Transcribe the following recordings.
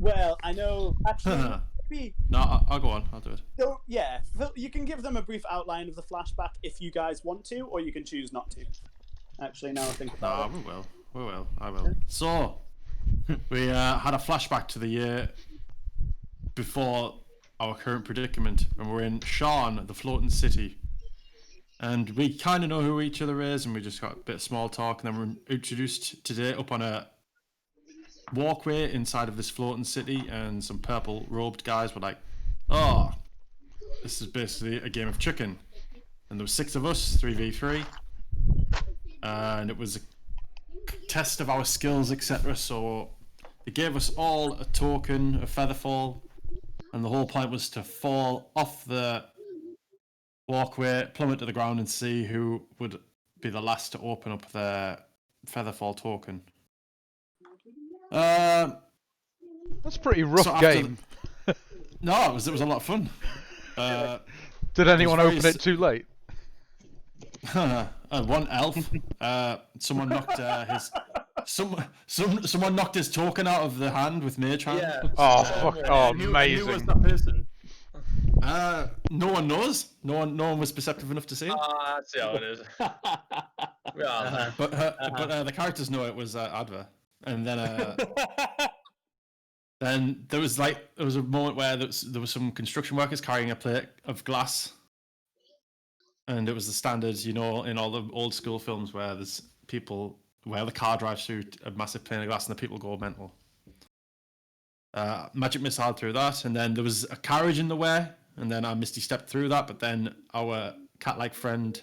Well, I know. Actually, maybe. No, I'll go on. I'll do it. So, yeah, you can give them a brief outline of the flashback if you guys want to, or you can choose not to. Actually, now I think about it. We will. We will. I will. So, we had a flashback to the year before our current predicament, and we're in Sean, the floating city. And we kind of know who each other is, and we just got a bit of small talk, and then we're introduced today up on a walkway inside of this floating city, and some purple robed guys were like, "Oh, this is basically a game of chicken." And there were 6 of us, 3v3, and it was a test of our skills, etc. So they gave us all a token, a feather fall, and the whole point was to fall off the walkway, plummet to the ground, and see who would be the last to open up their featherfall token. That's a pretty rough game. No, it was a lot of fun. Did anyone open it too late? One elf. Someone knocked someone knocked his token out of the hand with mage hand. Yeah. Oh fuck! Oh, Who amazing. was that person? No one knows. No one was perceptive enough to see it. That's how it is. Yeah. But the characters know it was Adva, and then then there was a moment where there was some construction workers carrying a plate of glass, and it was the standard, in all the old school films where there's people where the car drives through a massive plane of glass and the people go mental. Magic missile through that, and then there was a carriage in the way, and then I misty stepped through that, but then our cat-like friend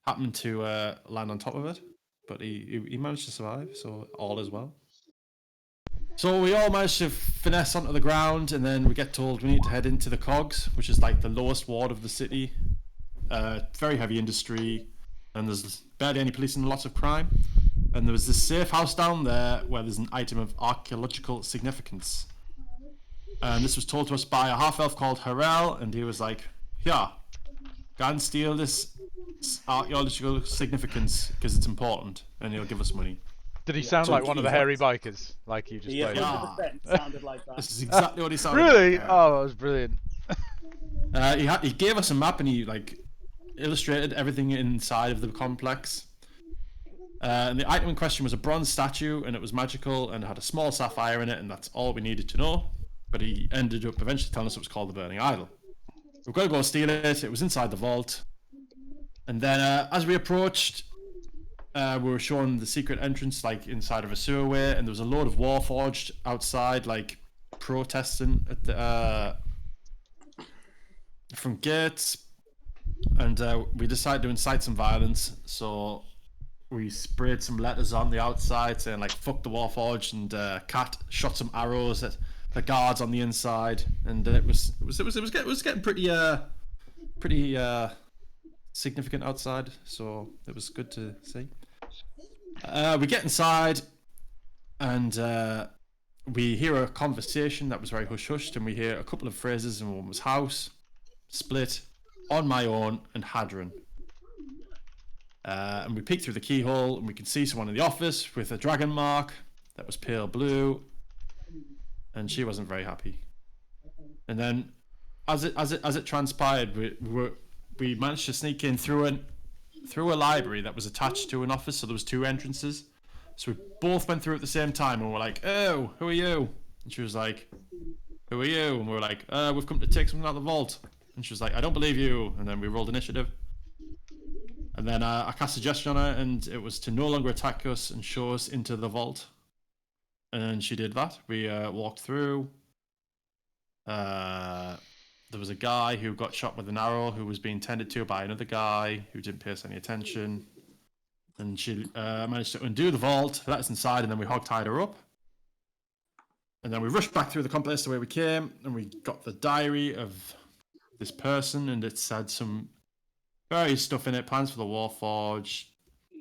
happened to land on top of it, but he managed to survive, so all is well. So we all managed to finesse onto the ground, and then we get told we need to head into the cogs, which is like the lowest ward of the city. Very heavy industry, and there's barely any police and lots of crime. And there was this safe house down there where there's an item of archaeological significance. And this was told to us by a half-elf called Harel, and he was like, "Yeah, go and steal this archaeological significance because it's important, and he'll give us money." Did he sound like one of the hairy bikers, like you just played? 100% sounded like that. This is exactly what he sounded Really? like. Oh, that was brilliant. He gave us a map, and he illustrated everything inside of the complex. And the item in question was a bronze statue, and it was magical and had a small sapphire in it, and that's all we needed to know. But he ended up eventually telling us it was called the Burning Idol. We've got to go steal it. It was inside the vault. And then as we approached, we were shown the secret entrance, inside of a sewerway, and there was a load of Warforged outside, protesting at the from gates. And we decided to incite some violence, so we sprayed some letters on the outside saying "fuck the Warforged," and Cat shot some arrows at the guards on the inside, and it was getting pretty significant outside, so it was good to see. We get inside, and we hear a conversation that was very hush-hushed, and we hear a couple of phrases, and one was house, split, on my own, and Hadron. And we peek through the keyhole, and we can see someone in the office with a dragon mark that was pale blue, and she wasn't very happy. And then, as it transpired, we managed to sneak in through a library that was attached to an office, so there was 2 entrances. So we both went through at the same time, and we're like, "Oh, who are you?" And she was like, "Who are you?" And we were like, "We've come to take something out of the vault." And she was like, "I don't believe you." And then we rolled initiative. And then I cast a gesture on her, and it was to no longer attack us and show us into the vault. And she did that. We walked through. There was a guy who got shot with an arrow who was being tended to by another guy who didn't pay us any attention. And she managed to undo the vault, let us inside, and then we hog-tied her up. And then we rushed back through the complex the way we came, and we got the diary of this person, and it said some various stuff in it, plans for the Warforged.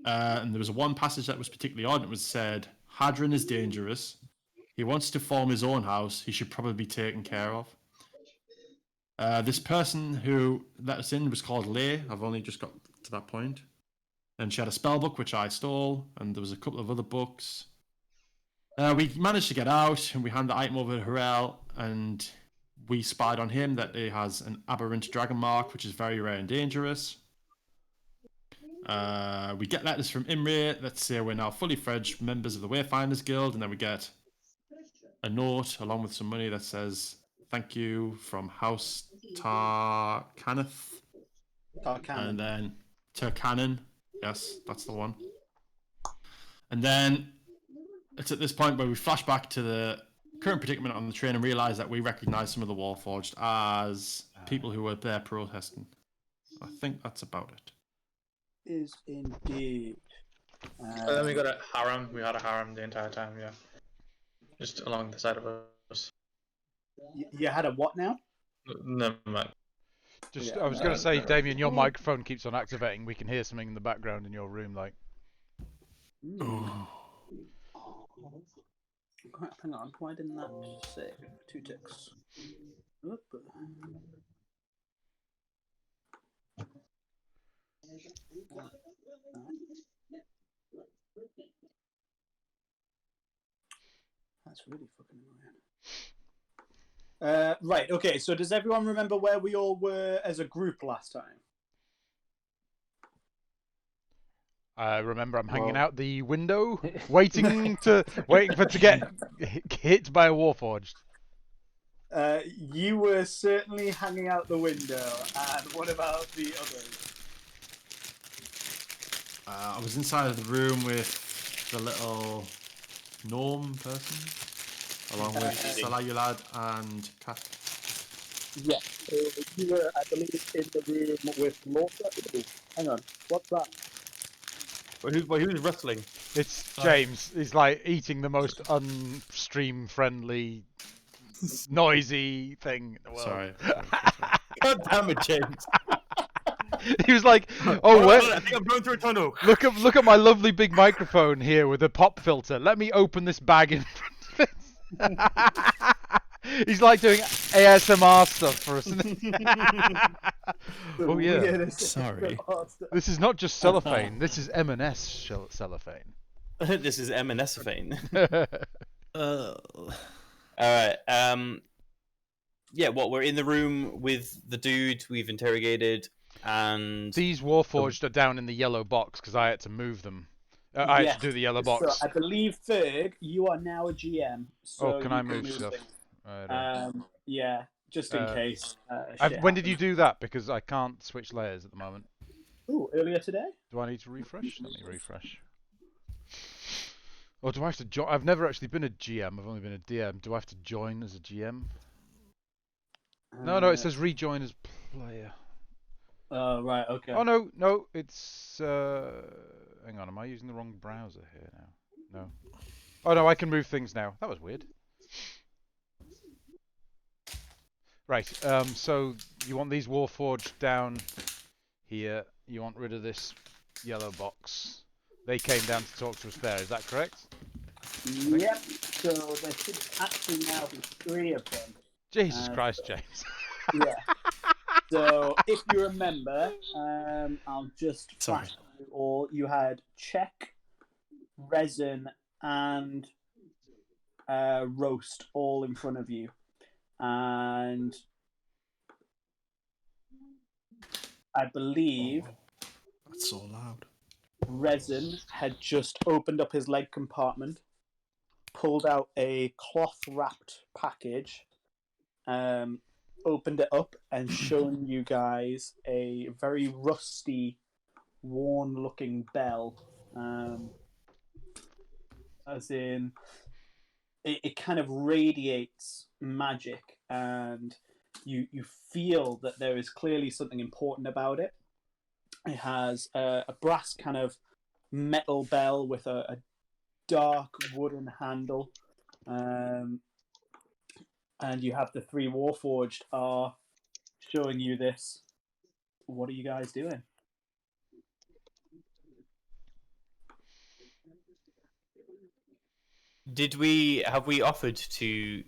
And there was one passage that was particularly odd. It was said, "Hadron is dangerous. He wants to form his own house. He should probably be taken care of." This person who let us in was called Lay. I've only just got to that point. And she had a spell book, which I stole, and there was a couple of other books. We managed to get out, and we handed the item over to Harel, and we spied on him that he has an aberrant dragon mark, which is very rare and dangerous. We get letters from Imre that say we're now fully fledged members of the Wayfinders Guild, and then we get a note along with some money that says thank you from House Tarkaneth. Tarkanan. And then Tarkanan. Yes, that's the one. And then it's at this point where we flash back to the current predicament on the train and realise that we recognise some of the Warforged as people who were there protesting. I think that's about it. Is indeed. And then we got a harem. We had a harem the entire time, yeah. Just along the side of us. You had a what now? Never mind. Just, Yeah. I was going to say, Damien, your microphone keeps on activating. We can hear something in the background in your room, like. Hang on, why didn't that save? 2 ticks. Oop. That's really fucking annoying. Right, okay, so does everyone remember where we all were as a group last time? Remember, I'm hanging out the window, waiting for it to get hit by a Warforged. You were certainly hanging out the window, and what about the others? I was inside of the room with the little gnome person, along with Salayulad and Kat. Yeah, you were, I believe, in the room with Lorca. Hang on, what's that? Who's rustling? It's James. He's like eating the most unstream friendly, noisy thing in the world. Sorry. God damn it, James. He was like, "Oh, where? I think I'm going through a tunnel. Look at my lovely big microphone here with a pop filter. Let me open this bag in front of it." He's like doing ASMR stuff for us. Oh yeah. Sorry. This is not just cellophane. This is M&S cellophane. This is M&S-ophane. Alright, yeah, we're in the room with the dude we've interrogated, and... These Warforged are down in the yellow box, because I had to move them. I had to do the yellow box. So I believe, Ferg, you are now a GM. So Can I move stuff? Yeah, just in case. When did you do that? Because I can't switch layers at the moment. Ooh, earlier today? Do I need to refresh? Let me refresh. Or do I have to join? I've never actually been a GM. I've only been a DM. Do I have to join as a GM? No, it says rejoin as player. Oh, right, okay. Oh, no, it's... hang on, am I using the wrong browser here now? No. Oh, no, I can move things now. That was weird. Right, so you want these Warforged down here. You want rid of this yellow box. They came down to talk to us there, is that correct? Yep, so there should actually now be 3 of them. Jesus Christ, James. Yeah. So, if you remember, I'll just flash through all. You had Check, Resin, and Roast all in front of you. And I believe That's so loud. Resin had just opened up his leg compartment, pulled out a cloth-wrapped package, opened it up, and shown you guys a very rusty, worn-looking bell. As in, it kind of radiates magic, and you feel that there is clearly something important about it. It has a brass kind of metal bell with a dark wooden handle, and you have the 3 Warforged are showing you this. What are you guys doing? Have we offered to...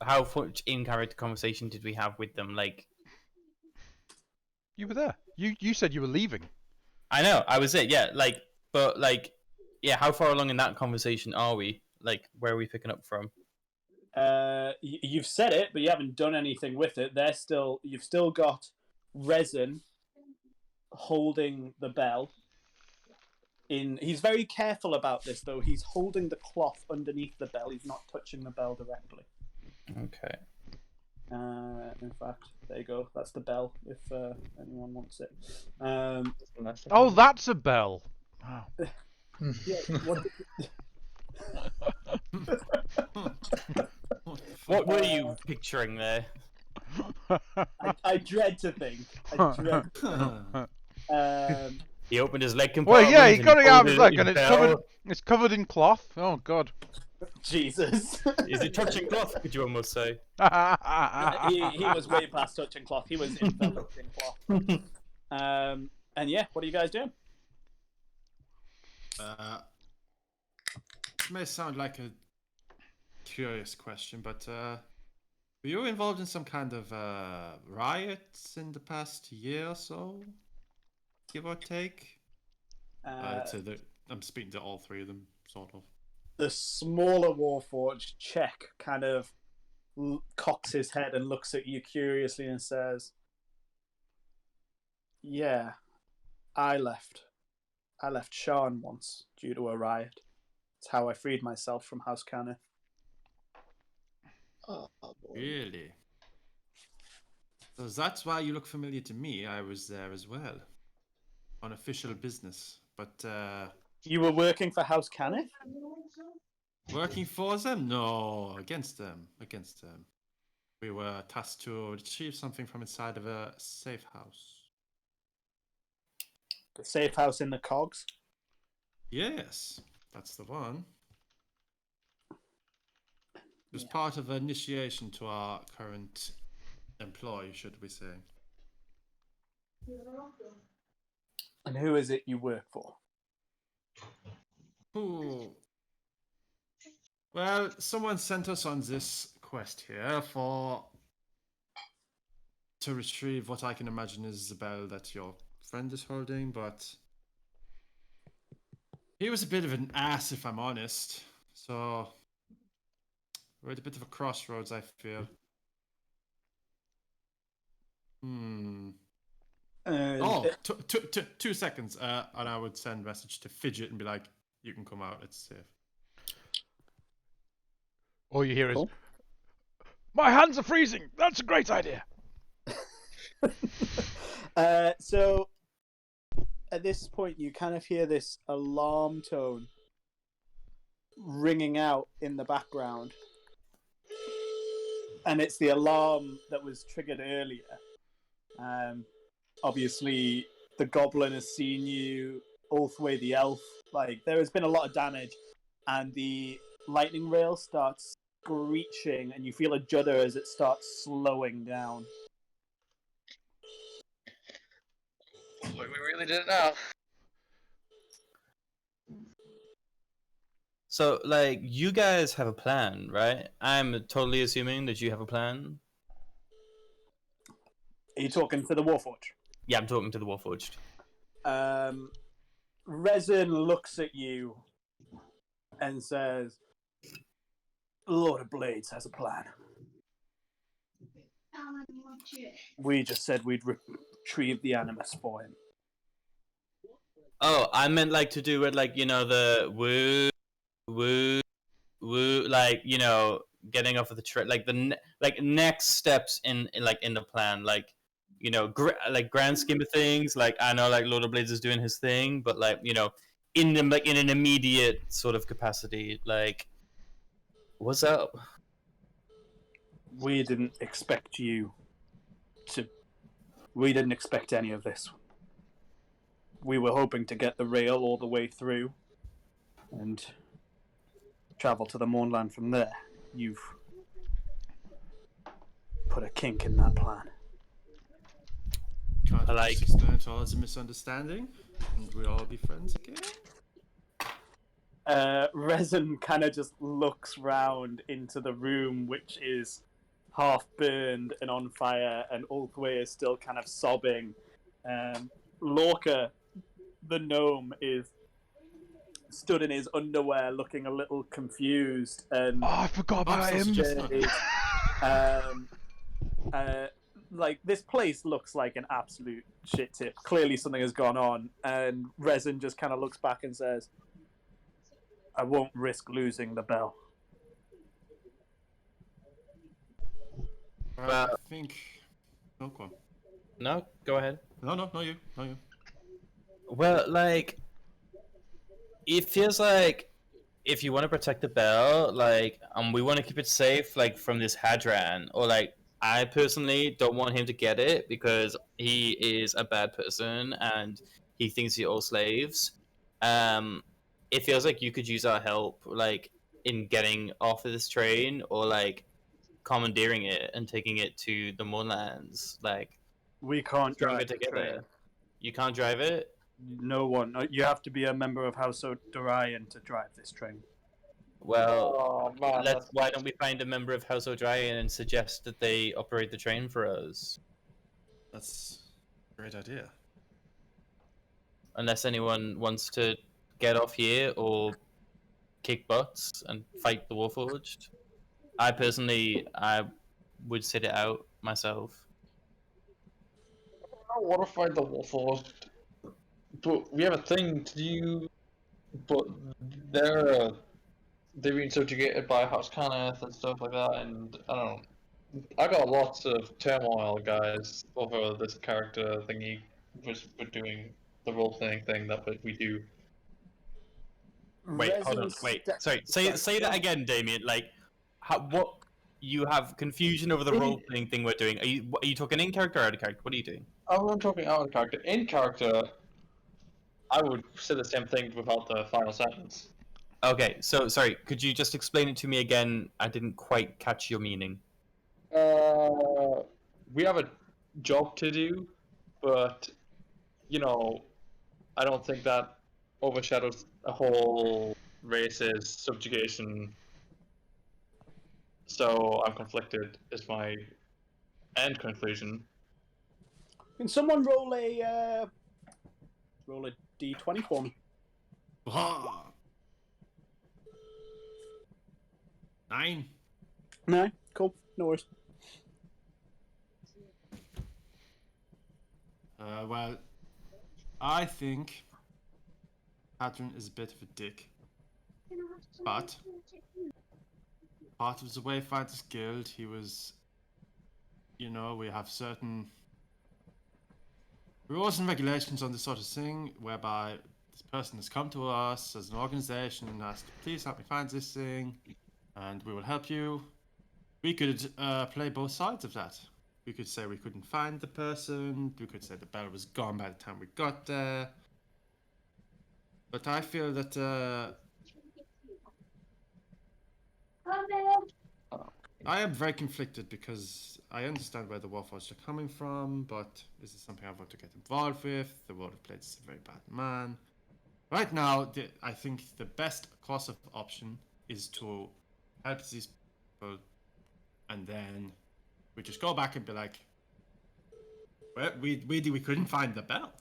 How much in-character conversation did we have with them? Like... You were there. You said you were leaving. I know, I was it, yeah. Like, but like, yeah, how far along in that conversation are we? Like, where are we picking up from? You've said it, but you haven't done anything with it. You've still got Resin holding the bell. He's very careful about this, though. He's holding the cloth underneath the bell. He's not touching the bell directly. Okay. In fact, there you go. That's the bell. If anyone wants it. Oh, that's a bell. Wow. Yeah. What were you picturing there? I dread to think. I dread. He opened his leg Well, compartment. yeah, he got it out of and his pulled leg, and it's bell. covered in cloth. Oh God. Jesus. Is it touching cloth? Could you almost say? he was way past touching cloth. He was enveloped in cloth. And yeah, what are you guys doing? It may sound like a curious question, but were you involved in some kind of riots in the past year or so? Give or take? I'm speaking to all three of them, sort of. The smaller Warforged, Czech, kind of cocks his head and looks at you curiously and says, "Yeah, I left Sharn once due to a riot. It's how I freed myself from House Cannith." Oh, Really? So that's why you look familiar to me. I was there as well. On official business. But, You were working for House Cannith? working for them? No, against them. Against them. We were tasked to retrieve something from inside of a safe house. The safe house in the cogs? Yes, that's the one. It was part of an initiation to our current employee, should we say. And who is it you work for? Ooh. Well, someone sent us on this quest here to retrieve what I can imagine is the bell that your friend is holding, but he was a bit of an ass, if I'm honest. So we're at a bit of a crossroads, I feel. Oh, 2 seconds, and I would send a message to Fidget and be like, "You can come out. It's safe." All you hear Cool. is, "My hands are freezing. That's a great idea." So at this point, you kind of hear this alarm tone ringing out in the background, and it's the alarm that was triggered earlier. Obviously, the goblin has seen you, Ulthway the elf. Like, there has been a lot of damage, and the lightning rail starts screeching, and you feel a judder as it starts slowing down. we really did it now. So, like, you guys have a plan, right? I'm totally assuming that you have a plan. Are you talking to the Warforged? Yeah, I'm talking to the Warforged. Resin looks at you and says, "Lord of Blades has a plan. We just said we'd retrieve the Animus for him." Oh, I meant like to do it like, the woo, woo, woo, like, getting off of the train, like like next steps in the plan, like, like grand scheme of things. Like, I know like Lord of Blades is doing his thing, but like, in an immediate sort of capacity, like, what's up? We didn't expect We didn't expect any of this. We were hoping to get the rail all the way through and travel to the Mournland from there. You've put a kink in that plan. Can't I like- explain it all as a misunderstanding, and we'll all be friends again. Resin kind of just looks round into the room, which is half burned and on fire, and Ulthway is still kind of sobbing. Lorca, the gnome, is stood in his underwear, looking a little confused and Oh, I forgot about him. frustrated. Like, this place looks like an absolute shit tip. Clearly something has gone on, and Resin just kind of looks back and says, I won't risk losing the bell. I think. No, go on. No, go ahead. No, you. Well, like, it feels like if you want to protect the bell, like, we want to keep it safe, like, from this Hadran, or like, I personally don't want him to get it because he is a bad person and he thinks you're all slaves. It feels like you could use our help, like, in getting off of this train, or like commandeering it and taking it to the Moonlands. Like, We can't stronger drive the together. train. You can't drive it. No one. You have to be a member of House O'Dorian to drive this train. Well, Oh man, why don't we find a member of House O'Dryan and suggest that they operate the train for us? That's a great idea. Unless anyone wants to get off here or kick butts and fight the Warforged. I would sit it out myself. I want to fight the Warforged, but we have a thing to do. But they've been subjugated by House Cannith and stuff like that, and I don't know. I got lots of turmoil, guys, over this character thingy. We're doing the role playing thing that we do. Wait, hold on. Wait, sorry. Say that again, Damien. Like, what? You have confusion over the role playing thing we're doing. Are you talking in character or out of character? What are you doing? I'm talking out of character. In character, I would say the same thing without the final sentence. Okay, so sorry. Could you just explain it to me again? I didn't quite catch your meaning. We have a job to do, but I don't think that overshadows a whole race's subjugation. So I'm conflicted. Is my end conclusion. Can someone roll a d20 for me? Ah. 9. No, cool, no worries. Well, I think Hadron is a bit of a dick, but part of the Wayfinders Guild, he was, we have certain rules and regulations on this sort of thing, whereby this person has come to us as an organization and asked, please help me find this thing, and we will help you. We could play both sides of that. We could say we couldn't find the person, we could say the bell was gone by the time we got there. But I feel that I am very conflicted because I understand where the Warforged are coming from, but this is something I want to get involved with. The World of Blades is a very bad man. Right now, I think the best course of option is to help these people, and then we just go back and be like, well, we couldn't find the bell.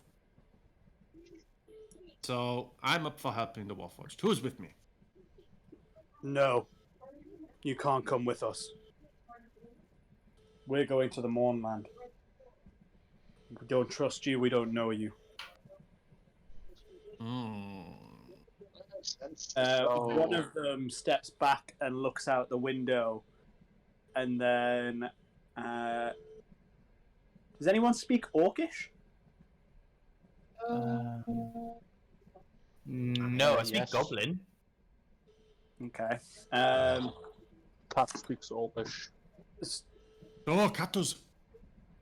So I'm up for helping the Warforged. Who's with me? No, you can't come with us. We're going to the Mournland. We don't trust you, we don't know you. One of them steps back and looks out the window, and then does anyone speak Orcish? No, I speak yes. Goblin. Okay. Cat speaks Orcish. Oh, Cat does.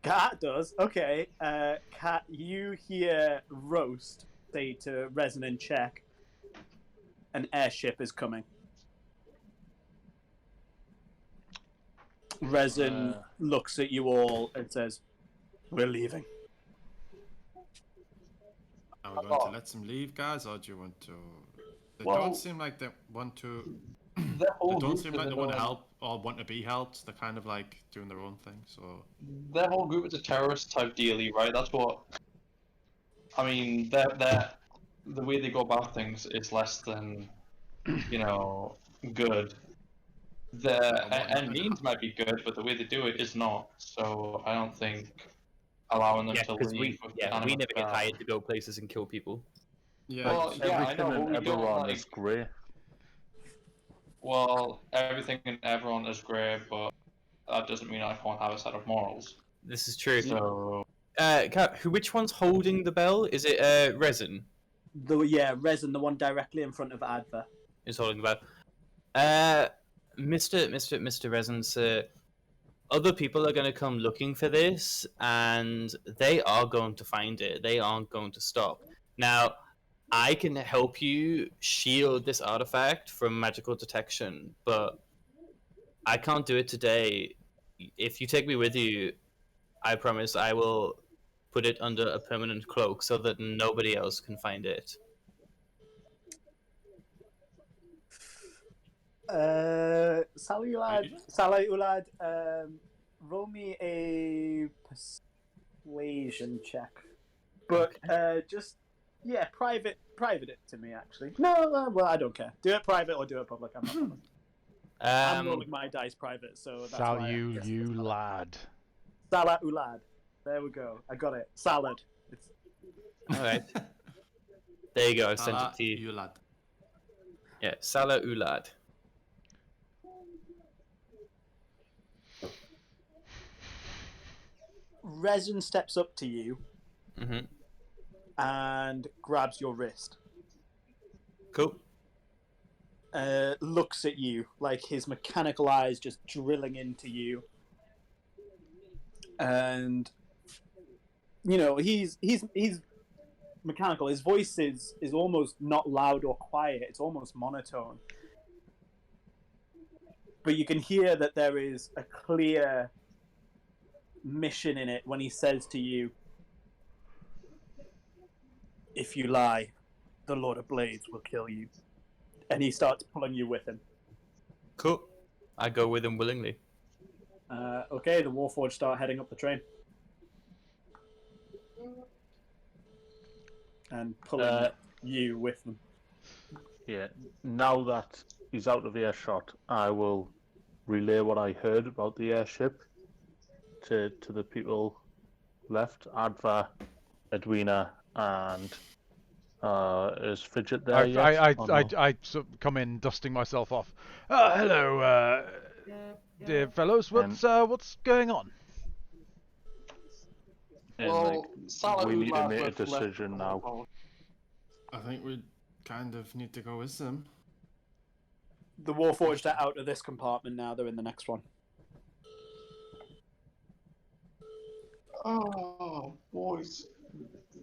Cat does. Okay. Cat, you hear Roast say to Resonant Check, an airship is coming. Resin looks at you all and says, we're leaving. Are we going to let them leave, guys, or do you want to? They don't seem like they want to. They don't seem like they want to help or want to be helped. They're kind of like doing their own thing. So Their whole group is a terrorist type dealie, right? That's what. I mean, they're the way they go about things is less than, good. And means might be good, but the way they do it is not. So I don't think allowing them Yeah, to because leave with the we animate never get bell. hired to go places and kill people. Yeah. Well, yeah, I Everything know, in but we don't Eberron like. is grey. Well, everything in everyone is grey, but that doesn't mean I can't have a set of morals. This is true. So Which one's holding the bell? Is it Resin? Resin, the one directly in front of Adva. Is holding the bell. Mr. Resin, sir. Other people are going to come looking for this, and they are going to find it. They aren't going to stop. Now, I can help you shield this artifact from magical detection, but I can't do it today. If you take me with you, I promise I will put it under a permanent cloak so that nobody else can find it. Salai Ulad, roll me a persuasion check. But private it to me actually. No, well I don't care. Do it private or do it public. I'm not public. I'm rolling my dice private, so that's why. You lad. Salah Ulad. There we go. I got it. Salad. It's... All right. There you go. I sent it to you. Ulad. Yeah, Salah Ulad. Resin steps up to you Mm-hmm. and grabs your wrist. Cool. Looks at you, like his mechanical eyes just drilling into you. And he's mechanical. His voice is almost not loud or quiet. It's almost monotone. But you can hear that there is a clear mission in it when he says to you, "If you lie, the Lord of Blades will kill you." And he starts pulling you with him. Cool. I go with him willingly. Okay, the Warforged start heading up the train. And pulling you with them. Yeah. Now that he's out of earshot, I will relay what I heard about the airship to the people left. Adva, Edwina, and is Fidget there yet? I sort of come in dusting myself off. Hello, dear fellows. What's going on? Well, we need to make a decision now. I think we kind of need to go with them. The Warforged are out of this compartment now. They're in the next one. Oh, boys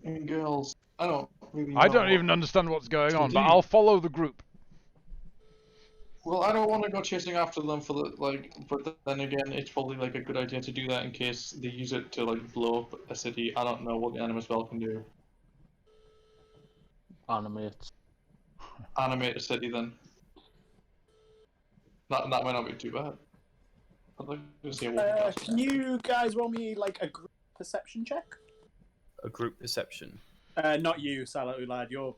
and girls. I don't really know. I don't even understand what's going on, but I'll follow the group. Well, I don't want to go chasing after them but then again, it's probably like a good idea to do that in case they use it to blow up a city. I don't know what the animal spell can do. Animate Animate a city then. That might not be too bad. I'd like to see what Can you guys roll me a group perception check? A group perception. Not you, Salah Ulad. You're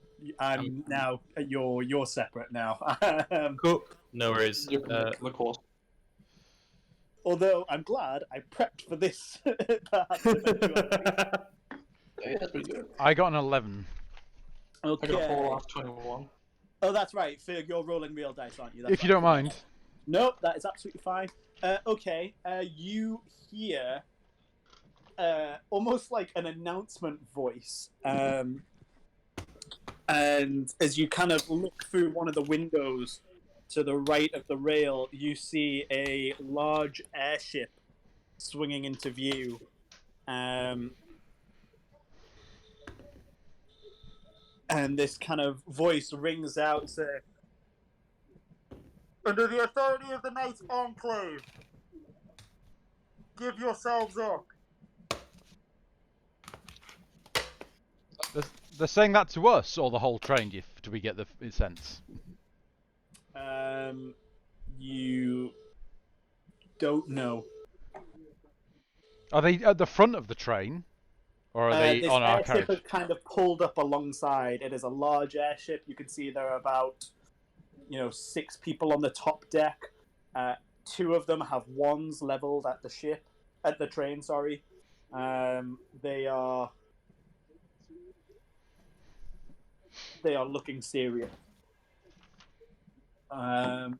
separate now. Cool. No worries. the course. Although I'm glad I prepped for this. Yeah, that's pretty good. I got an 11. Okay. I got 4 off 21. Oh, that's right. Fig, you're rolling real dice, aren't you? That's If you don't mind. Nope, that is absolutely fine. Okay, you hear almost like an announcement voice. And as you kind of look through one of the windows to the right of the rail, you see a large airship swinging into view. And this kind of voice rings out, saying, "Under the authority of the Knights Enclave, give yourselves up." They're saying that to us, or the whole train, do we get the sense? You don't know. Are they at the front of the train? Or are they This on our airship carriage? is kind of pulled up alongside. It is a large airship. You can see there are about 6 people on the top deck. 2 of them have wands leveled at the train. Sorry, they are looking serious. Salah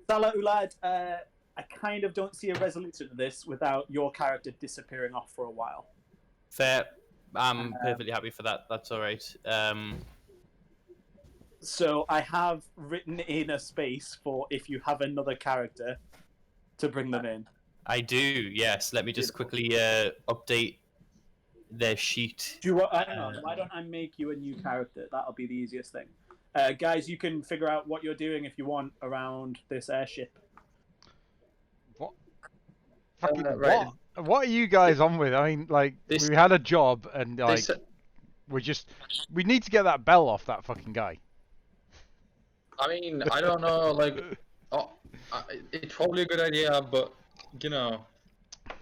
Ulad, I kind of don't see a resolution to this without your character disappearing off for a while. Fair. I'm perfectly happy for that. That's all right. So I have written in a space for if you have another character to bring them in. I do. Yes. Let me just quickly update their sheet. Do you want? Hang on. Why don't I make you a new character? That'll be the easiest thing. Guys, you can figure out what you're doing if you want around this airship. What? Fucking right. What are you guys on with? I mean, like, This- we had a job and like This, we need to get that bell off that fucking guy. I mean, I don't know, like, it's probably a good idea, but,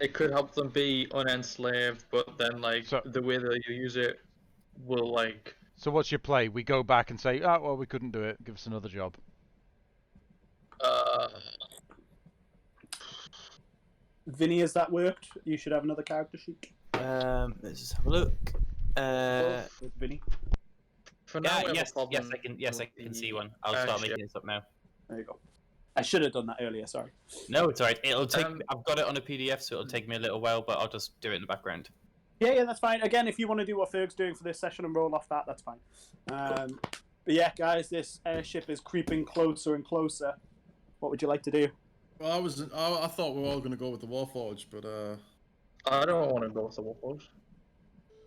it could help them be unenslaved, but then, like, So- the way that you use it will, like... So what's your play? We go back and say, oh, well, we couldn't do it. Give us another job. Vinny, has that worked? You should have another character sheet. Let's just have a look. With Vinny. For now, we have a Yes, problem I can with see the one. I'll start airship. making this up now. There you go. I should have done that earlier. Sorry. No, it's alright. It'll take. Um, I've got it on a PDF, so it'll take me a little while, but I'll just do it in the background. Yeah, that's fine. Again, if you want to do what Ferg's doing for this session and roll off that, that's fine. But yeah, guys, this airship is creeping closer and closer. What would you like to do? Well, I thought we were all going to go with the Warforged, but I don't want to go with the Warforged.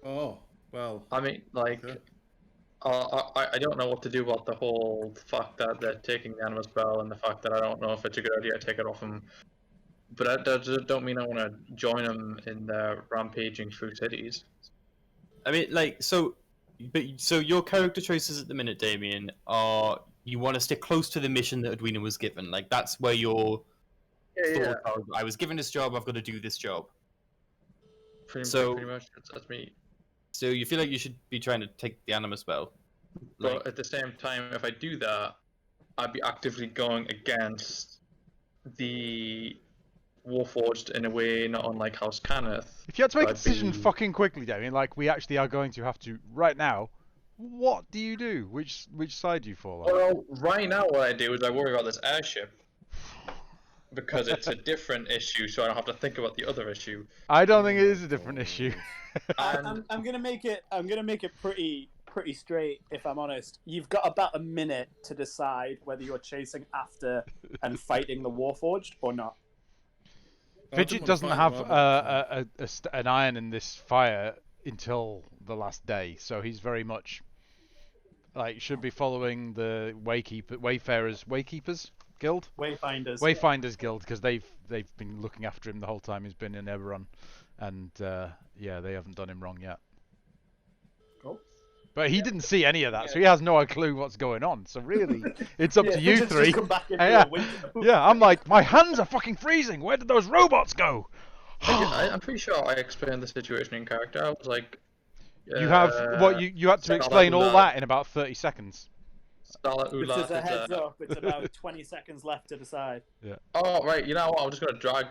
oh well. I mean, like, Okay. I don't know what to do about the whole fact that they're taking the Animus Bell and the fact that I don't know if it's a good idea to take it off them. But that don't mean I want to join them in their rampaging through cities. I mean, like, so your character choices at the minute, Damien, are you want to stick close to the mission that Edwina was given. Like, that's where your thoughts are. I was given this job. I've got to do this job. Pretty So- much, that's me. So you feel like you should be trying to take the Animus Bell. But Like, at the same time, if I do that, I'd be actively going against the Warforged in a way not unlike House Cannith. If you had to make a I'd decision be- fucking quickly, Damien, like we actually are going to have to right now, what do you do? Which side do you fall on? Well, right now what I do is I worry about this airship. Because it's a different issue, so I don't have to think about the other issue. I don't think it is a different issue. And I'm gonna make it. I'm gonna make it pretty straight. If I'm honest, you've got about a minute to decide whether you're chasing after and fighting the Warforged or not. I didn't Fidget wanna doesn't fight have them, an iron in this fire until the last day, so he's very much like should be following the Waykeepers Guild, Wayfinders. Guild, because they've been looking after him the whole time he's been in Eberron, and yeah, they haven't done him wrong yet. Cool. But he didn't see any of that, so he has no clue what's going on. So really, it's up to you Just three. come back into Yeah. a winter. Yeah, I'm like, my hands are fucking freezing. Where did those robots go? I'm pretty sure I explained the situation in character. I was like, You have what you had to Salah explain all Ulad. that in about 30 seconds. Salah Just Ulad as a is, heads up, it's about 20 seconds left to decide. Oh right, you know what? I'm just gonna drag.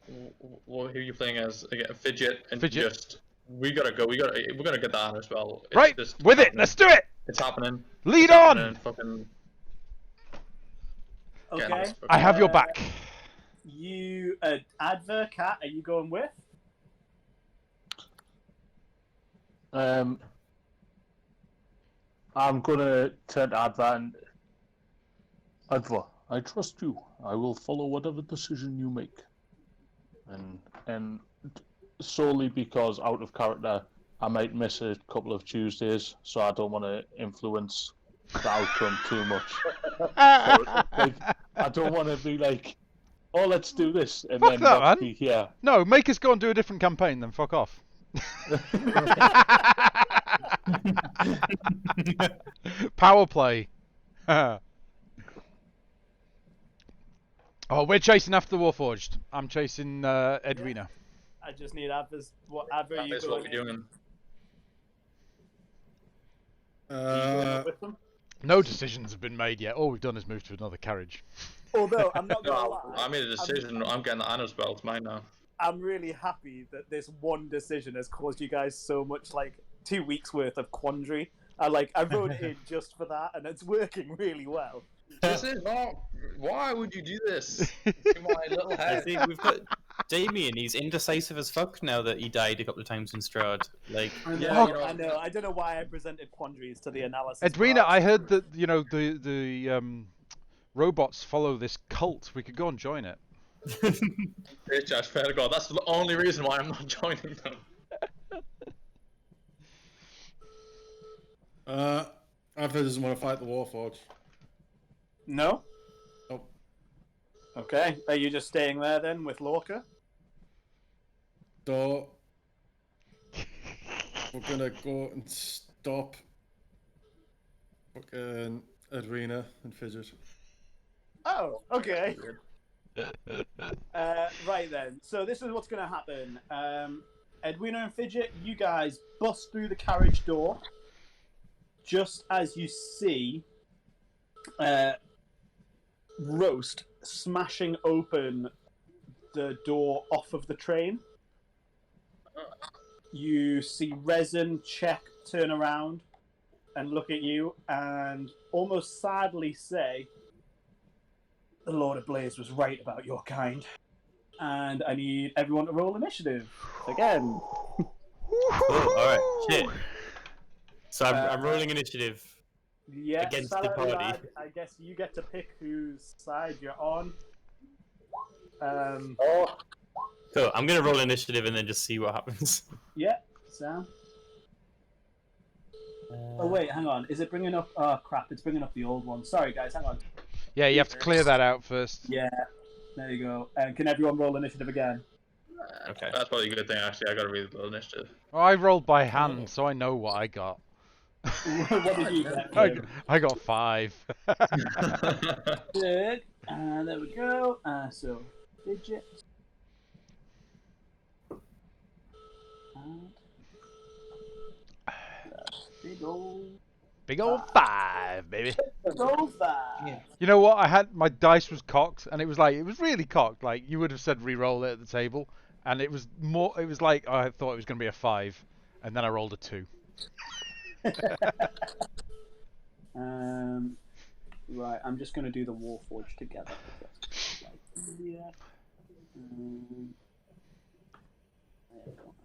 Who are you playing as again? Fidget and Fidget. just. We gotta go. We're gonna get that as well. It's Right, just with it. happening. Let's do it. It's happening. Lead It's on. happening. Fucking. Okay. Get this I have your Uh, back. You, Adver, Cat, are you going with? I'm gonna turn to Adva and Adva, I trust you. I will follow whatever decision you make. And solely because out of character, I might miss a couple of Tuesdays, so I don't want to influence the outcome too much. Like, I don't want to be like, oh, let's do this, and Fuck then that, not man. be here. No, make us go and do a different campaign, then fuck off. Power play. Oh, we're chasing after the Warforged. I'm chasing Edwina. I just need Adver's. What Adver are you That's what going we're in? doing. Are you going up with them? No decisions have been made yet. All we've done is move to another carriage. Although I'm not gonna No, lie, I made a decision. I'm getting the honors belt. It's mine now. I'm really happy that this one decision has caused you guys so much 2 weeks worth of quandary. I wrote it in just for that, and it's working really well. This is not. Why would you do this to my little I head? see we've got Damien. He's indecisive as fuck now that he died a couple of times in Strahd. Like, I know, Yeah, you know- I know. I don't know why I presented quandaries to the analysis. Edwina, part. I heard that the robots follow this cult. We could go and join it. Bitch, I swear to God, that's the only reason why I'm not joining them. Adver doesn't want to fight the Warforged. No. Nope. Okay. Are you just staying there then with Lorca? So we're gonna go and stop fucking Edwina and Fidget. Oh, okay. Right then. So this is what's going to happen. Edwina and Fidget, you guys bust through the carriage door just as you see Roast smashing open the door off of the train. You see Resin check, turn around, and look at you, and almost sadly say, "The Lord of Blaze was right about your kind." And I need everyone to roll initiative again. cool. All right, shit. So I'm rolling initiative. Yeah, Against the salary party. lad, I guess you get to pick whose side you're on. Oh, Cool. I'm gonna roll initiative and then just see what happens. Yeah, Sam. Oh wait, hang on. Is it bringing up? Oh crap! It's bringing up the old one. Sorry guys, hang on. Yeah, you have to clear that out first. Yeah, there you go. And can everyone roll initiative again? Okay. that's probably a good thing, actually. I gotta read the initiative. Oh, I rolled by hand, so I know what I got. What did you get? I got 5. Good. There we go. So Fidget. And Big old 5, baby. big old 5. You know what? My dice was cocked, and it was really cocked. Like you would have said, re-roll it at the table, and it was more. It was like I thought it was going to be a 5, and then I rolled a 2. Right, I'm just going to do the Warforge together. Yeah.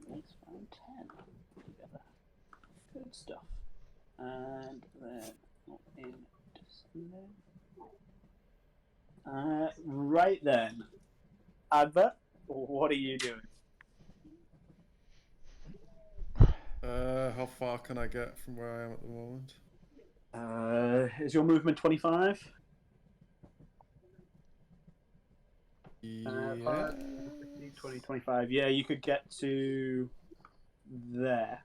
Let's find 10 together. Good stuff. And then in December. Right then, Advert, what are you doing? How far can I get from where I am at the moment? Is your movement 25? Yeah. 20, 25. Yeah, you could get to there.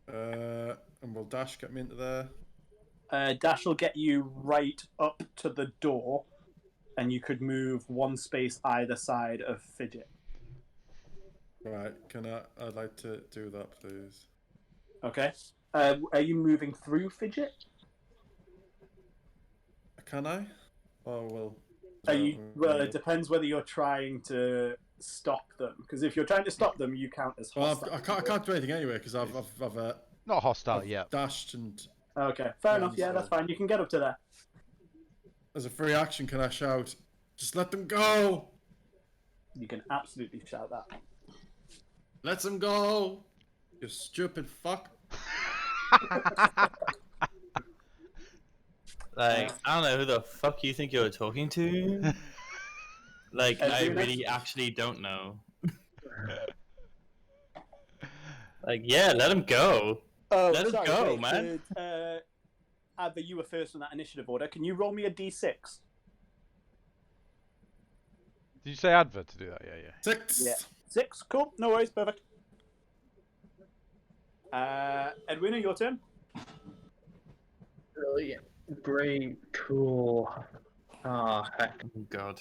And will Dash get me into there? Dash will get you right up to the door, and you could move one space either side of Fidget. Right, I'd like to do that, please. Okay. Are you moving through Fidget? Can I? Oh, well. Well, it depends whether you're trying to stop them. Because if you're trying to stop them, you count as Well, hostile. I can't do anything anyway, because I've Not hostile yet. dashed, and Okay, fair enough. Yeah, that's fine. You can get up to there. as a free action, can I shout, "Just let them go! You can absolutely shout that. Let them go! You stupid fuck!" Like, I don't know who the fuck you think you're talking to. Like, I Edwina? really actually don't know. Like, yeah, let him go. Oh, Let us go, man. Adver, you were first on that initiative order. Can you roll me a d6? Did you say advert to do that? Yeah. 6! Yeah. 6? Cool. No worries. Perfect. Edwina, your turn. Brilliant. Great. Cool. Ah, heck. Oh, God.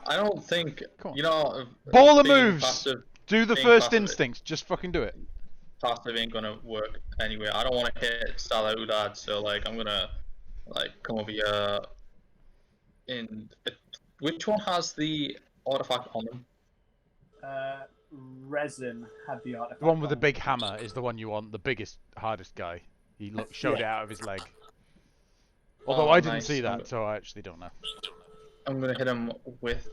I don't think Come on. you know. Baller being moves! Passive, Do the being first passive- instinct. Just fucking do it. passive ain't gonna work anyway. I don't want to hit Salah Udad, so like I'm gonna like come over here. Which one has the artifact on them? Resin had the artifact. The one with the on. big hammer is the one you want. The biggest, hardest guy. He showed it Yeah. out of his leg. Although Oh, I didn't nice. see that, so I actually don't know. I'm gonna hit him with.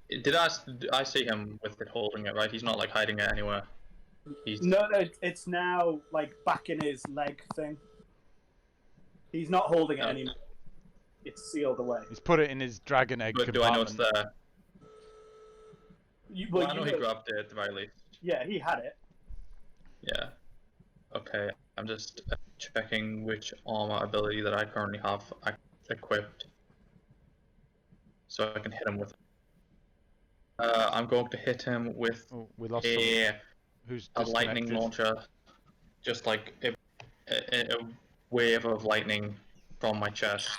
Did I see him with it holding it right? He's not like hiding it anywhere. He's No, it's now like back in his leg thing. He's not holding it Oh. anymore. It's sealed away. He's put it in his dragon egg But do I know it's compartment. there? Well, I know he grabbed it at the very least. Yeah, he had it. Yeah. Okay. I'm just checking which armor ability that I currently have equipped, so I can hit him with. I'm going to hit him with Oh, we lost someone a who's lightning disconnected. launcher, just like a wave of lightning from my chest.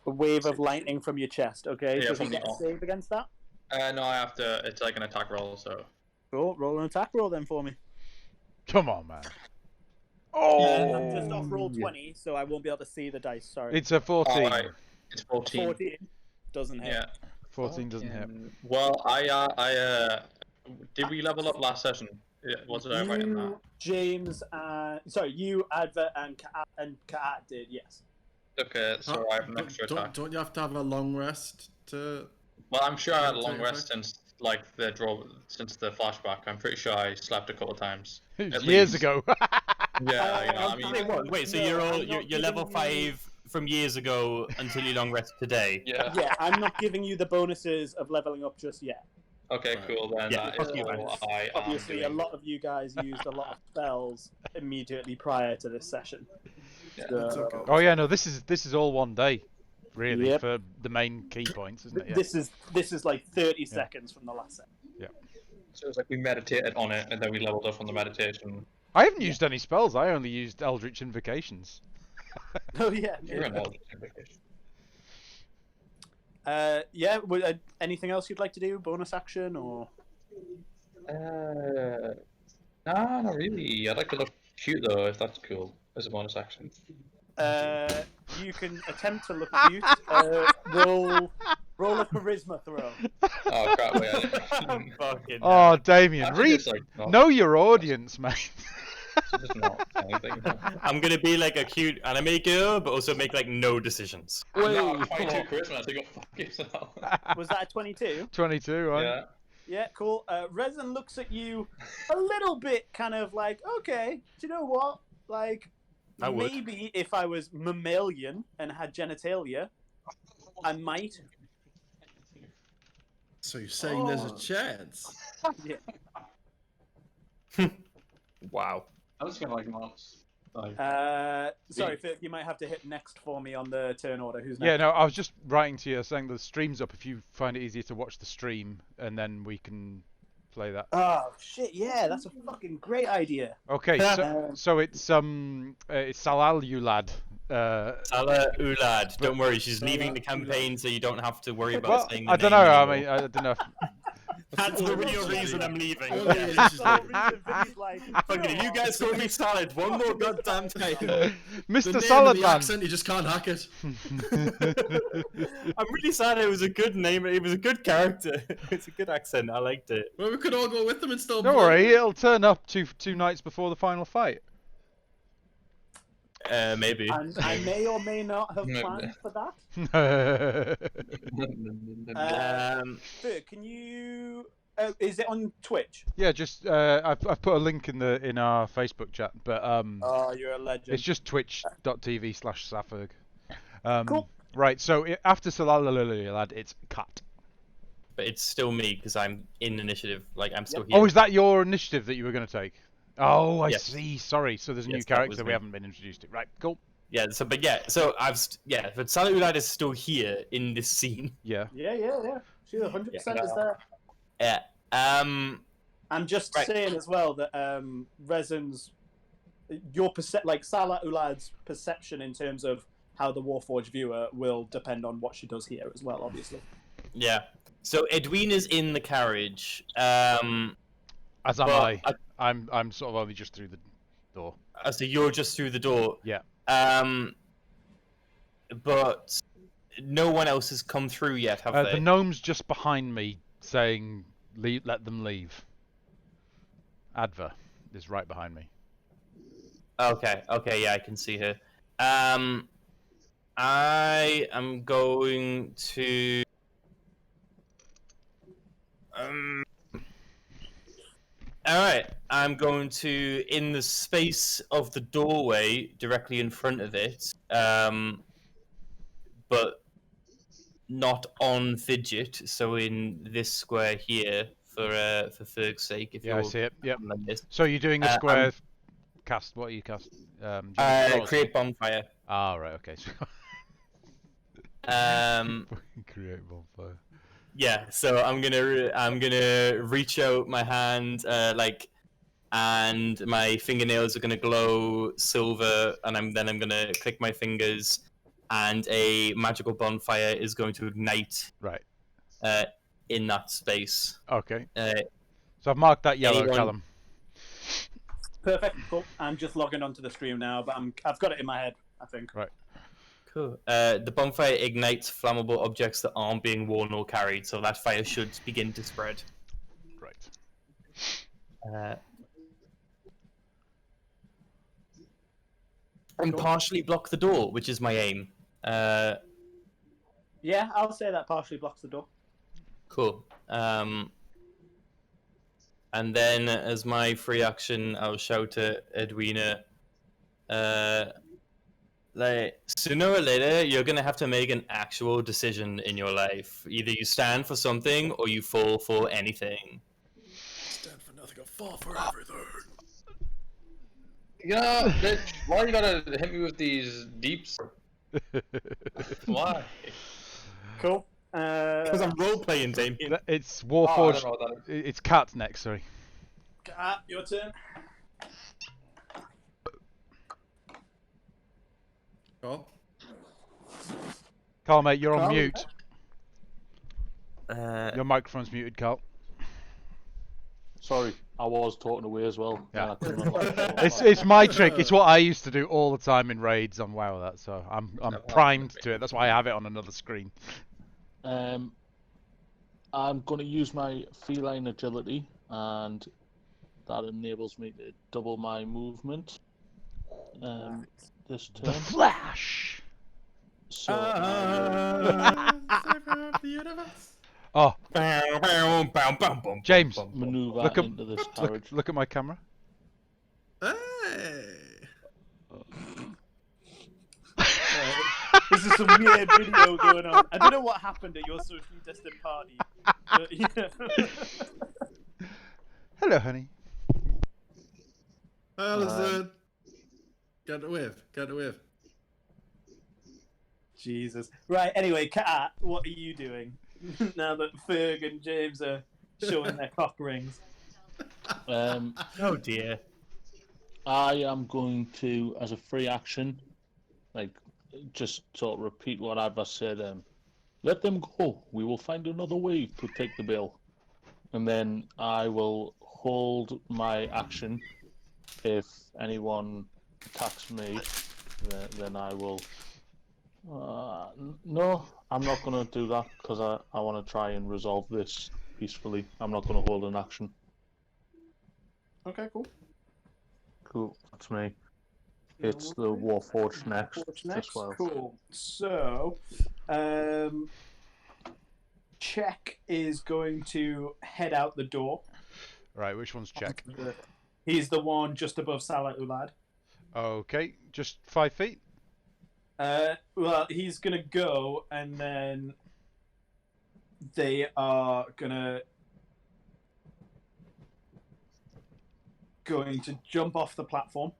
A wave of lightning from your chest. Okay, Yeah, does he from the get a off. save against that? No, I have to. It's like an attack roll, so. Cool. Roll an attack roll then for me. Come on, man. I'm just off roll 20, so I won't be able to see the dice. Sorry. It's a 14. Alright, it's 14. 14 doesn't hit. Yeah. 14 doesn't hit. Well, did we level up last session? Was it right in that? You, James, you, Advert, and Kaat did, yes. Okay, so I have an extra attack. Don't you have to have a long rest to? Well, I'm sure I had a Yeah, long rest since like since the flashback. I'm pretty sure I slept a couple of times. At Years least. ago. Yeah, you know, I mean, Wait, so No, you're I'm not you're level giving you- 5 from years ago until you long rest today. yeah. Yeah, I'm not giving you the bonuses of leveling up just yet. Okay, Right. cool then. Yeah, That fuck is you, all man. I am Obviously, a doing. lot of you guys used a lot of spells immediately prior to this session. Yeah. So, That's okay. Oh yeah, no, this is all one day, really, Yep. for the main key points, isn't it? Yeah. This is like 30 seconds from the last set. So it's like we meditated on it and then we leveled up from the meditation. I haven't used any spells. I only used Eldritch Invocations. Oh yeah. You're an Eldritch Invocation. Yeah. Anything else you'd like to do? Bonus action or? Nah, not really. I'd like to look cute though, if that's cool, as a bonus action. You can attempt to look cute. Roll a charisma throw. Oh crap! Wait, Fucking Oh, Damien, Actually, read. just, like, not- Know your audience, mate. just not anything. I'm gonna be like a cute anime girl, but also make like no decisions. No, 22 charisma, so go fuck yourself. Was that a 22? 22, right? Yeah. Yeah, cool. Resin looks at you a little bit kind of like, okay, do you know what? Like, I would. maybe if I was mammalian and had genitalia, I might. So you're saying there's a chance? Yeah. Wow. I'm just gonna like months. Sorry, Phil, you might have to hit next for me on the turn order. Who's next? Yeah, no, I was just writing to you saying the stream's up if you find it easier to watch the stream, and then we can play that. Oh, shit, yeah, that's a fucking great idea. Okay, so it's Salal Ulad. Salah Ulad, don't worry, she's leaving the campaign, so you don't have to worry about Well, saying the I don't name know. I anymore. mean, I don't know. That's the real reason I'm leaving. Oh, yeah, she's like, Fucking, if you guys call me Salad one more goddamn time, the Mr. name Salad and the Man. accent, you just can't hack it. I'm really sad. It was a good name. It was a good character. It's a good accent. I liked it. Well, we could all go with them and still. Don't worry, it'll turn up two nights before the final fight. Maybe. And I may or may not have Maybe. planned for that. Phil, can you... is it on Twitch? Yeah, just I've put a link in our Facebook chat, but Oh, you're a legend. it's just twitch.tv/Safferg. Cool. Right, so after Salalalalalad, it's cut. But it's still me because I'm in initiative. Like I'm still here. Oh, is that your initiative that you were going to take? Oh, I Yes. see. Sorry. So there's a new Yes, that character was we me. haven't been introduced to. Right, cool. Yeah. So, but but Salah Ulad is still here in this scene. Yeah. Yeah. She 100% is there. Yeah. I'm just Right. saying as well that Resin's Salah Ulad's perception in terms of how the Warforged viewer will depend on what she does here as well, obviously. Yeah. So Edwina's in the carriage. As am But I. I'm sort of only just through the door. So you're just through the door. Yeah. But no one else has come through yet, have they? The gnome's just behind me, saying, "Let them leave." Adva is right behind me. Okay, yeah, I can see her. I am going to. Alright, I'm going to, in the space of the doorway, directly in front of it, but not on Fidget, so in this square here, for Ferg's sake, if Yeah, I see it. Yep. like this. So you're doing a square cast. What are you cast? Create bonfire. Ah, right. Okay. Create bonfire. Yeah, so I'm gonna reach out my hand, and my fingernails are gonna glow silver, and I'm gonna click my fingers, and a magical bonfire is going to ignite. Right. In that space. Okay. So I've marked that yellow, anyone... Callum. Perfect. Cool. I'm just logging onto the stream now, but I've got it in my head, I think. Right. Cool. The bonfire ignites flammable objects that aren't being worn or carried, so that fire should begin to spread. Right. And partially block the door, which is my aim. Yeah, I'll say that partially blocks the door. Cool. And then, as my free action, I'll shout to Edwina, sooner or later, you're gonna have to make an actual decision in your life. Either you stand for something, or you fall for anything. Stand for nothing, or fall for everything. Yeah, bitch, why you gotta hit me with these deeps? Why? Cool. Because I'm role-playing, Damien. It's Oh, I Warforged. don't know what that is. It's Cat's next, sorry. Your turn. Carl? Carl, mate, you're on Carl, mute. Uh, Your microphone's muted, Carl. Sorry, I was talking away as well. Yeah. I couldn't unlock the door. It's my trick. It's what I used to do all the time in raids on WoW. That so I'm primed to it. That's why I have it on another screen. I'm going to use my feline agility, and that enables me to double my movement. This turn. The Flash. So Oh, James, maneuver Look up- into this carriage. look at my camera. Hey! This is some weird video going on. I don't know what happened at your socially distant party. But, yeah. Hello, honey. Hi, Alison. Get a whiff. Jesus. Right, anyway, Kat, what are you doing now that Ferg and James are showing their cock rings? oh dear. I am going to, as a free action, just sort of repeat what Adva said. Let them go. We will find another way to take the bill. And then I will hold my action. If anyone attacks me, then I will... no, I'm not going to do that because I want to try and resolve this peacefully. I'm not going to hold an action. Okay, cool. Cool, that's me. It's the Warforged next. Warforged As well. Cool. So, Check is going to head out the door. Right, which one's Check? He's the one just above Salah Ulad. Okay, just 5 feet. Well, he's gonna go, and then they are going to jump off the platform.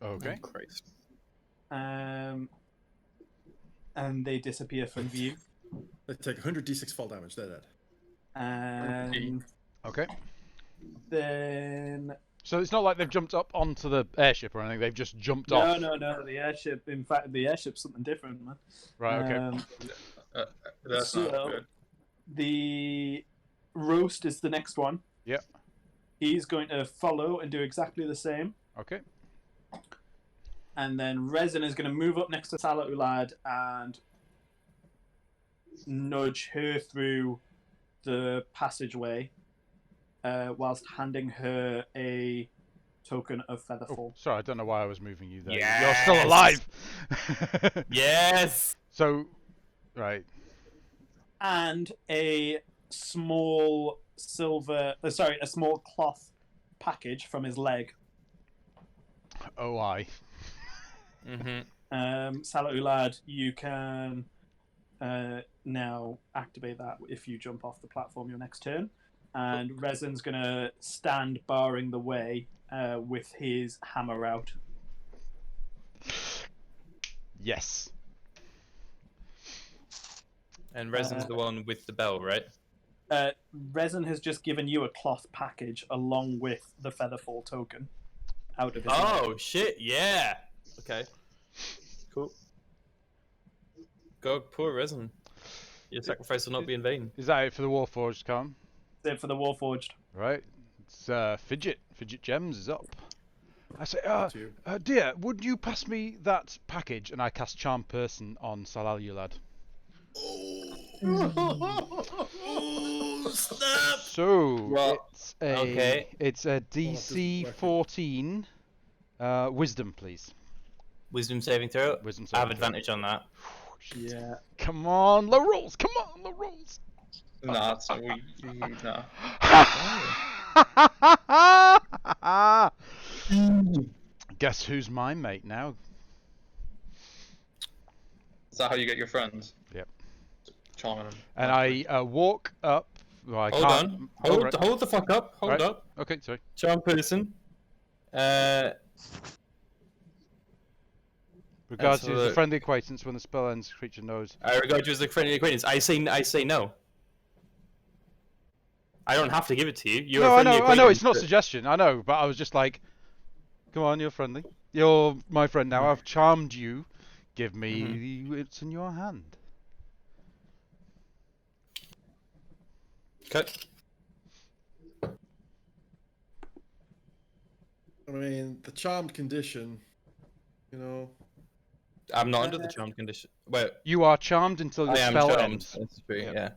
Okay. Christ. And they disappear from view. They take 100 d6 fall damage, they're dead. And Okay. then So it's not like they've jumped up onto the airship or anything. They've just jumped off. no, the airship. In fact, the airship's something different, man. Right. Okay. That's So- not good. the roast is the next one. Yep. He's going to follow and do exactly the same. Okay. And then Resin is going to move up next to Salah Ulad and nudge her through the passageway whilst handing her a token of Featherfall. Sorry, I don't know why I was moving you there. Yes! You're still alive! Yes. So, right. And a small a small cloth package from his leg. Oh, I. Salah Ulad, you can now activate that if you jump off the platform your next turn. And Resin's going to stand barring the way with his hammer out. Yes. And Resin's the one with the bell, right? Resin has just given you a cloth package along with the Featherfall token out of his leg. Shit, yeah. Okay. Cool. Go, poor Resin. Your sacrifice will not be in vain. Is that it for the Warforged, Calum? That's it for the Warforged. Right. It's Fidget. Fidget Gems is up. I say, dear, would you pass me that package? And I cast Charm Person on Salah Ulad. Oh, snap! So Well, it's a DC 14 Wisdom, please. Wisdom saving throw. Wisdom I have saving throw. advantage on that. Yeah. Come on, low rolls! Come on, low rolls! Nah, it's not. Nah. Guess who's my mate now? Is that how you get your friends? Yep. Charming them. And I walk up. Well, I Hold can't. on. Oh, right. Hold the fuck up. Hold Right. up. Okay, sorry. Charm person. Regards you as a Absolute- friendly acquaintance when the spell ends, creature knows. I regard you as a friendly acquaintance. I say no. I don't have to give it to you. You're No, a I friendly know, it's not acquaintance, suggestion. I know, but I was just like, come on, you're friendly. You're my friend now. I've charmed you. Give me what's in your hand. Cut. I mean, the charmed condition, you know. I'm not under the charmed condition. Wait, You are charmed until I the am spell charmed. ends. That's true, Yep. yeah.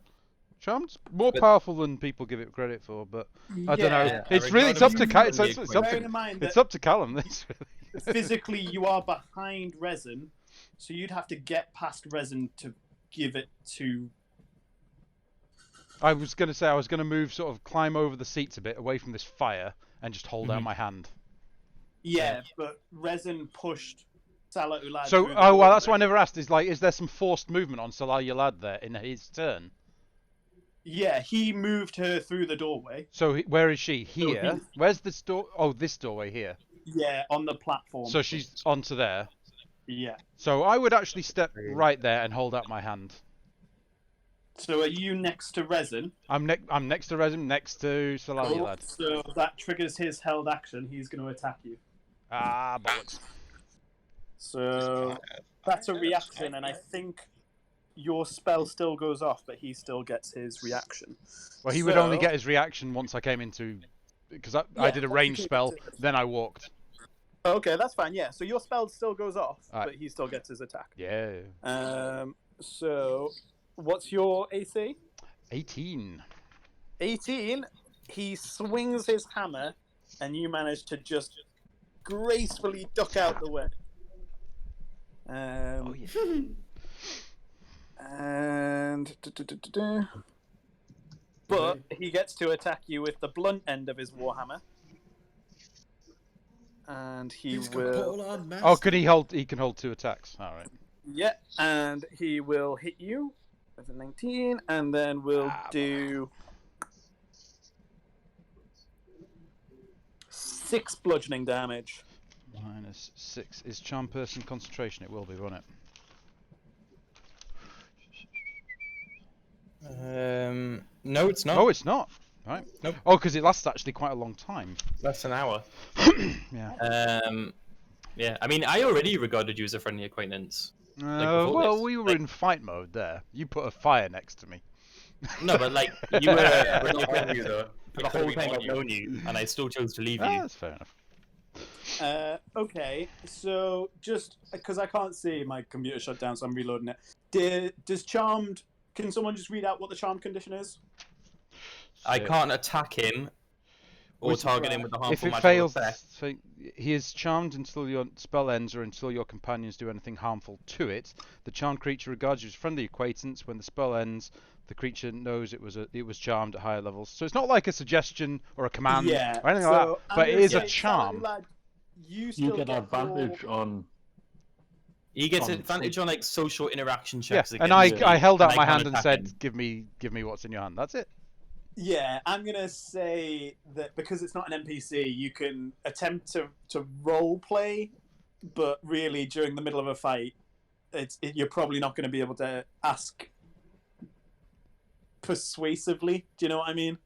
Charmed's more But- powerful than people give it credit for, but I don't know. Yeah, It's I really regard it's up him to as a it's friendly up Bearing to in mind it's that up to Callum. That's really. physically you are behind Resin, so you'd have to get past Resin to give it to. I was gonna say I was gonna move, sort of climb over the seats a bit away from this fire, and just hold out my hand. Yeah, but Resin pushed Salah Ulad. So, through the well, that's doorway. what I never asked. Is there some forced movement on Salah Ulad there in his turn? Yeah, he moved her through the doorway. So where is she? Here. he's- Where's this door? Oh, this doorway here. Yeah, on the platform. So she's onto there. Yeah. So I would actually step right there and hold out my hand. So are you next to Resin? I'm next to Resin, next to Salah Cool. Ulad. So that triggers his held action. He's going to attack you. Ah, bollocks. So that's a reaction, and I think your spell still goes off, but he still gets his reaction. Well, he would only So- get his reaction once I came into, because I Yeah, did a once ranged you came spell, into- then I walked. Okay, that's fine. Yeah, so your spell still goes off, Alright. but he still gets his attack. Yeah. So what's your AC? 18. 18. He swings his hammer, and you manage to just gracefully duck out the way. Oh yeah. And but he gets to attack you with the blunt end of his warhammer, and he will. Oh, could he hold? He can hold 2 attacks. All right. Yeah, and he will hit you with a 19, and then we'll Ah, do 6 bludgeoning damage. -6 is charm person concentration. It will be, won't it? No, it's not. Oh, it's not. Right. Nope. Oh, because it lasts actually quite a long time. Less an hour. Yeah. Yeah. I mean, I already regarded you as a friendly acquaintance. before Well, this, we were like- in fight mode there. You put a fire next to me. No, but like you were We're you not were on you though. for We the could whole have been time on I've you. known you, and I still chose to leave Ah, you. that's fair enough. So just because I can't see, my computer shut down, so I'm reloading it. Does Charmed? Can someone just read out what the Charmed condition is? I So, can't attack him or Which- target him with a if harmful it magical fails, effect. so he is charmed until your spell ends or until your companions do anything harmful to it. The charmed creature regards you as friendly acquaintance. When the spell ends, the creature knows it was charmed at higher levels. So it's not like a suggestion or a command Yeah. or anything so like that, I'm but it gonna is a say, charm. Lad, you You still get advantage your... on. He gets On advantage on like social interaction Yeah, checks. and against me, I held out and my can't hand and attack said, him. "Give me what's in your hand." That's it. Yeah, I'm gonna say that because it's not an NPC, you can attempt to role play, but really during the middle of a fight, you're probably not going to be able to ask persuasively. Do you know what I mean?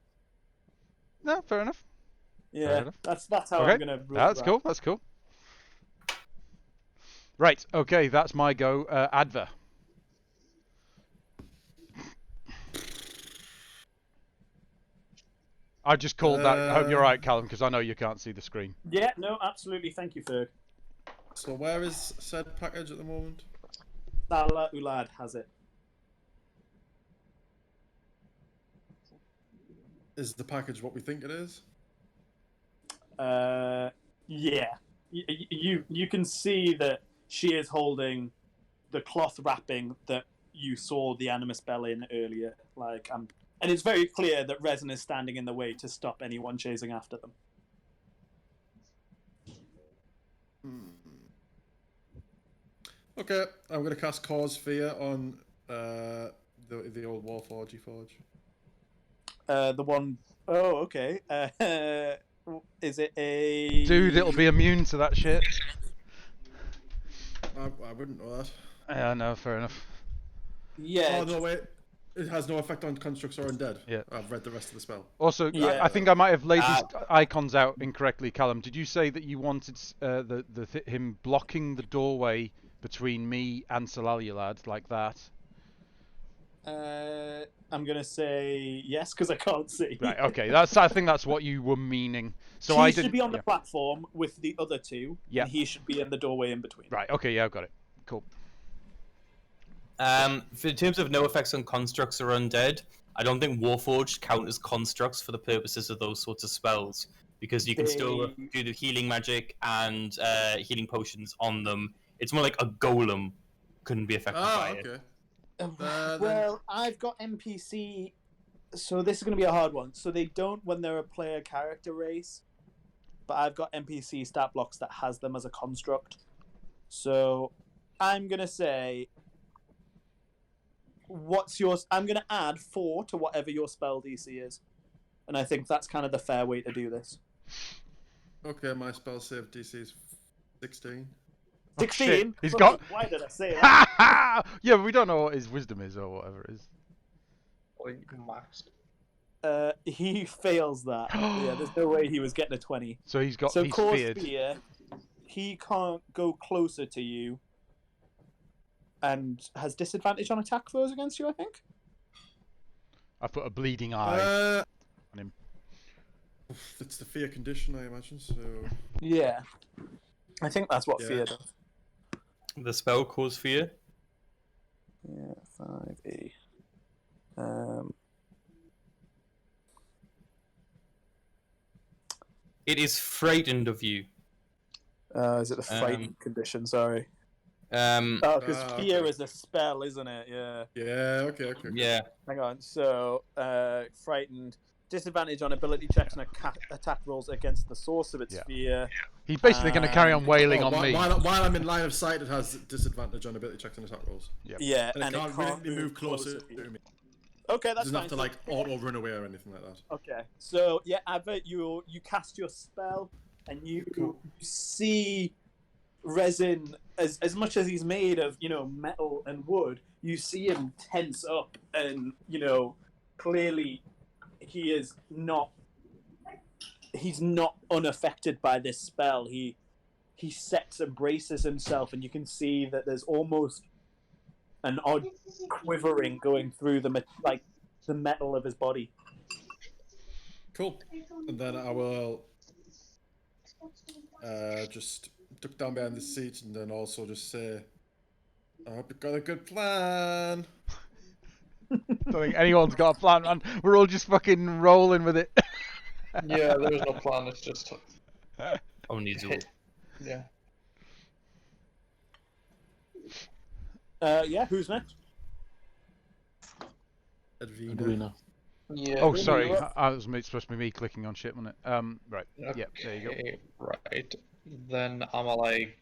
No, fair enough. Yeah, enough. that's how Okay, I'm gonna. Rule that's that. cool. That's cool. Right. Okay, that's my go. Adver. I just called that. I hope you're right, Callum, because I know you can't see the screen. Yeah, no, absolutely. Thank you, Ferg. So where is said package at the moment? Salah Ulad has it. Is the package what we think it is? Yeah. You can see that she is holding the cloth wrapping that you saw the animus spell in earlier. And it's very clear that Resin is standing in the way to stop anyone chasing after them. Okay, I'm gonna cast Cause Fear on the old Warforgey Forge. The one oh okay. Is it a Dude, it'll be immune to that shit. I wouldn't know that. Yeah, no, fair enough. Yeah. Oh no, wait. It has no effect on constructs or undead. Yeah. I've read the rest of the spell. Also, Yeah. I think I might have laid these icons out incorrectly, Callum. Did you say that you wanted him blocking the doorway between me and Salalulad like that? I'm gonna say yes because I can't see. Right. Okay. I think that's what you were meaning. So he I should didn't. be on the platform with the other two. Yeah. And he should be in the doorway in between. Right. Okay. Yeah, I've got it. Cool. In terms of no effects on constructs or undead, I don't think Warforged count as constructs for the purposes of those sorts of spells because you can still do the healing magic and healing potions on them. It's more like a golem couldn't be affected by it. Okay. Well, I've got NPC, so this is going to be a hard one. So they don't when they're a player character race, but I've got NPC stat blocks that has them as a construct. So I'm going to say, I'm going to add 4 to whatever your spell DC is. And I think that's kind of the fair way to do this. Okay, my spell save DC is 16. 16? shit. He's got- Why did I say that? Yeah, but we don't know what his wisdom is or whatever it is. Or you maxed. He fails that. Yeah, there's no way he was getting a 20. So he's So cause feared. fear, he can't go closer to you, and has disadvantage on attack throws against you. I think. I've put a bleeding eye on him. It's the fear condition, I imagine. So Yeah, I think that's what Yeah. fear does. The spell cause fear. Yeah, 5e. It is frightened of you. Is it the frightened condition? Sorry. Um, Oh, because fear okay. is a spell, isn't it? Yeah. yeah, okay. yeah. Hang on. So, frightened. Disadvantage on ability checks and attack rolls against the source of its Yeah. fear. He's basically going to carry on wailing Oh, on me. while I'm in line of sight, it has disadvantage on ability checks and attack rolls. Yeah, And it can't really move closer to you. to me. Okay, It that's doesn't fine. have to like auto run away or anything like that. Okay, so yeah, Advert, you cast your spell, and you see Resin as much as he's made of metal and wood. You see him tense up, and clearly he is not. He's not unaffected by this spell. He sets and braces himself, and you can see that there's almost an odd quivering going through the the metal of his body. Cool. And then I will just duck down behind the seat and then also just say, I hope you've got a good plan. Don't think anyone's got a plan, man. We're all just fucking rolling with it. Yeah, there is no plan. It's just Only do. yeah. Yeah, who's next? Edwina. Yeah. Oh, Really, sorry. you're up. I was supposed to be me clicking on shit, wasn't it? Right. Yeah, there you go. Okay, right. Then I'm like,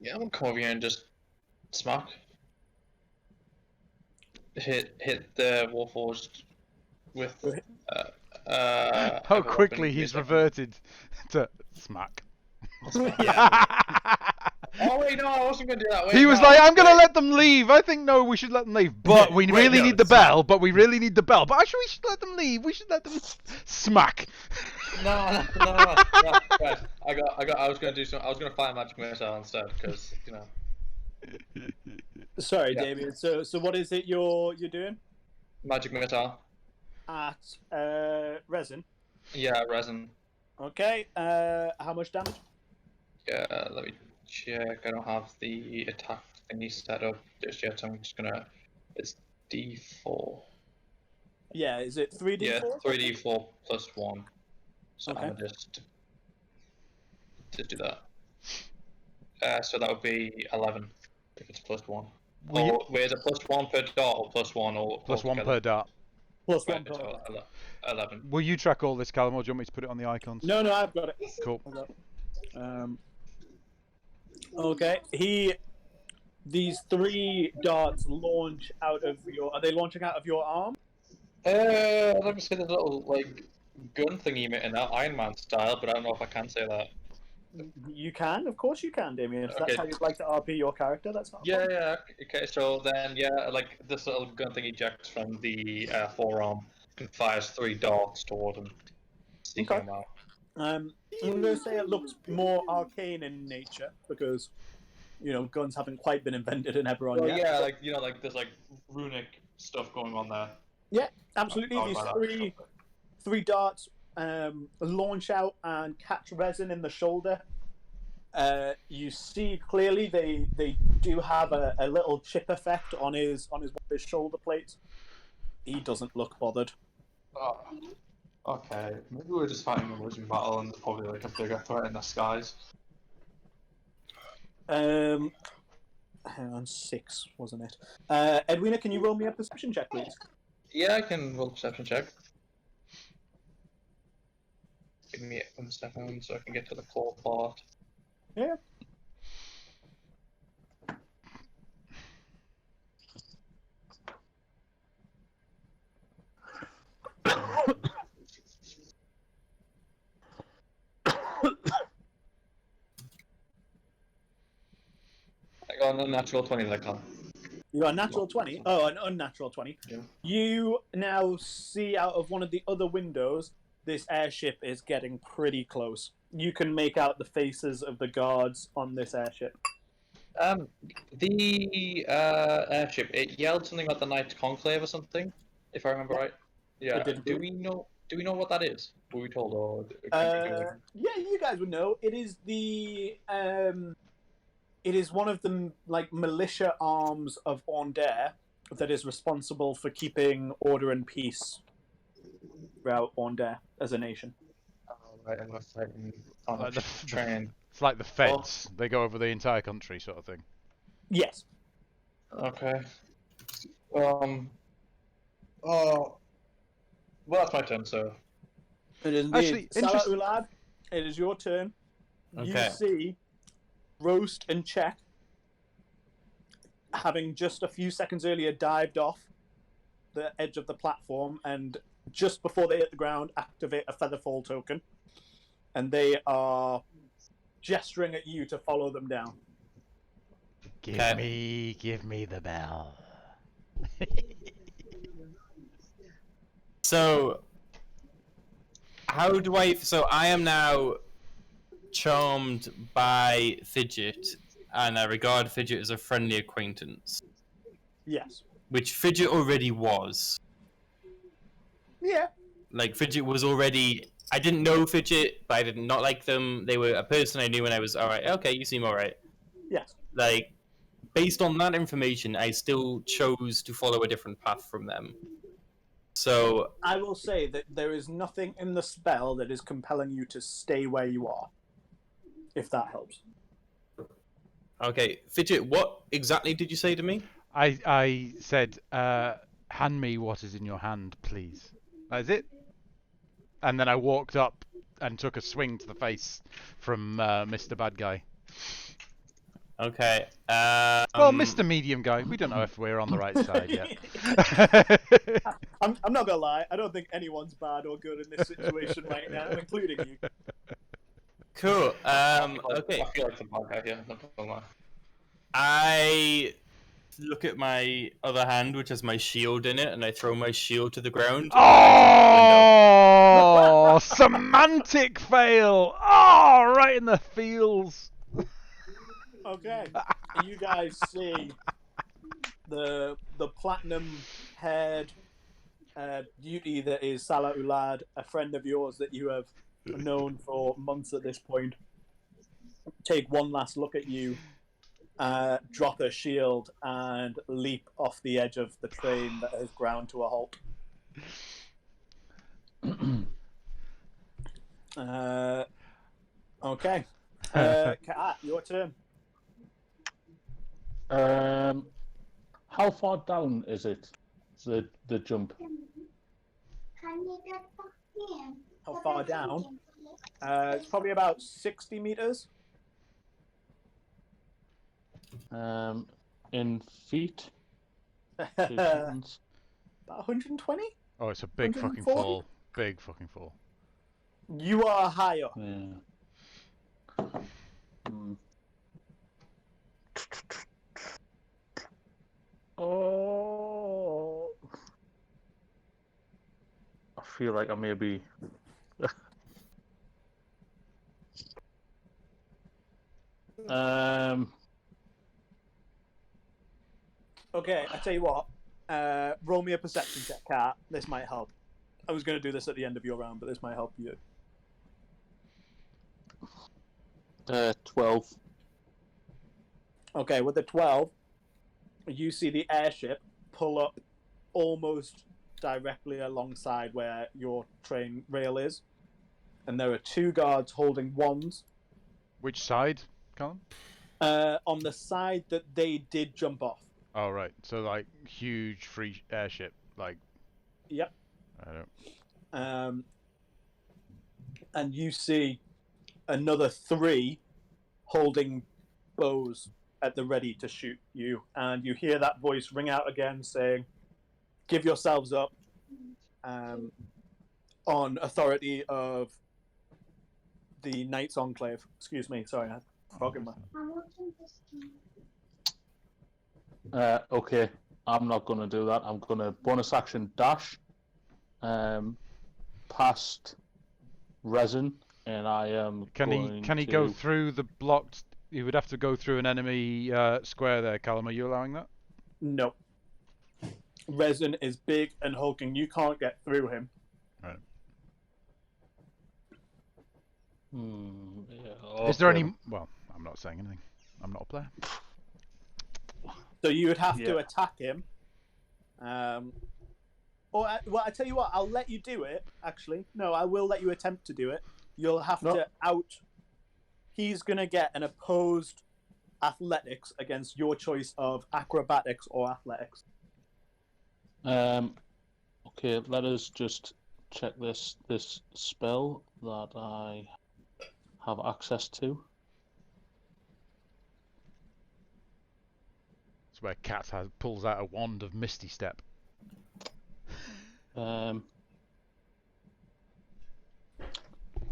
yeah, I'm gonna come over here and just smack. Hit the Warforged with How a quickly weapon he's using- reverted to smack. Yeah. Oh wait, no, I wasn't gonna do that. Wait, He was no, like, I'm gonna wait. let them leave. I think no, we should let them leave. But we Wait, really no, need the smack. bell. But we really need the bell. But actually, we should let them leave. We should let them smack. No. Right. I was gonna do some. I was gonna fire magic missile instead, because you know, Sorry, Yeah. Damien. So what is it you're doing magic missile. at resin? Yeah, resin. Okay. How much damage? Yeah, let me check. I don't have the attack thingy set up just yet. So I'm just gonna. It's D4. Yeah. Is it 3d4? Yeah, 3D4 plus 1. So Okay. I'm gonna just do that. So that would be 11 if it's plus 1. Will you- Or wait, is it plus 1 per dot or plus 1 or Plus one altogether? per dart. Plus Right, one. so 11. Will you track all this, Callum, or do you want me to put it on the icons? No, I've got it. Cool. I've got it. Okay. These 3 darts launch out of your. Are they launching out of your arm? I'd like to say there's a little like gun thingy in that Iron Man style, but I don't know if I can say that. You can, of course you can, Damien. If that's Okay. how you'd like to RP your character, that's not. a Yeah, problem. yeah. Okay, so then like this little gun thing ejects from the forearm and fires 3 darts toward him. Seeking Okay. him out. I'm going to say it looks more arcane in nature because, guns haven't quite been invented in Eberron Well, yet. yeah, like like there's like runic stuff going on there. Yeah, absolutely. Oh, These by that. three darts launch out and catch resin in the shoulder. You see clearly they do have a little chip effect on his shoulder plate. He doesn't look bothered. Oh, okay, maybe we're just fighting a losing battle and there's probably like a bigger threat in the skies. Hang on, 6 wasn't it? Edwina, can you roll me a perception check, please? Yeah, I can roll a perception check. Give me 1 second so I can get to the claw part. Yeah. I got an unnatural 20 that can. You got a natural 20? Oh, an unnatural 20. Yeah. You now see out of one of the other windows, this airship is getting pretty close. You can make out the faces of the guards on this airship. The airship, it yelled something about the Knights Conclave or something, if I remember right. Yeah. It did. Do we know what that is? Were we told, or Yeah, you guys would know. It is it is one of the militia arms of Orndair that is responsible for keeping order and peace throughout Orndair as a nation. right, and we're fighting on Like a train. It's like the feds. They go over the entire country, sort of thing. Yes. Okay. Oh. Well, that's my turn. So. It is Actually, indeed. Salah interest- Ulad, it is your turn. Okay. You see Roast and Check, having just a few seconds earlier dived off the edge of the platform, and just before they hit the ground, activate a Featherfall token. And they are gesturing at you to follow them down. Give me the bell. So, how do I? So I am now charmed by Fidget, and I regard Fidget as a friendly acquaintance, Yes. which Fidget already was. Yeah. Like, Fidget was already... I didn't know Fidget, but I did not like them. They were a person I knew, and I was, alright, okay, you seem alright. Yes. Like, based on that information, I still chose to follow a different path from them. So, I will say that there is nothing in the spell that is compelling you to stay where you are. If that helps. okay, Fidget, what exactly did you say to me? I said, hand me what is in your hand, please. That's it. And then I walked up and took a swing to the face from Mr. Bad Guy. Okay. Well, Mr. Medium Guy. We don't know if we're on the right side yet. I'm not gonna lie. I don't think anyone's bad or good in this situation right now, including you. Cool. Okay. I feel like the bad guy here. Not gonna lie. I look at my other hand, which has my shield in it, and I throw my shield to the ground. Oh, semantic fail! Oh, right in the feels. Okay. You guys see the platinum-haired beauty that is Salah Ulad, a friend of yours that you have known for months at this point, take one last look at you, drop her shield, and leap off the edge of the train that has ground to a halt. Okay. Kat, your turn. How far down is it? The jump. How far down? It's probably about 60 meters. In feet. About Distance. 120? Oh, it's a big fucking 140? fall. Big fucking fall. You are higher. Yeah. Oh. I feel like I may be. Okay, I tell you what. Roll me a perception check, Kat. This might help. I was going to do this at the end of your round, but this might help you. 12. Okay, with the 12, you see the airship pull up almost directly alongside where your train rail is. And there are two guards holding wands. Which side, Callum? On the side that they did jump off. Oh, right. So, like, huge free airship. Like. Yep. I don't. And you see another 3 holding bows at the ready to shoot you. And you hear that voice ring out again saying, "Give yourselves up on authority of the Knights Enclave." Excuse me, sorry, I had fog in my... Okay, I'm not going to do that. I'm going to bonus action dash past resin, and I am. Can he go through the blocked? He would have to go through an enemy square there. Callum, are you allowing that? No. Resin is big and hulking. You can't get through him. Right. Yeah, Is there any? Well, I'm not saying anything. I'm not a player. So you would have to attack him. Well, I tell you what, I'll let you do it, actually. No, I will let you attempt to do it. You'll have to out... He's going to get an opposed athletics against your choice of acrobatics or athletics. Okay, let us just check this spell that I have access to. It's where Kat pulls out a wand of Misty Step.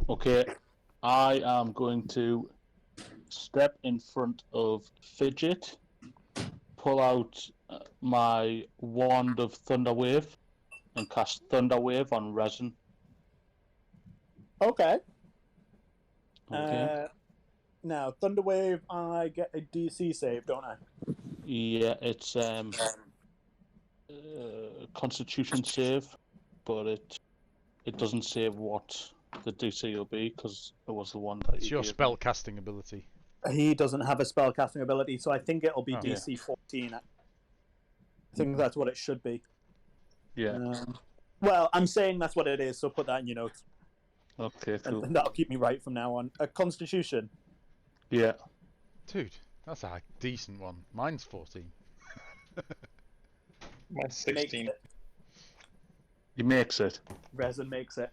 Okay, I am going to step in front of Fidget, pull out my wand of Thunder Wave, and cast Thunder Wave on Resin. Okay. Okay. Now, Thunderwave, I get a DC save, don't I? Yeah, it's Constitution save, but it doesn't say what the DC will be because it was the one that It's you your gave spell me. casting ability. He doesn't have a spellcasting ability, so I think it'll be Oh. DC 14. I think that's what it should be. Yeah. Well, I'm saying that's what it is, so put that in your notes. Okay. Cool. And that'll keep me right from now on. A Constitution. Yeah. Dude, that's a decent one. Mine's 14. Mine's Makes 16. it. He makes it. Resin makes it.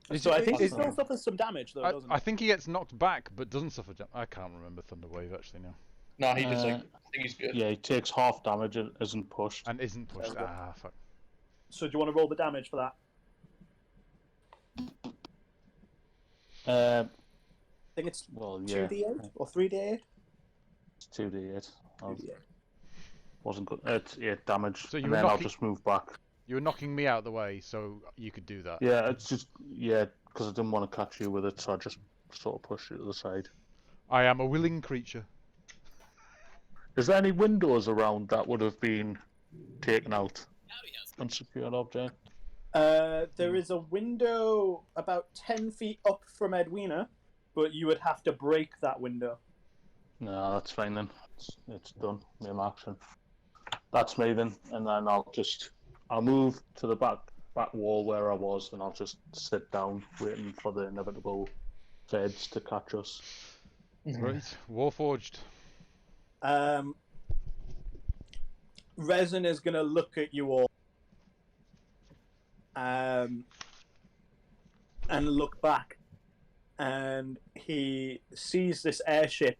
Is So it- I think he is- still suffers some damage, though, doesn't I he? think he gets knocked back, but doesn't suffer damage. I can't remember Thunderwave actually now. No, he just like. Uh, I think he's good. Yeah, he takes half damage and isn't pushed. And isn't pushed. Okay. Ah, fuck. So do you want to roll the damage for that? Uh, I think it's well, yeah. 2d8 or 3d8? It's 2d8. I 2d8. wasn't good. It's 8 damage. So you and were then I'll knocking- just move back. You were knocking me out of the way, so you could do that. Yeah, it's just because I didn't want to catch you with it, so I just sort of pushed you to the side. I am a willing creature. Is there any windows around that would have been taken out? Unsecured object. There is a window about 10 feet up from Edwina, but you would have to break that window. No, that's fine then. It's done. Main action. That's me then, and then I'll move to the back wall where I was, and I'll just sit down waiting for the inevitable feds to catch us. Right, Warforged. Resin is going to look at you all and look back, and he sees this airship.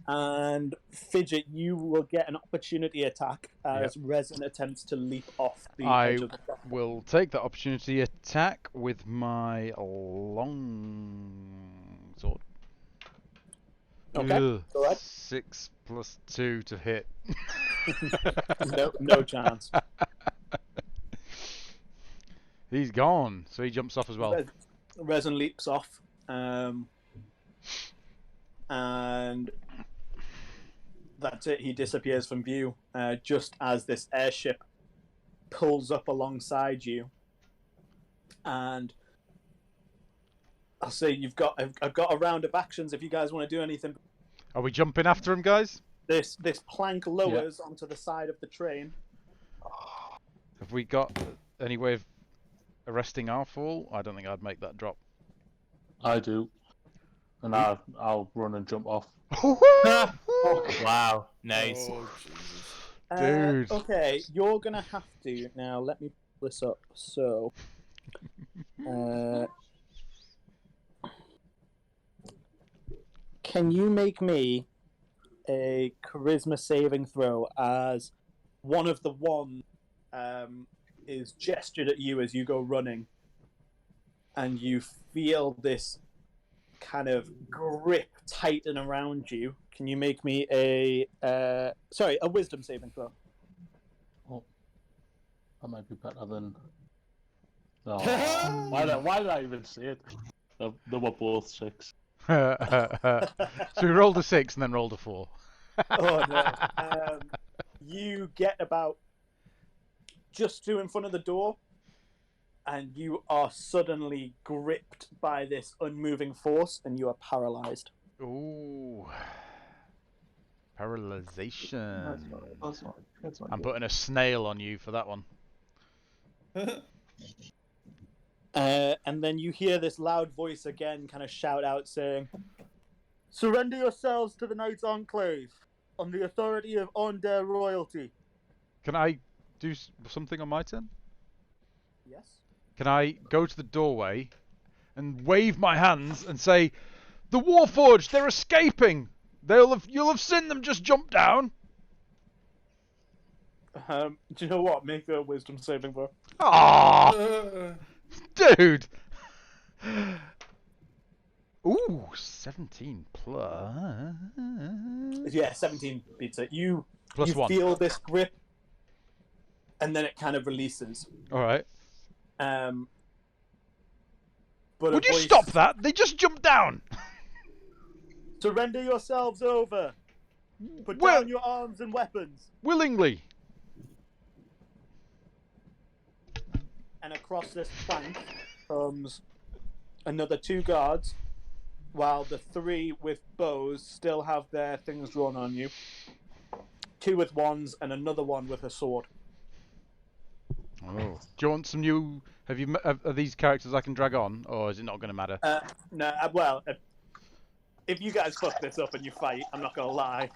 And Fidget, you will get an opportunity attack as Resin attempts to leap off the edge of the platform. Will take that opportunity attack with my long sword. Okay, Ugh, go ahead. 6 plus 2 to hit. No chance. He's gone, so he jumps off as well. Resin leaps off, and that's it. He disappears from view just as this airship pulls up alongside you. And I'll say I've got a round of actions if you guys want to do anything. Are we jumping after him, guys? This plank lowers onto the side of the train. Have we got any way of arresting our fall? I don't think I'd make that drop. I do, and I'll run and jump off. Wow, nice. Oh, Jesus. Dude. Okay, you're gonna have to now. Let me pull this up. So, can you make me a charisma saving throw as one of the is gestured at you as you go running, and you feel this kind of grip tighten around you? Can you make me a wisdom saving throw? That might be better than. No. Why did I even say it? They were both 6. So we rolled a 6 and then rolled a 4. Oh no! You get about just to in front of the door, and you are suddenly gripped by this unmoving force, and you are paralyzed. Ooh. Paralyzation. That's not I'm good. putting a snail on you for that one. And then you hear this loud voice again kind of shout out saying, "Surrender yourselves to the Knights Enclave on the authority of Onder royalty." Can I do something on my turn? Yes. Can I go to the doorway and wave my hands and say, "The Warforged, they're escaping! You'll have seen them just jump down." Do you know what? Make a wisdom saving throw. Ah, dude. Ooh, 17 plus. Yeah, 17 beats it. You Plus 1. feel this grip, and then it kind of releases. All right. But But a Would you voice, stop that? They just jumped down. Surrender yourselves over. Put Well- down your arms and weapons. Willingly. And across this plank comes another 2 guards, while the 3 with bows still have their things drawn on you. 2 with wands and another one with a sword. Oh. Do you want some new? Are these characters I can drag on, or is it not going to matter? No, if you guys fuck this up and you fight, I'm not gonna lie.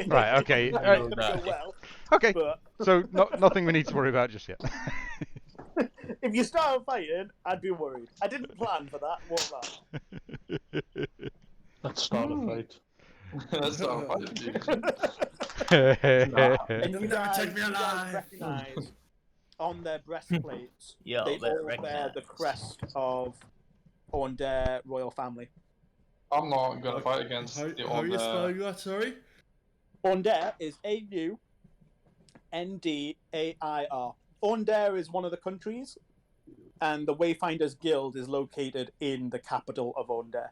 Right. Okay. It's not gonna go well. Okay. But So nothing we need to worry about just yet. if you start fighting, I'd be worried. I didn't plan for that. Won't lie. Let's start a fight. That's not fun to do. And you guys, take me alive. recognize on their breastplates, Yo, they better all bear recognize. the crest of Orndare royal family. I'm not gonna fight against the How are you old. spelling that? Sorry. Orndare is Aundair. Orndare is one of the countries, and the Wayfinders Guild is located in the capital of Orndare.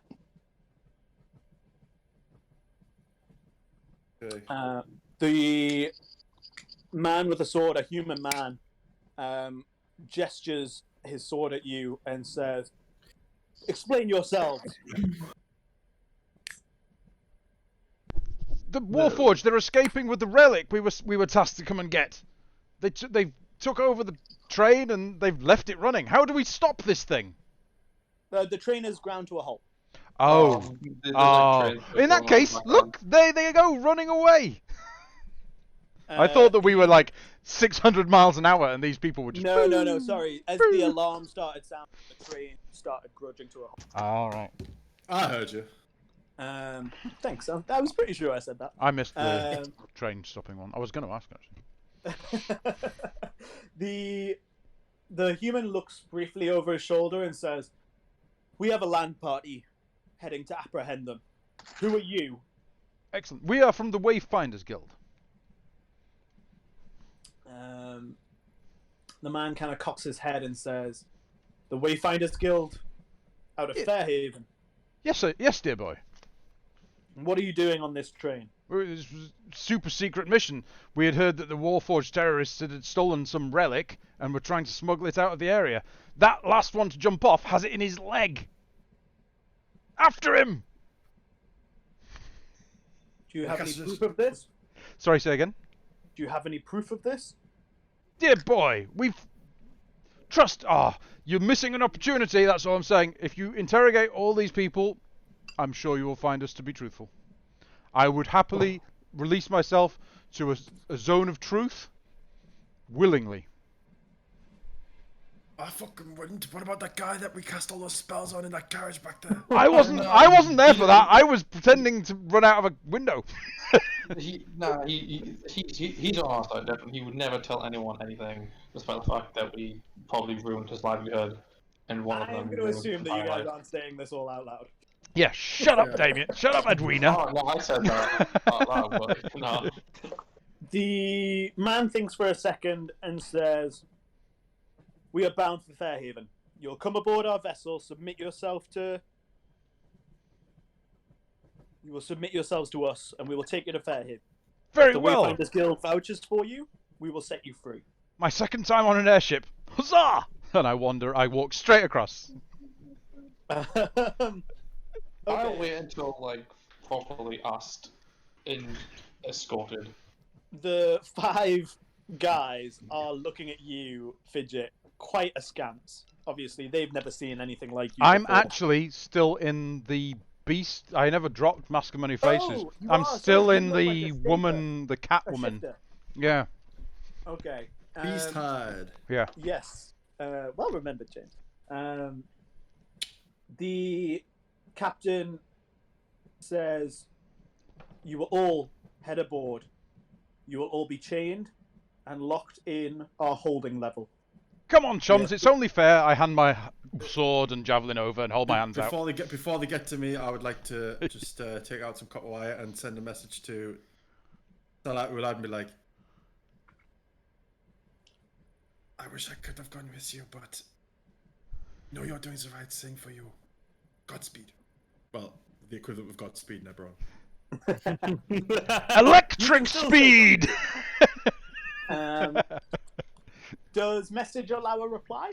Okay. The man with the sword, a human man, gestures his sword at you and says, "Explain yourselves." The Warforged, they're escaping with the relic we were tasked to come and get. They took over the train and they've left it running. How do we stop this thing? The train is ground to a halt. Oh. In that case, look, they go running away. I thought that we were like 600 miles an hour and these people were just... No, sorry. As the alarm started sounding, the train started grudging to a halt. All right. I heard you. Thanks. I was pretty sure I said that. I missed the train stopping one. I was going to ask, actually. The human looks briefly over his shoulder and says, "We have a land party heading to apprehend them. Who are you?" Excellent. We are from the Wayfinders Guild. The man kind of cocks his head and says, "The Wayfinders Guild out of Fairhaven. Yes, sir. Yes, dear boy. What are you doing on this train?" This was a super secret mission. We had heard that the Warforged terrorists had stolen some relic and were trying to smuggle it out of the area. That last one to jump off has it in his leg. After him! Do you have any Because proof of this? Sorry, say again? Do you have any proof of this? Dear boy, trust. You're missing an opportunity, that's all I'm saying. If you interrogate all these people, I'm sure you will find us to be truthful. I would happily release myself to a zone of truth, willingly. I fucking wouldn't. What about that guy that we cast all those spells on in that garage back there? I wasn't there for that. I was pretending to run out of a window. He's on our side, definitely. He would never tell anyone anything, despite the fact that we probably ruined his livelihood. And one of them. I'm going to assume that you guys aren't saying this all out loud. Yeah, shut up, Damien. Shut up, Edwina. Oh, no, I said that out loud, but no. The man thinks for a second and says, "We are bound for Fairhaven. You'll come aboard our vessel, submit yourself to... You will submit yourselves to us, and we will take you to Fairhaven. Very The well. Wayfinders Guild vouchers for you. We will set you free." My second time on an airship. Huzzah! And I walk straight across. I'll wait until, like, properly asked and escorted. The 5 guys are looking at you, Fidget, quite askance. Obviously, they've never seen anything like you I'm before. actually still in the beast. I never dropped Mask of Many Faces. Oh, you I'm are, still sorry, in you look like the a shifter. woman, the cat A woman. shifter. Yeah, Okay. Beast hide. yeah. Yes. Well remembered, James. The captain says, "You will all head aboard. You will all be chained and locked in our holding level." Come on, chums. Yeah. It's only fair. I hand my sword and javelin over and hold my hands out. Before they get to me, I would like to just take out some copper wire and send a message to Salah Ulad and be like, "I wish I could have gone with you, but No, you're doing the right thing for you. Godspeed. Well, the equivalent of Godspeed in Eberron. Electric speed! Does message allow a reply?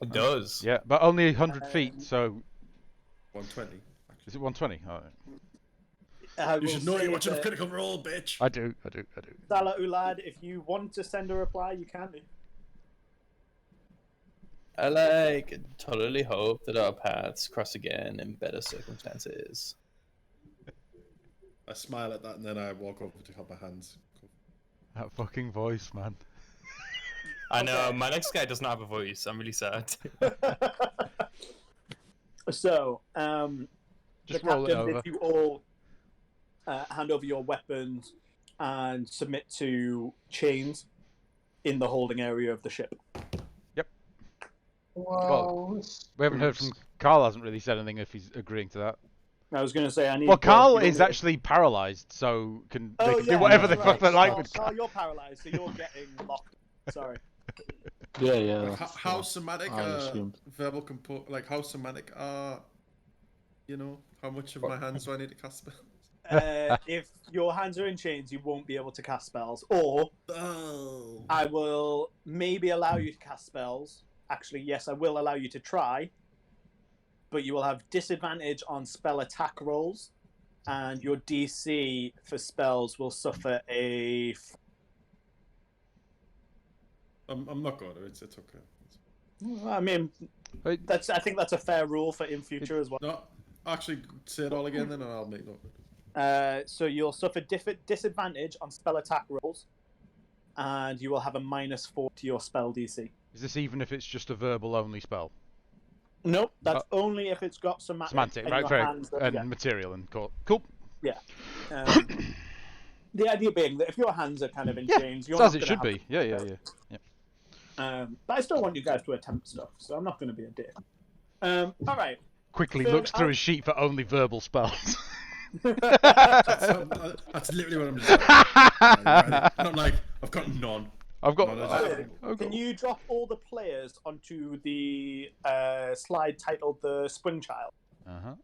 It does. Yeah, but only 100 feet, so... 120. Is it 120? Oh, I You will should know say you're watching a that, Critical Role, bitch. I do. Salah Ulad, if you want to send a reply, you can do. I like totally hope that our paths cross again in better circumstances. I smile at that and then I walk over to help my hands. That fucking voice, man. I know, my next guy does not have a voice. I'm really sad. So, Just the roll it captain, over. if you all hand over your weapons and submit to chains in the holding area of the ship. Well, We haven't heard from... Carl hasn't really said anything if he's agreeing to that. I was going to say, I need... Well, Carl you is only- actually paralysed, so they can Oh, do yeah, whatever that's the fuck they right. like Carl, with Carl, Carl. you're paralysed, so you're getting locked. Sorry. Yeah. How somatic I assumed. verbal like how somatic are, how much of my hands do I need to cast spells? If your hands are in chains, you won't be able to cast spells. Or Oh. I will maybe allow you to cast spells. Actually, yes, I will allow you to try. But you will have disadvantage on spell attack rolls. And your DC for spells will suffer a... I'm not going to. It's okay. I mean, Wait. I think that's a fair rule for in future as well. No, actually, say it all again then and I'll make note. So you'll suffer disadvantage on spell attack rolls. And you will have a -4 to your spell DC. Is this even if it's just a verbal only spell? Nope, that's only if it's got Semantic, and right? your Very, hands are- and yeah. material and cool. Yeah. The idea being that if your hands are kind of in chains, you're It's as not it gonna should have be. Yeah. but I still want you guys to attempt stuff, so I'm not going to be a dick. All right. Quickly Third looks through out- his sheet for only verbal spells. That's literally what I'm doing. Right? I'm like, I've got none. I've got. No, I've Can got you drop all the players onto the slide titled "The Spring Child"? uh-huh.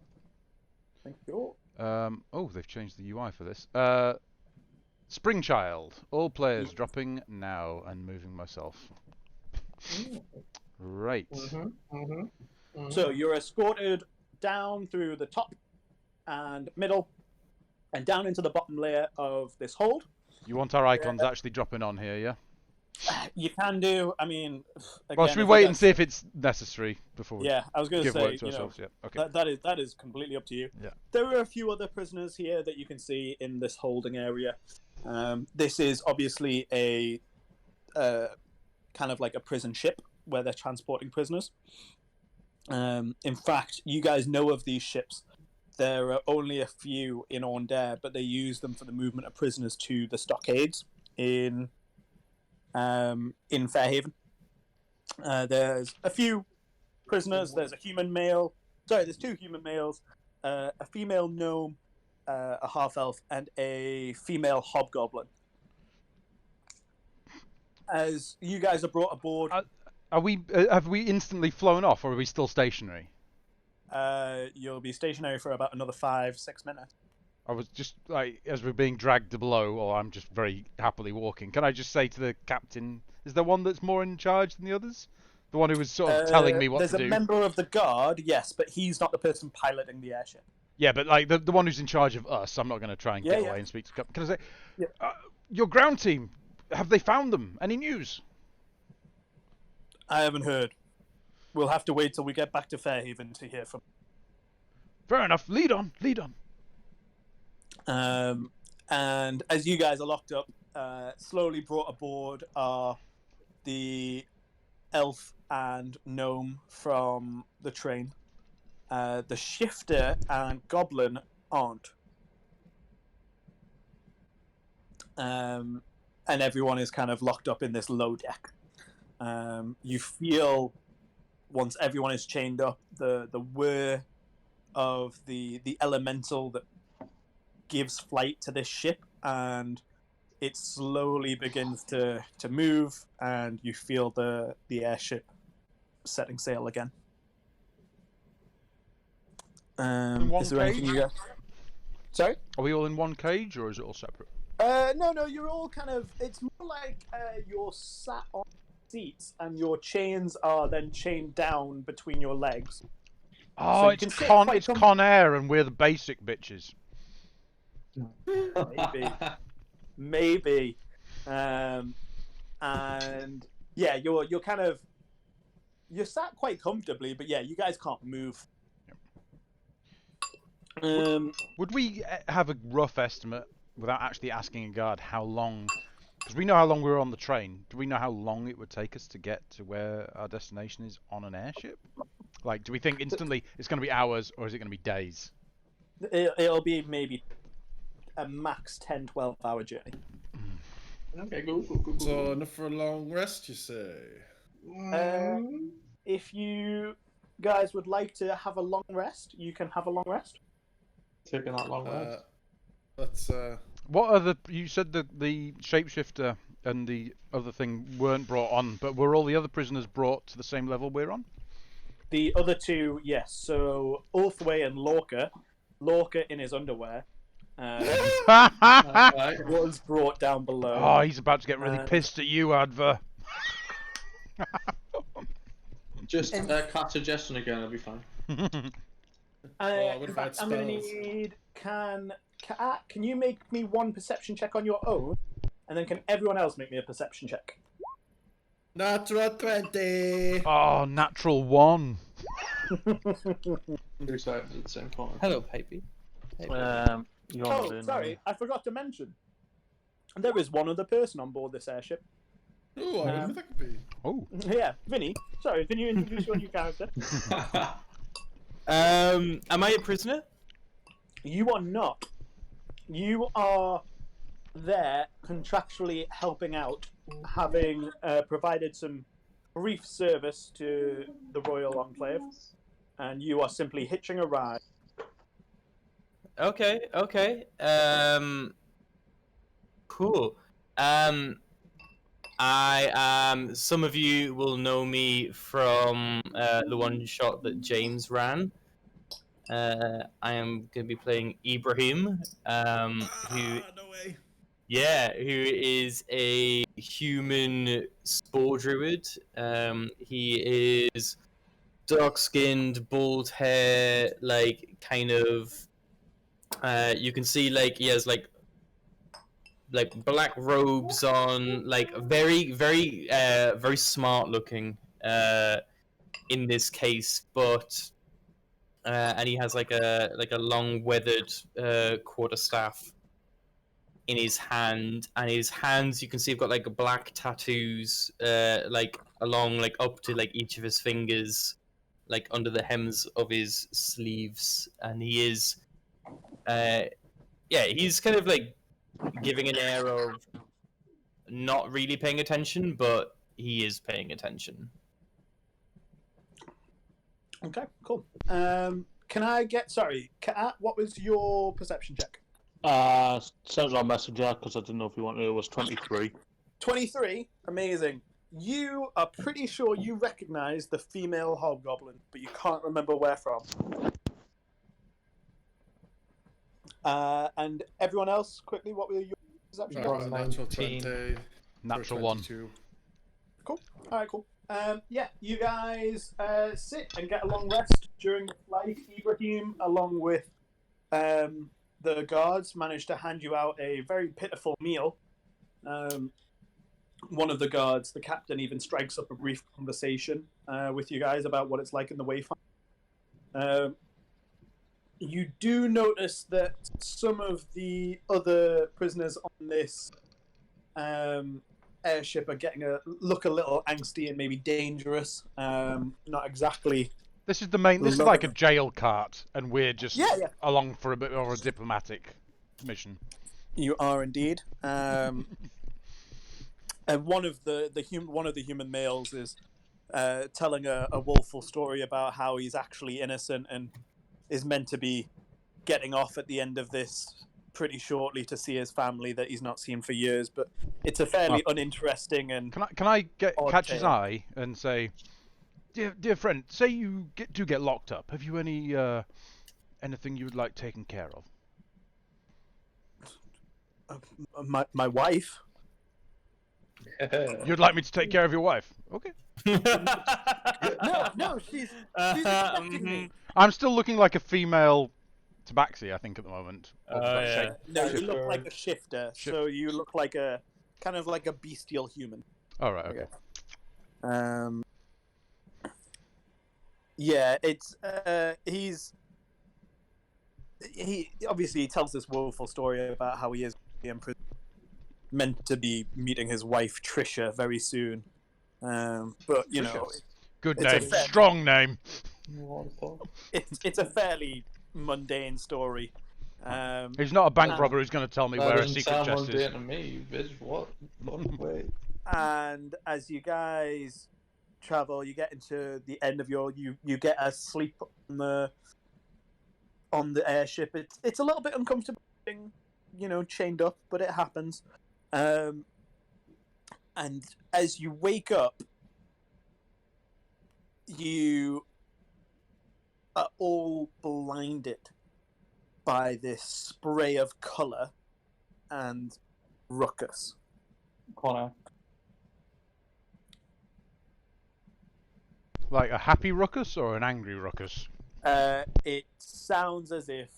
Thank you. Oh, they've changed the UI for this. Spring Child. All players dropping now and moving myself. Right. So you're escorted down through the top and middle, and down into the bottom layer of this hold. You want our icons actually dropping on here, yeah? You can do. I mean, Well, again, should we if wait get- and see if it's necessary before we Yeah, I was going to give say, work to you know, ourselves? Yeah. Okay. that is completely up to you. Yeah. There are a few other prisoners here that you can see in this holding area. This is obviously a kind of like a prison ship where they're transporting prisoners. In fact, you guys know of these ships. There are only a few in Aundair, but they use them for the movement of prisoners to the stockades in Fairhaven. There's a few prisoners. There's a human male. Sorry, there's 2 human males, a female gnome, a half elf, and a female hobgoblin. As you guys are brought aboard, Are we? Have we instantly flown off, or are we still stationary? you'll be stationary for about another 5-6 minutes. I was just like, as we're being dragged below, or I'm just very happily walking. Can I just say to the captain, is there one that's more in charge than the others? The one who was sort of telling me what There's to a do. member of the guard, yes, but he's not the person piloting the airship. Yeah, but like the one who's in charge of us, I'm not going to try and get Yeah. away and speak to. Can I say, Yeah. your ground team? Have they found them? Any news? I haven't heard. We'll have to wait till we get back to Fairhaven to hear from. Fair enough. Lead on. And as you guys are locked up, slowly brought aboard are the elf and gnome from the train. The shifter and goblin aren't. And everyone is kind of locked up in this low deck. You feel, once everyone is chained up, the whir of the elemental that gives flight to this ship, and it slowly begins to move, and you feel the airship setting sail again. one Is there anything cage? you got? Sorry? Are we all in one cage, or is it all separate? No, you're all kind of. It's more like you're sat on seats and your chains are then chained down between your legs. Oh, you it's can sit Con quite Con Air, and we're the basic bitches. Maybe. And yeah, you're kind of you're sat quite comfortably, but yeah, you guys can't move. Would we have a rough estimate, without actually asking a guard, how long? Because we know how long we were on the train. Do we know how long it would take us to get to where our destination is on an airship? Like, do we think instantly it's going to be hours, or is it going to be days? It'll be maybe a max 10-12 hour journey. Okay, cool. So enough for a long rest, you say? If you guys would like to have a long rest, you can have a long rest. Taking that long rest. Let's. What are the? You said that the shapeshifter and the other thing weren't brought on, but were all the other prisoners brought to the same level we're on? The other two, yes. So Ulthway and Lorca in his underwear, Right. was brought down below. Oh, he's about to get really pissed at you, Adver. Just cast suggestion again, it'll be fine. what In about fact, I'm going to spells? need... Can you make me one perception check on your own? And then can everyone else make me a perception check? Natural 20! Oh, natural 1. Two sides at the same corner. Hello, Pipey. You're Oh, sorry, I forgot to mention. There is one other person on board this airship. Ooh, I wonder who that could be. Oh. Yeah, Vinny. Sorry, can you introduce your new character? Am I a prisoner? You are not. You are there contractually helping out, having provided some brief service to the Royal Enclave, and you are simply hitching a ride. Okay. Cool. Some of you will know me from the one shot that James ran. I am going to be playing Ibrahim, who No way. who is a human spore druid. He is dark-skinned, bald hair, like kind of. You can see like he has like black robes on, like very very smart looking in this case, but and he has like a long weathered quarterstaff in his hand, and his hands you can see have got like black tattoos like along like up to like each of his fingers, like under the hems of his sleeves, and he is he's kind of like giving an air of not really paying attention, but he is paying attention. Okay, cool. Can I get... Sorry, Kat, what was your perception check? Sent on Messenger because I didn't know if you wanted it. It was 23. 23? Amazing. You are pretty sure you recognize the female hobgoblin, but you can't remember where from. And everyone else, quickly, what were your perception checks? Natural 19. 20. Natural 1. 22. Cool. All right, cool. Yeah, you guys sit and get a long rest during the flight. Ibrahim, along with the guards, managed to hand you out a very pitiful meal. One of the guards, the captain, even strikes up a brief conversation with you guys about what it's like in the Wayfinder. You do notice that some of the other prisoners on this airship are getting look a little angsty and maybe dangerous. Not exactly. This is the main. This is like a jail cart, and we're just along for a bit of a diplomatic mission. You are indeed. And one of the human males is telling a woeful story about how he's actually innocent and is meant to be getting off at the end of this pretty shortly to see his family that he's not seen for years. But it's a fairly uninteresting and Can I catch his tale. eye and say, dear friend, say you do get locked up. Have you any Anything you would like taken care of? My wife. You'd like me to take care of your wife? Okay. No, she's expecting me. I'm still looking like a female tabaxi, I think, at the moment. Or Oh, tabaxi. yeah. No, you Shifter. look like a shifter, so you look like a kind of like a bestial human. Oh, right, okay. Yeah, it's he obviously tells this woeful story about how he is meant to be meeting his wife Trisha very soon, but you know, Good it's a name. fair- Strong name. it's a fairly mundane story. He's not a bank and- robber who's going to tell me That where a doesn't secret sound chest is. mundane to me, bitch. What? Wait. And as you guys travel, you get into the end of you get a sleep on the airship. It's a little bit uncomfortable being, chained up, but it happens. And as you wake up, you are all blinded by this spray of color and ruckus. Connor. Like a happy ruckus or an angry ruckus? It sounds as if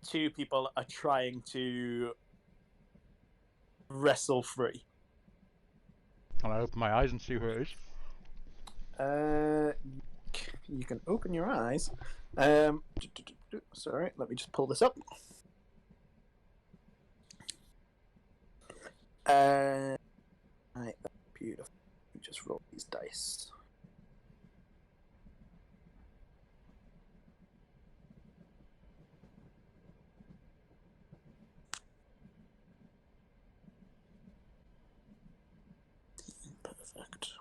two people are trying to wrestle free. Can I open my eyes and see who it is? You can open your eyes. Sorry, let me just pull this up. Right, that's beautiful. Let me just roll these dice. Perfect.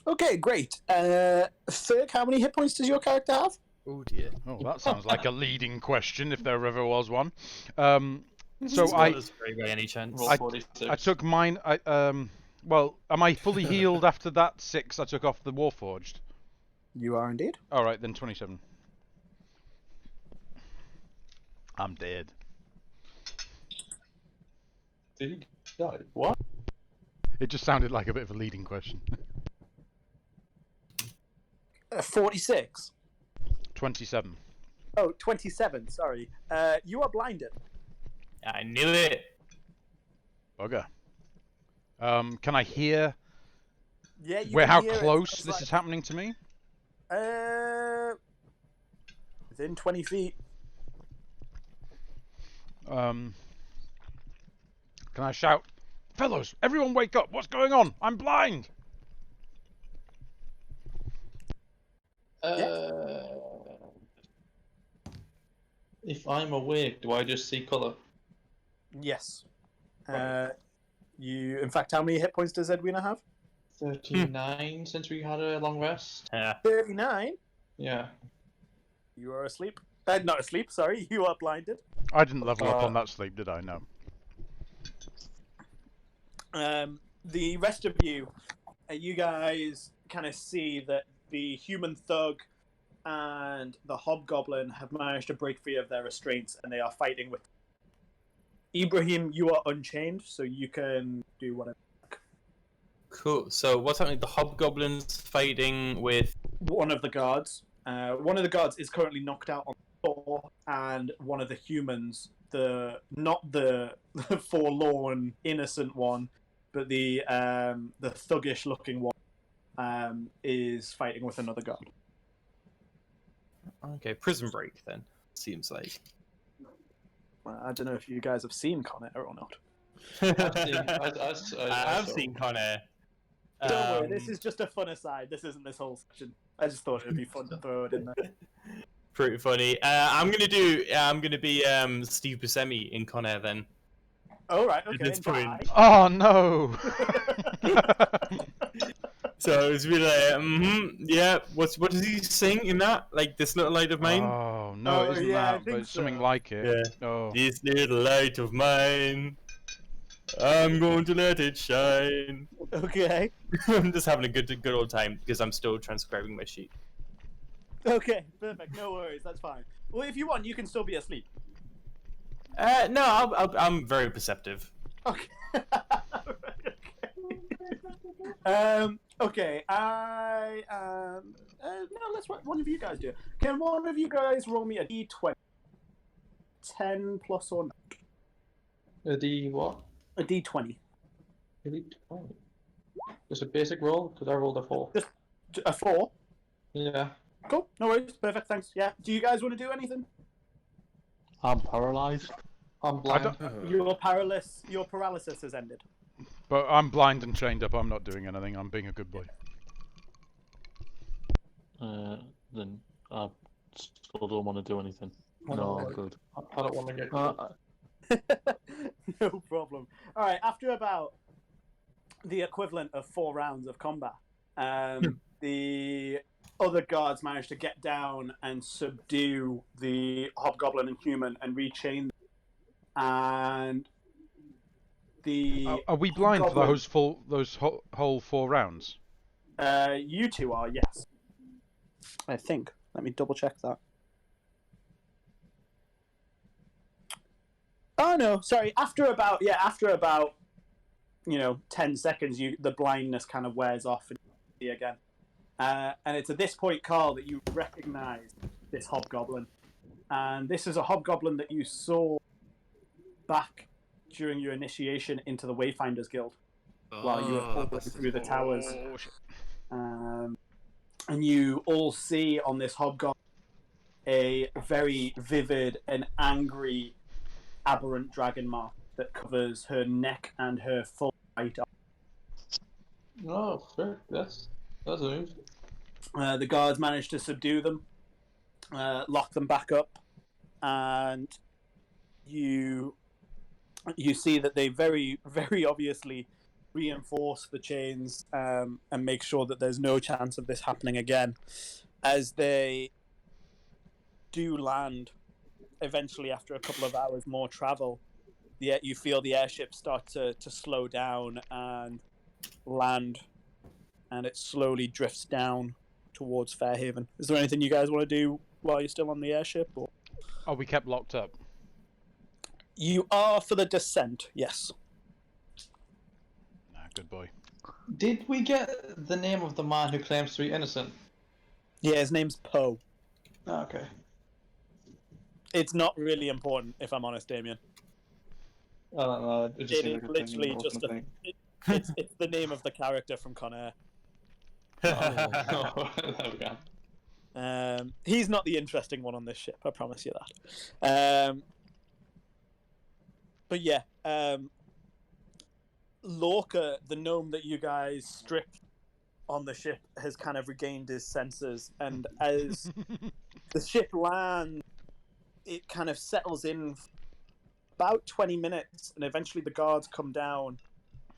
Okay, great. Thirk, how many hit points does your character have? Oh dear. Oh, that sounds like a leading question, if there ever was one. So Is I Wallace free by any chance? Roll 46. I took mine. Well, am I fully healed after that 6 I took off the Warforged? You are indeed. All right, then 27. I'm dead. Did he die? What? It just sounded like a bit of a leading question. 46. 27. Oh, 27, sorry. You are blinded. I knew it. Bugger. Can I hear Yeah, you where can how hear it. close It's this like- is happening to me? Within 20 feet. Can I shout, fellows, everyone wake up! What's going on? I'm blind! If I'm awake, do I just see colour? Yes. Right. In fact, how many hit points does Edwina have? 39 since we had a long rest. Yeah. 39. Yeah. You are asleep. Not asleep, sorry. You are blinded. I didn't level up Uh, on that sleep, did I? No. The rest of you, you guys kind of see that the human thug and the hobgoblin have managed to break free of their restraints, and they are fighting with Ibrahim. You are unchained, so you can do whatever. Cool. So what's happening? The hobgoblins fighting with. One of the guards. One of the guards is currently knocked out on the floor, and one of the humans, not the forlorn, innocent one, but the thuggish-looking one, is fighting with another guard. Okay, prison break then. Seems like. I don't know if you guys have seen Con Air or not. I've seen Con Air. Don't worry, this is just a fun aside. This isn't this whole section. I just thought it'd be fun to throw it in there. Pretty funny. I'm gonna be Steve Buscemi in Con Air then. All right, At okay. this point. Bye. Oh no! So it's really like, yeah. What does he sing in that? Like this little light of mine. Oh no, Oh, it isn't yeah, I that, but think it's something so. like it. Yeah. Oh. This little light of mine, I'm going to let it shine. Okay. I'm just having a good old time because I'm still transcribing my sheet. Okay, perfect. No worries, that's fine. Well, if you want, you can still be asleep. No, I'm very perceptive. Okay. Okay. No, let's let one of you guys do it. Can one of you guys roll me a d20? 10 plus or not? A D what? A d20. Elite 20. Just a basic roll, because I rolled a 4. Just a 4. Yeah. Cool. No worries. Perfect. Thanks. Yeah. Do you guys want to do anything? I'm paralyzed. I'm blind. Your paralysis has ended. But I'm blind and chained up. I'm not doing anything. I'm being a good boy. Then I still don't want to do anything. I No, don't I'm good. I don't want to get caught. No problem. All right. After about the equivalent of 4 rounds of combat, the other guards managed to get down and subdue the hobgoblin and human and rechain them. And the Are we blind for hobgoblin- those whole 4 rounds? You two are, yes. I think. Let me double check that. Oh no, sorry. After about 10 seconds, the blindness kind of wears off and you see again. And it's at this point, Carl, that you recognise this hobgoblin. And this is a hobgoblin that you saw back during your initiation into the Wayfinders Guild while you were all going through the towers. Oh, shit. And you all see on this hobgoblin a very vivid and angry aberrant dragon mark that covers her neck and her full right arm. Oh, fair. That's a move. The guards managed to subdue them, lock them back up, and you see that they very, very obviously reinforce the chains and make sure that there's no chance of this happening again. As they do land, eventually after a couple of hours more travel, you feel the airship start to slow down and land, and it slowly drifts down towards Fairhaven. Is there anything you guys want to do while you're still on the airship? Or? Are we kept locked up? You are for the descent, yes. Nah, good boy. Did we get the name of the man who claims to be innocent? Yeah, his name's Poe. Oh, okay. It's not really important, if I'm honest, Damien. I don't know. It just It is seemed like a thing literally that just wasn't it's the name of the character from Con Air. Oh, there we go. He's not the interesting one on this ship, I promise you that. But yeah, Lorca, the gnome that you guys stripped on the ship, has kind of regained his senses, and as the ship lands, it kind of settles in about 20 minutes, and eventually the guards come down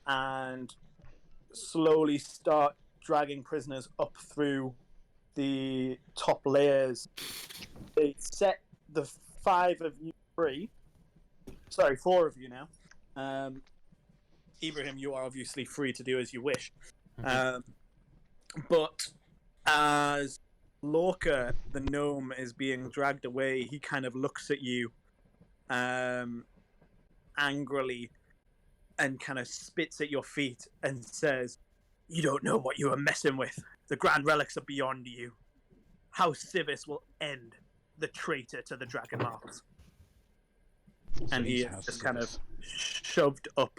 and slowly start dragging prisoners up through the top layers. They set the 5 of you free. Sorry, 4 of you now. Ibrahim, you are obviously free to do as you wish. But as Lorca, the gnome, is being dragged away, he kind of looks at you angrily and kind of spits at your feet and says, "You don't know what you are messing with. The grand relics are beyond you. House Civis will end the traitor to the Dragon Marks." And he is just kind of shoved up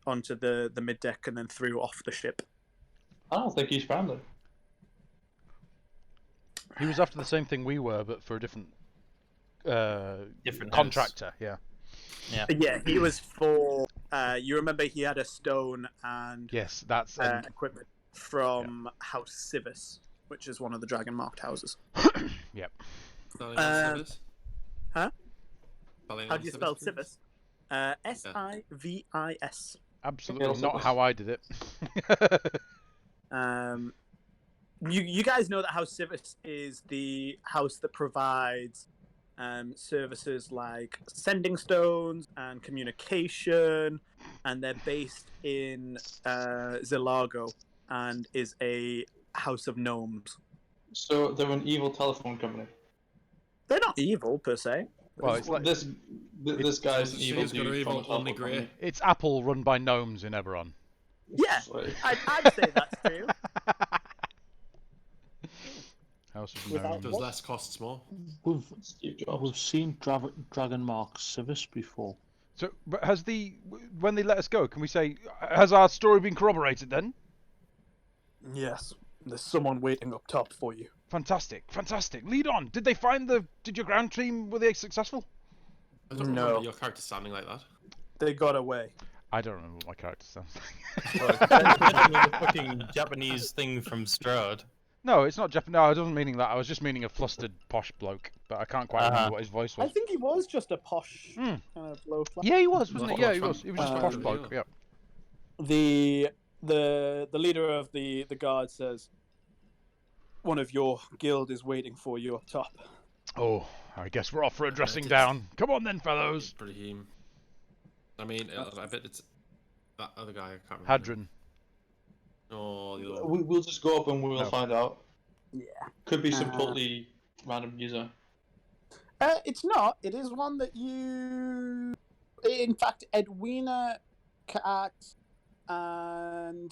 onto the mid-deck and then threw off the ship. I don't think he's friendly. He was after the same thing we were, but for a different Different contractor. Yeah. Yeah, he was for... you remember he had a stone and Yes, that's equipment from House Civis, which is one of the dragon-marked houses. Yep. Huh? How do you spell Civis? S-I-V-I-S. Absolutely also not was- how I did it. You guys know that House Civis is the house that provides services like sending stones and communication, and they're based in Zilago and is a house of gnomes. So they're an evil telephone company. They're not evil per se. Well, it's like This guy's an evil She's got dude. an evil from a only telephone grey. company. it's Apple run by gnomes in Eberron. Yeah, Sorry. I'd say that's true. House of Without Gnomes. Does what? less costs more. Steve Jobs. We've seen Dragon Mark Civis before. So, but when they let us go, can we say, has our story been corroborated then? Yes, there's someone waiting up top for you. Fantastic, fantastic. Lead on. Did your ground team, were they successful? I don't No. remember your character sounding like that. They got away. I don't remember what my character sounds like. Well, it's definitely the fucking Japanese thing from Strahd. No, it's not Japanese. No, I wasn't meaning that. I was just meaning a flustered, posh bloke. But I can't quite remember what his voice I was. think he was just a posh kind of bloke. Yeah, he was, wasn't Well, he? Yeah, he from- was. He was just a uh, posh bloke. Yeah. The leader of the guard says, "One of your guild is waiting for you up top." Oh, I guess we're off for a dressing down. Come on then, fellows. Pretty. I mean, I bet it's that other guy. I can't remember. Hadron. Oh, the other one. We'll just go up and we'll No. find out. Yeah. Could be some totally random user. It's not. It is one that you. In fact, Edwina, Kat, and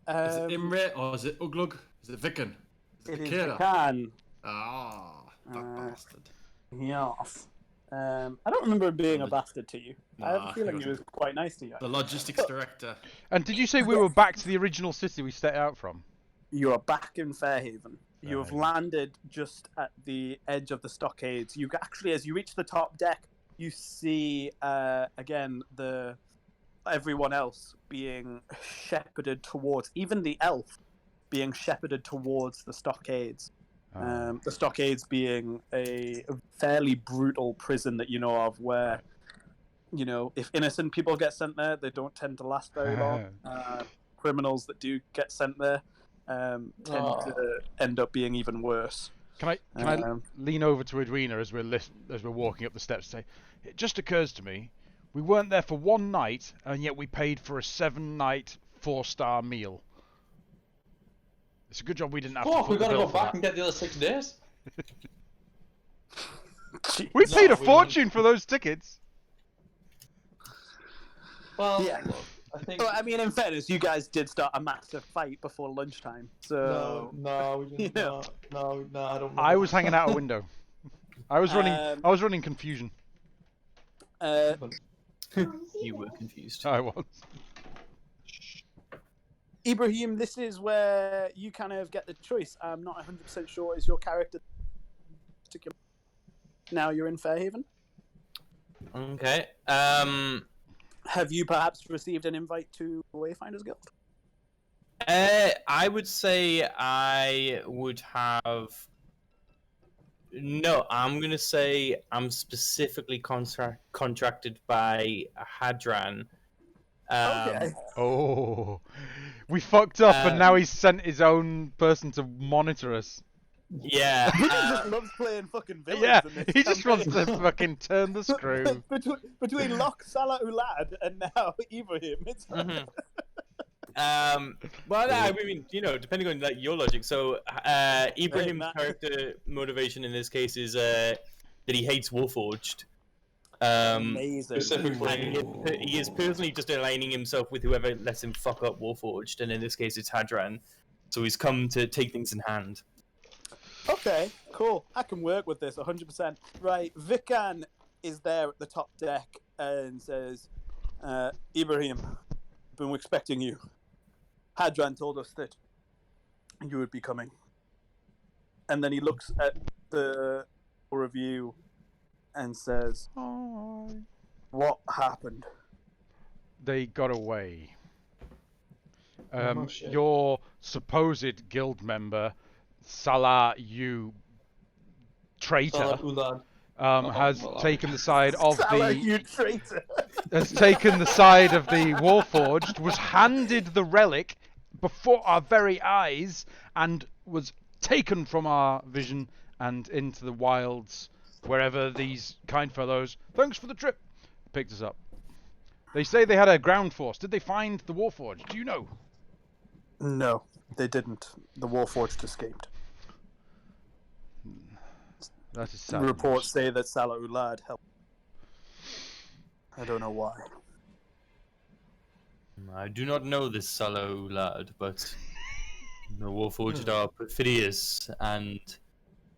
Is it Imre or is it Uglug? Is it Vicken? Is it it is Kira? Vikan. Ah, that bastard. Yes. I don't remember him being a bastard to you. I have Nah, a feeling he he was quite nice to you. The logistics director. And did you say we were back to the original city we set out from? You are back in Fairhaven. You have Right. landed just at the edge of the stockades. You actually, as you reach the top deck, you see again everyone else being shepherded towards, even the elf being shepherded towards the stockades. The stockades being a fairly brutal prison that you know of, where if innocent people get sent there, they don't tend to last very long. Criminals that do get sent there tend to end up being even worse. Can I lean over to Edwina as we're walking up the steps and say, it just occurs to me, we weren't there for one night, and yet we paid for a 7-night 4-star meal. It's a good job we didn't have to Fuck, foot we the gotta bill go for back that. and get the other 6 days. We paid a we fortune for those tickets. Well, Yeah. look, I think. Well, I mean, in fairness, you guys did start a massive fight before lunchtime, so No, we didn't. Yeah. No, I don't. I was hanging out a window. I was running confusion. You were confused. I was. Ibrahim, this is where you kind of get the choice. I'm not 100% sure is your character particular. Now you're in Fairhaven. Okay. Have you perhaps received an invite to Wayfinders Guild? I would say I would have. No, I'm gonna say I'm specifically contracted by Hadran. Okay. Oh, we fucked up, and now he's sent his own person to monitor us. Yeah. He just loves playing fucking villains. Yeah, in this he just wants campaign. to fucking turn the screw. Between Locke, Salah Ulad, and now Ibrahim, it's Well, I mean, depending on your logic. So, Ibrahim's Matt. character motivation in this case is that he hates Warforged. amazing. Specifically, And he is personally just aligning himself with whoever lets him fuck up Warforged, and in this case, it's Hadran. So he's come to take things in hand. Okay, cool. I can work with this 100%. Right, Vikan is there at the top deck and says, Ibrahim, been expecting you. Hadran told us that you would be coming. And then he looks at the review and says, what happened? They got away. shit. Your supposed guild member, Salah, you traitor, Salah Ulad. has well, taken the side of Salah, the you traitor. has taken the side of the Warforged, was handed the relic before our very eyes and was taken from our vision and into the wilds, wherever these kind fellows, thanks for the trip, picked us up. They say they had a ground force. Did they find the Warforged? Do you know? No, they didn't. The Warforged escaped. That is sad. Reports say that Salah Ulad helped. I don't know why. I do not know this Salo lad, but the Warforged are perfidious and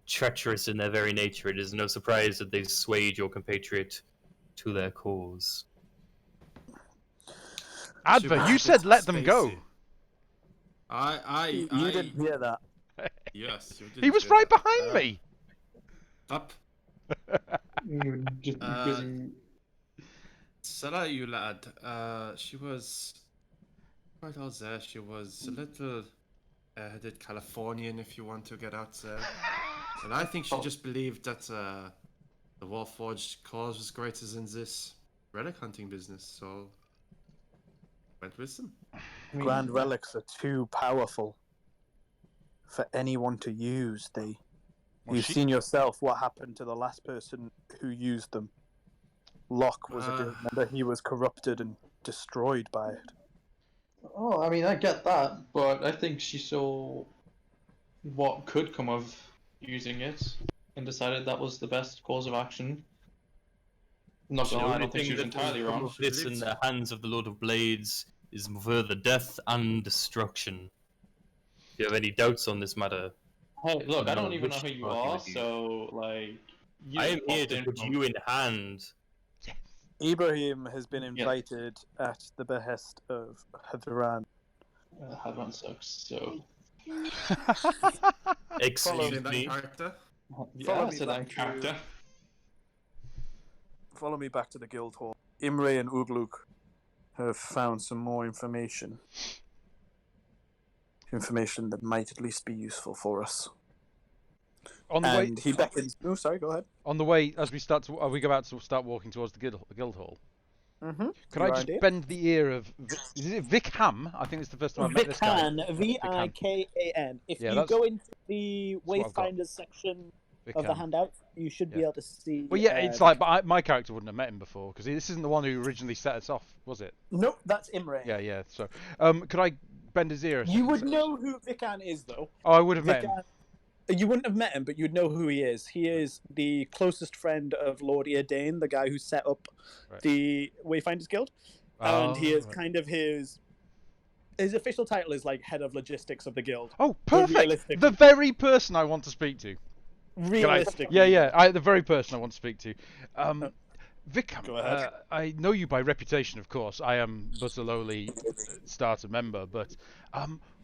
treacherous in their very nature. It is no surprise that they swayed your compatriot to their cause. Adva, you said let them go. I You didn't hear that. Yes, you did. He was right behind me. Up. Just busy. Sarah, you lad. She was quite all there. She was a little headed Californian, if you want to get out there. And I think she just believed that the Warforged cause was greater than this relic hunting business, so went with them. Grand relics are too powerful for anyone to use. You've seen yourself what happened to the last person who used them. Locke was a good member. He was corrupted and destroyed by it. Oh, I mean, I get that, but I think she saw what could come of using it and decided that was the best course of action. Not gonna lie, I don't think she was entirely wrong. This in the hands of the Lord of Blades is further death and destruction. If you have any doubts on this matter, Hey, look, I don't even know which who you party are, would you- so, like... I am here to put you in hand. Ibrahim has been invited at the behest of Hadran. Hadron sucks, so... Excuse me. Character. Yeah, that's an character. Follow me back to the guild hall. Imre and Ugluk have found some more information. Information that might at least be useful for us. On the way, He beckons. Oh, sorry. Go ahead. on the way, as we go about to start walking towards the guild hall. Mm-hmm. Could I just bend the ear of? Is it Vic Ham? I think it's the first time I've met this guy. Vikan, Vikan. If Yeah, you go into the what I've got. Wayfinders section Vic of the Ham. handout, you should be able to see. Well, yeah, it's like, but my character wouldn't have met him before because this isn't the one who originally set us off, was it? Nope, that's Imre. Yeah. So, could I bend his ear? You would know who Vikan is, though. Oh, I would have met him. You wouldn't have met him, but you'd know who he is. He is the closest friend of Lord Eardane, the guy who set up the Wayfinders Guild. And he is kind of his official title is like head of logistics of the guild. Oh, perfect! realistically- The very person I want to speak to. Realistically. Yeah. The very person I want to speak to. Vikram, Go ahead. I know you by reputation, of course. I am but a lowly starter member, but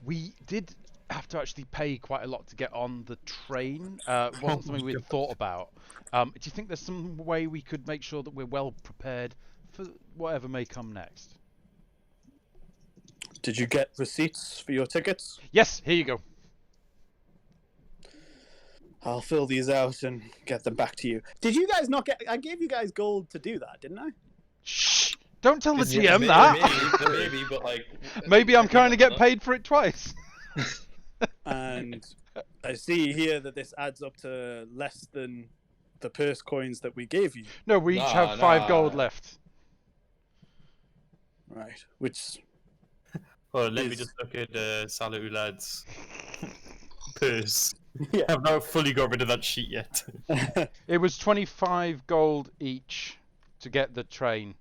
we did have to actually pay quite a lot to get on the train. It wasn't something we'd thought about. Do you think there's some way we could make sure that we're well prepared for whatever may come next? Did you get receipts for your tickets? Yes, here you go. I'll fill these out and get them back to you. Did you guys not get... I gave you guys gold to do that, didn't I? Shh! Don't tell the GM Maybe, that! maybe, but like... Maybe I'm trying to get paid for it twice. And I see here that this adds up to less than the purse coins that we gave you. No, we each have 5 gold left. Right, which... Well, let me just look at Salah Ulad's purse. Yeah. I've not fully got rid of that sheet yet. It was 25 gold each to get the train.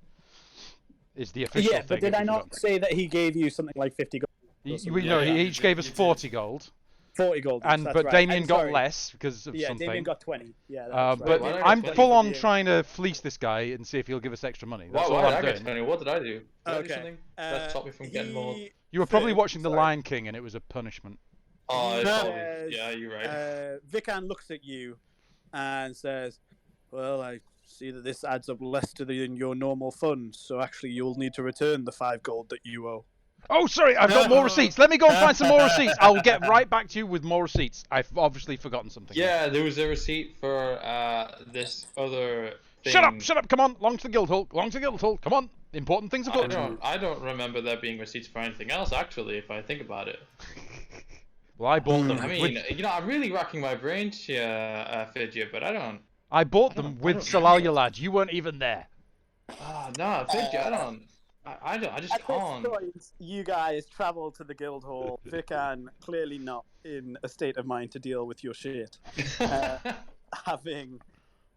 Is the official thing. Yeah, but did I not say that he gave you something like 50 gold? He each gave us 40 gold. 40 gold. But Damien got less because of something. Yeah, Damien got 20. Yeah, that's but right. I'm full on trying to fleece this guy and see if he'll give us extra money. That's all Why I'm did I get doing. 20? What did I do? Did I do Okay. something that stopped me from getting more? You were probably watching The Lion King and it was a punishment. Oh, it's No. probably... Yeah, you're right. Vikan looks at you and says, well, I see that this adds up less to than your normal funds, so actually you'll need to return the 5 gold that you owe. Oh, sorry, I've got more receipts. Let me go and find some more receipts. I'll get right back to you with more receipts. I've obviously forgotten something. Yeah, there was a receipt for this other thing. Shut up! Come on, along to the guild hall. Come on. Important things I afoot. I don't remember there being receipts for anything else. Actually, if I think about it. Well, I bought them. I mean, I'm really racking my brains here, Fidget, but I don't. I bought I them don't- I with don't Salalia lad. You weren't even there. Ah, no, Fidget, I don't. I don't. I just At this can't. point, you guys travel to the guild hall. Vican clearly not in a state of mind to deal with your shit, having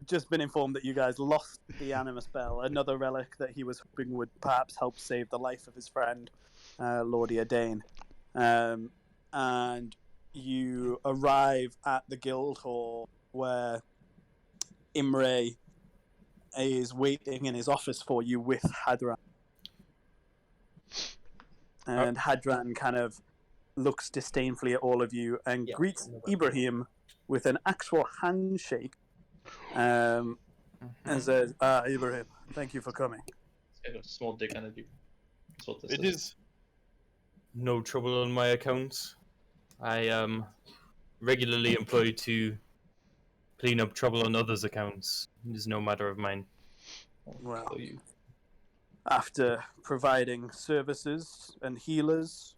just been informed that you guys lost the anima spell, another relic that he was hoping would perhaps help save the life of his friend, Lordia Dane. And you arrive at the guild hall where Imre is waiting in his office for you with Hadran. And Hadran kind of looks disdainfully at all of you and greets Ibrahim with an actual handshake, and says, Ibrahim, thank you for coming. Small dick energy. That's what this It is no trouble on my account. I am regularly employed to clean up trouble on others' accounts. It is no matter of mine. Well, after providing services and healers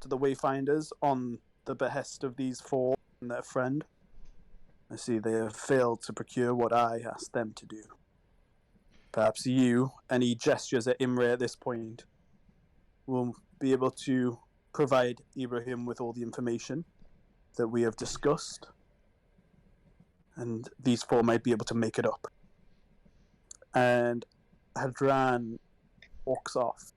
to the Wayfinders on the behest of these four and their friend, I see they have failed to procure what I asked them to do. Perhaps you, and he gestures at Imre at this point, will be able to provide Ibrahim with all the information that we have discussed, and these four might be able to make it up. And Hadran walks off.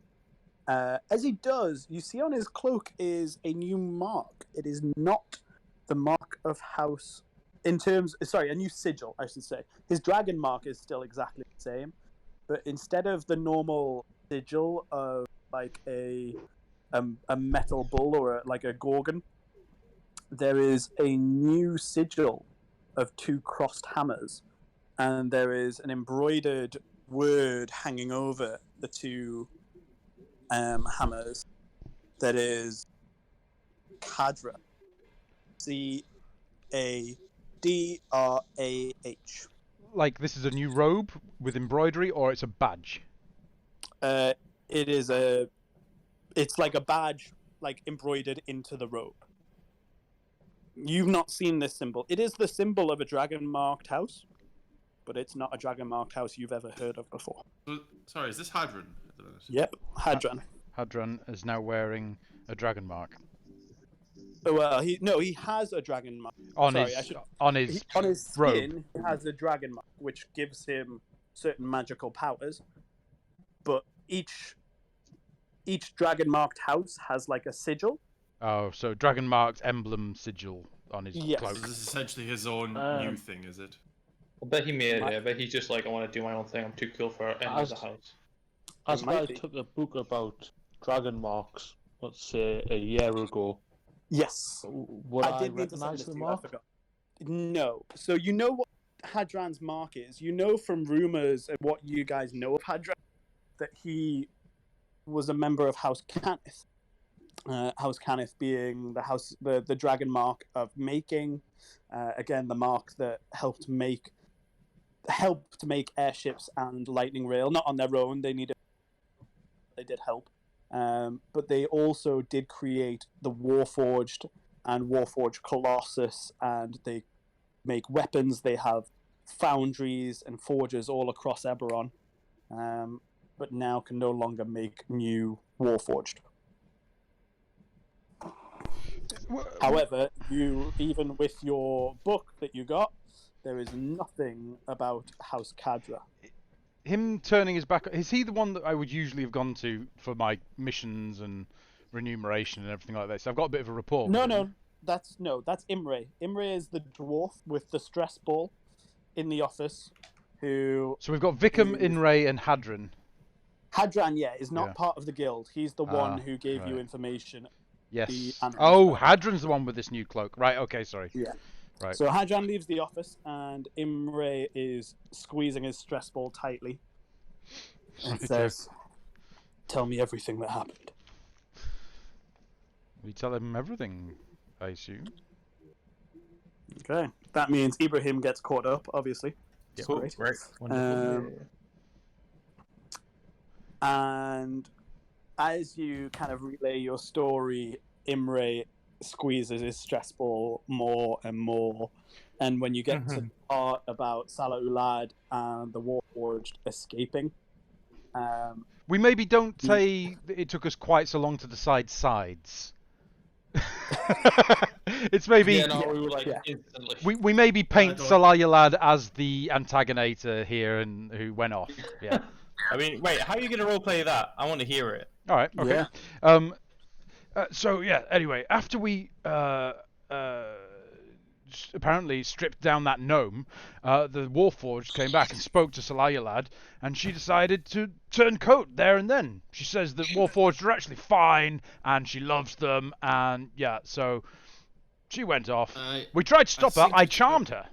As he does, you see on his cloak is a new mark. It is not the mark of House... a new sigil, I should say. His dragon mark is still exactly the same, but instead of the normal sigil of like a metal bull or like a gorgon, there is a new sigil of two crossed hammers, and there is an embroidered word hanging over the two hammers that is Cadra. Cadrah. Like this is a new robe with embroidery, or it's a badge. It's like a badge, like embroidered into the robe. You've not seen this symbol. It is the symbol of a dragon-marked house, but it's not a dragon-marked house you've ever heard of before. Sorry, is this Hadron? Yep, Hadran. Hadran is now wearing a dragon mark Well, he has a dragon mark. on Sorry, his on his robe. skin. He has a dragon mark, which gives him certain magical powers. But each dragon marked house has like a sigil. Oh, so dragon marked emblem sigil on his cloak. So this is essentially his own new thing, is it? I bet he made it. I bet he's just like, I want to do my own thing. I'm too cool for any of the house. As I took a book about dragon marks, let's say a year ago. Yes. Would I did mean to send recognise this the to you, I mark? forgot. No. So you know what Hadran's mark is. You know from rumors and what you guys know of Hadran that he was a member of House Cannith. House Cannith being the dragon mark of making. Again, the mark that helped to make airships and lightning rail, not on their own. They did help. But they also did create the Warforged and Warforged Colossus, and they make weapons. They have foundries and forges all across Eberron, but now can no longer make new Warforged. However, even with your book that you got, there is nothing about House Cadra. Him turning his back. Is he the one that I would usually have gone to for my missions and remuneration and everything like that? So I've got a bit of a rapport. No, that's Imre. Imre is the dwarf with the stress ball in the office. So we've got Vikram, Inray, and Hadran. Hadran, is not part of the guild. He's the one who gave you right. information. Yes. Oh, Hadran's the one with this new cloak. Right. Okay. Sorry. Yeah. Right. So Hadran leaves the office, and Imre is squeezing his stress ball tightly, and says, "Tell me everything that happened." We tell him everything, I assume. Okay. That means Ibrahim gets caught up, obviously. Yep. Great. Right. Um, And as you kind of relay your story, Imre squeezes his stress ball more and more. And when you get to the part about Salah Ulad and the Warforged escaping, We maybe don't say that it took us quite so long to decide sides. It's maybe Yeah, no, we were like Yeah. instantly. we maybe paint don't- Salayalad as the antagonator here and who went off. Yeah. I mean, wait, how are you gonna roleplay that? I want to hear it. All right. Okay. Yeah. So yeah. Anyway, after we apparently stripped down that gnome, the Warforged came back and spoke to Salayalad, and she decided to turn coat there and then. She says that Warforged are actually fine, and she loves them, and yeah, so she went off. We tried to stop her. think I it's charmed her.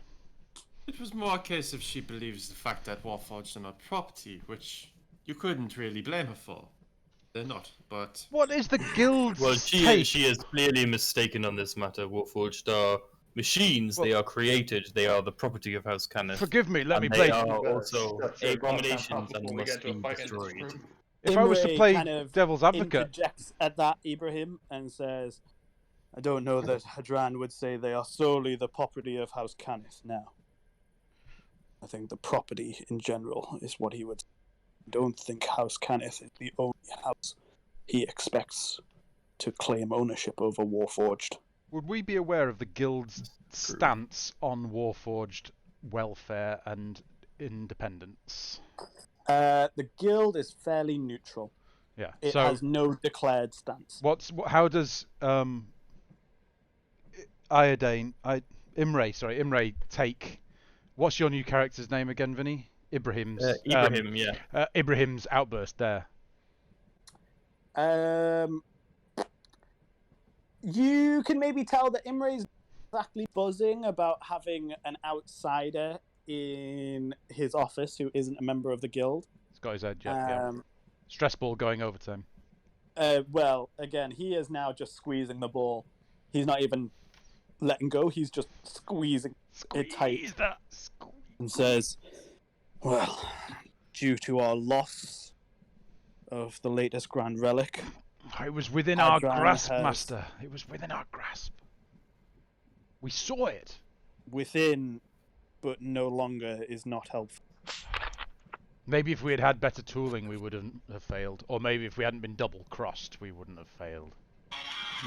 It was more a case of she believes the fact that Warforged are not property, which you couldn't really blame her for. They're not, but What is the guild's Well, take? she is clearly mistaken on this matter. Warforged are machines. They are created. They are the property of House Cannith. Forgive me. Let And me they play. are better also shut your abominations goddamn mouth and before we must get to a be fight in this destroyed. room. If I was to Imre play kind of devil's advocate, interjects at that Ibrahim and says, I don't know that Hadran would say they are solely the property of House Cannith now. I think the property in general is what he would say. I don't think House Cannith is the only house he expects to claim ownership over Warforged. would we be aware of the guild's stance on Warforged welfare and independence? The guild is fairly neutral. Yeah. It So has no declared stance. how does Imre take? What's your new character's name again, Vinny? Ibrahim's. Ibrahim, yeah. Ibrahim's outburst there. You can maybe tell that Imre's exactly buzzing about having an outsider in his office who isn't a member of the guild. He's got his edge up. Yeah. Stress ball going over to him. Well, again, he is now just squeezing the ball. He's not even letting go. He's just squeezing it tight and says, well, due to our loss of the latest grand relic, It was within our Hadran grasp, has- Master. It was within our grasp. We saw it. within but no longer is not helpful. Maybe if we had had better tooling, we wouldn't have failed. Or maybe if we hadn't been double-crossed, we wouldn't have failed.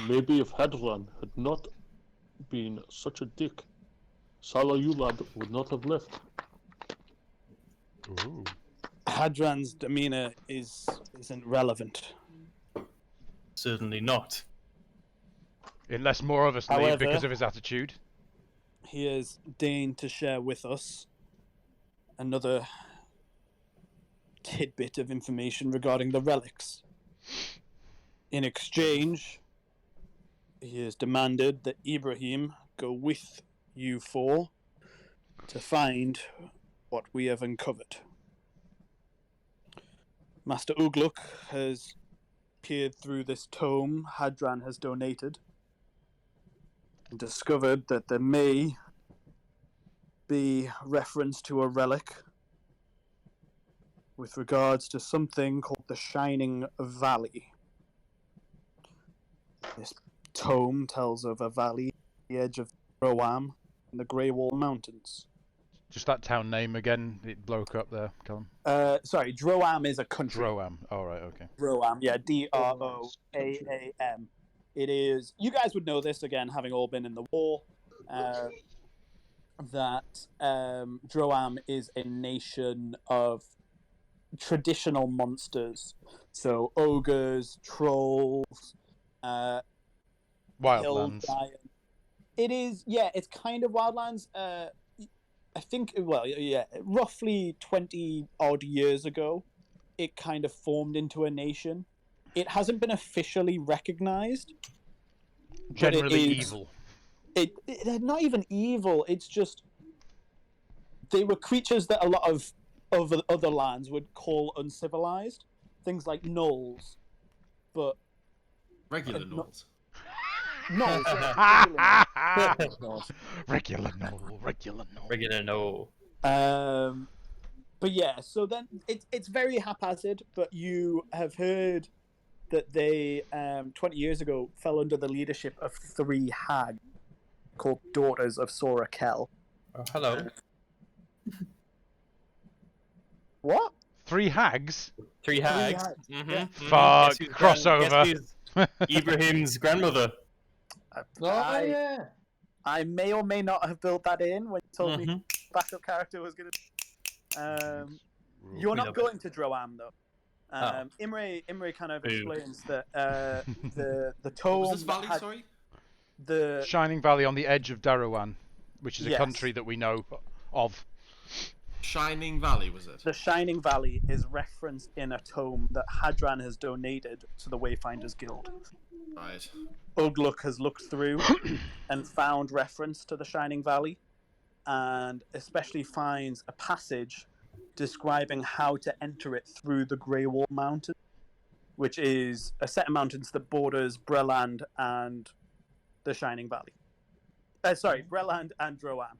Maybe if Hadran had not been such a dick, Salah Ulad would not have left. Ooh. Hadran's demeanor isn't relevant. Certainly not. Unless more of us leave However- because of his attitude. He has deigned to share with us another tidbit of information regarding the relics. In exchange, he has demanded that Ibrahim go with you four to find what we have uncovered. Master Ugluk has peered through this tome Hadran has donated and discovered that there may be reference to a relic with regards to something called the Shining Valley. This tome tells of a valley at the edge of Roam in the Grey Wall Mountains. Just that town name again. It broke up there, Callum. Sorry, Droam is a country. Droam. All right. Okay. Droam, yeah, Droam. It is. You guys would know this again, having all been in the war. That Droam is a nation of traditional monsters, so ogres, trolls, hill Wildlands. giant. It is, yeah. It's kind of Wildlands. I think, well, yeah, roughly 20 odd years ago, it kind of formed into a nation. It hasn't been officially recognized. Generally is- evil. They're not even evil. It's just they were creatures that a lot of other lands would call uncivilized. Things like gnolls, but regular no- Knolls. gnolls. Regular no. Regular no. Regular no. But yeah, so then it's very haphazard, but you have heard that they 20 years ago fell under the leadership of 3 hags called Daughters of Sora Kell. Oh, hello. What? 3 hags? 3 hags. hags, Mm-hmm. yeah. Fuck, crossover. Guess who's Ibrahim's grandmother? Oh yeah. I may or may not have built that in when you told me Mhm. backup character was going to. You're We not love going to Droam though. Oh. Imre kind of Boo. explains that the tome What was this that valley? had Sorry. the Shining Valley on the edge of Darrowan, which is a Yes. country that we know of. Shining Valley was it? the Shining Valley is referenced in a tome that Hadran has donated to the Wayfinders Guild. Right. Ugluk has looked through and found reference to the Shining Valley, and especially finds a passage describing how to enter it through the Grey Wall Mountain, which is a set of mountains that borders Breland and the Shining Valley. Breland and Droam.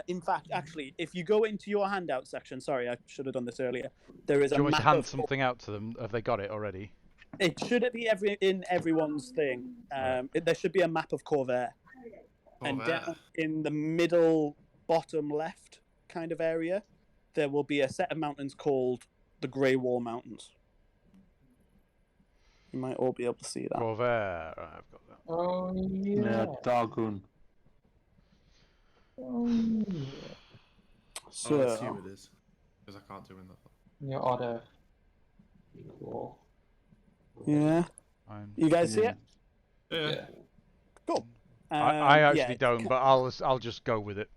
In fact, actually, if you go into your handout section, sorry, I should have done this earlier. There is Do a you want me map to hand of something out to them? Have they got it already? It should be in everyone's thing. There should be a map of Corvair, and down in the middle bottom left kind of area, there will be a set of mountains called the Grey Wall Mountains. You might all be able to see that. Corvair. Right, I've got that. Oh Yeah, yeah. Dargoon. Oh, yeah. So, let's see who it is, because I can't do that. Your order. Cool. yeah, Fine. you guys see Yeah. it? Yeah. Cool. I actually yeah, don't, but I'll just go with it.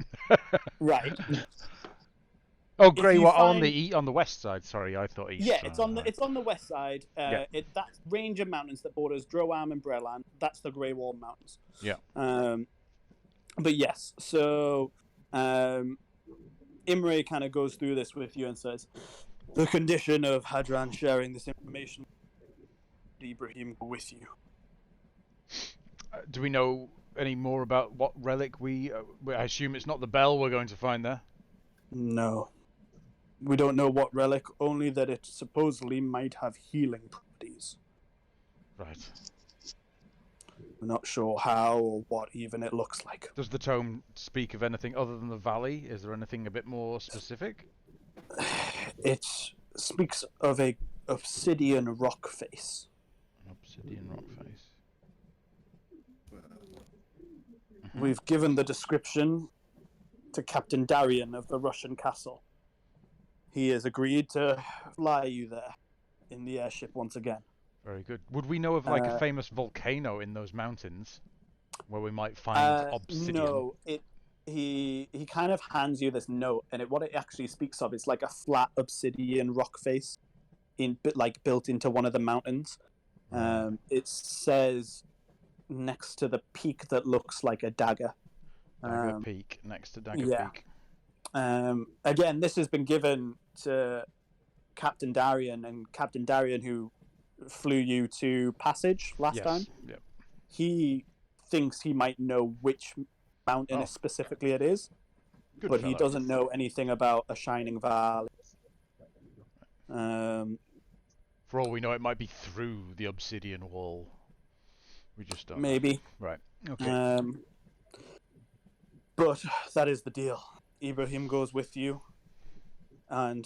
Right. Oh, Grey you Wall find- on the west side. Sorry, I thought east. Yeah, side. it's on the west side. Yeah. That range of mountains that borders Droam and Breland, that's the Grey Wall Mountains. Yeah. But yes, so Imre kind of goes through this with you and says, the condition of Hadran sharing this information, Ibrahim with you. Do we know any more about what relic I assume it's not the bell we're going to find there? No. We don't know what relic, only that it supposedly might have healing properties. Right. We're not sure how or what even it looks like. Does the tome speak of anything other than the valley? Is there anything a bit more specific? It speaks of a obsidian rock face. Obsidian rock face. We've given the description to Captain Darian of the Russian castle. He has agreed to fly you there in the airship once again. Very good. Would we know of like a famous volcano in those mountains where we might find obsidian? No, he kind of hands you this note, and what it actually speaks of is like a flat obsidian rock face, built into one of the mountains. It says next to the peak that looks like a dagger. Dagger Peak, next to Dagger yeah. Peak. Again, this has been given to Captain Darian, and Captain Darian, who flew you to Passage last time, Yep. he thinks he might know which mountain specifically it is, Good but he fellow. doesn't know anything about a Shining Valley. For all we know, it might be through the obsidian wall. We just don't. Maybe. Right. Okay. But that is the deal. Ibrahim goes with you, and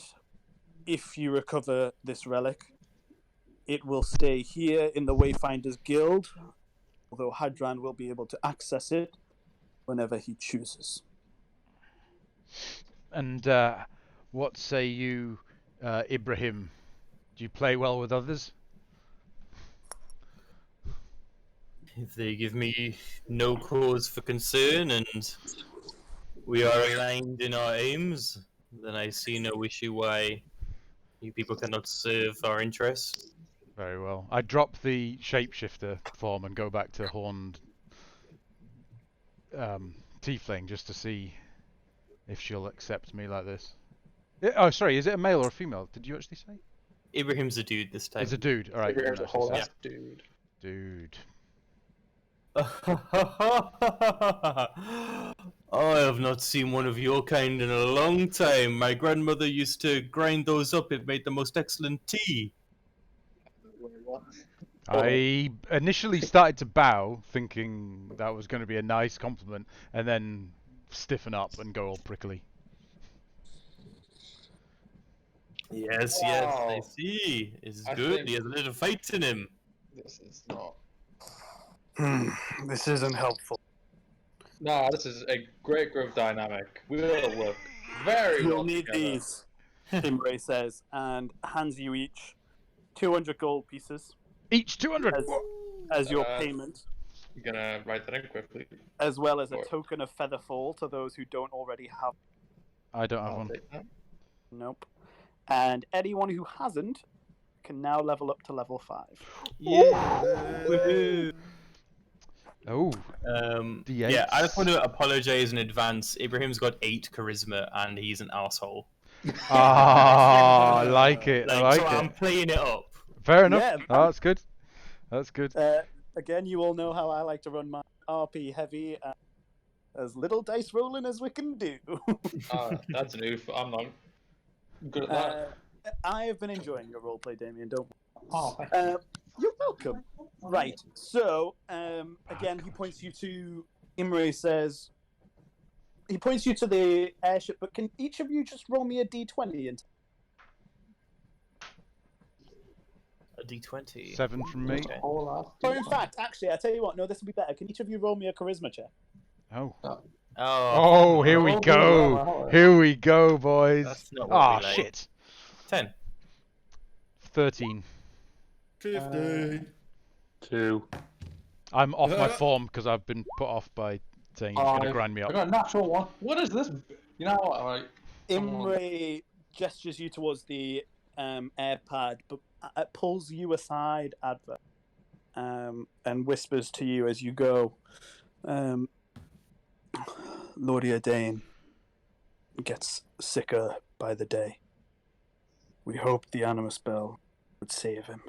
if you recover this relic, it will stay here in the Wayfinders Guild, although Hadran will be able to access it whenever he chooses. And what say you, Ibrahim? Do you play well with others? If they give me no cause for concern and we are aligned in our aims, then I see no issue why you people cannot serve our interests. Very well. I drop the shapeshifter form and go back to Horned Tiefling just to see if she'll accept me like this. Oh, sorry, is it a male or a female? Did you actually say? Ibrahim's a dude this time. It's a dude. All right. Figure out a whole Yeah. ass dude. Dude. I have not seen one of your kind in a long time. My grandmother used to grind those up. It made the most excellent tea. I initially started to bow, thinking that was going to be a nice compliment, and then stiffen up and go all prickly. Yes, yes, I Wow. see. It's I good. think- He has a little fight in him. This is not. This isn't helpful. No, this is a great group dynamic. We will work very You'll well need together. these, Imre says, and hands you each 200 gold pieces Each 200! as your Uh, payment, I'm gonna write that in quickly. as well as a Or- token of Featherfall to those who don't already have. I don't have I'll one. take that. Nope. And anyone who hasn't can now level up to level 5. Yeah. Woohoo. Oh, Yeah, I just D8s. want to apologize in advance. Ibrahim's got 8 charisma and he's an asshole. Ah, I like it. I like so I'm it. playing it up. Fair enough. Yeah, Oh, that's good. That's good. Again, you all know how I like to run my RP heavy, as little dice rolling as we can do. That's new. I'm not good at that. I have been enjoying your roleplay, Damien. Don't. Oh, You're welcome. Right. So, again, he points you to. Imre says. He points you to the airship, but can each of you just roll me a d20? And A D20. 7 from me. Okay. oh, in fact, actually, I tell you what. No, this will be better. Can each of you roll me a charisma check? Oh. Oh, Oh, here we go. Here we go, boys. That's not what Ah, we like. shit. 10. 13. 15. 2. I'm off my form because I've been put off by saying he's going to grind me I up. got a natural one. What is this? You know what? Like, Imre gestures you towards the air pad, but it pulls you aside, Adver, and whispers to you as you go. Lord Dane gets sicker by the day. We hoped the Animus Spell would save him.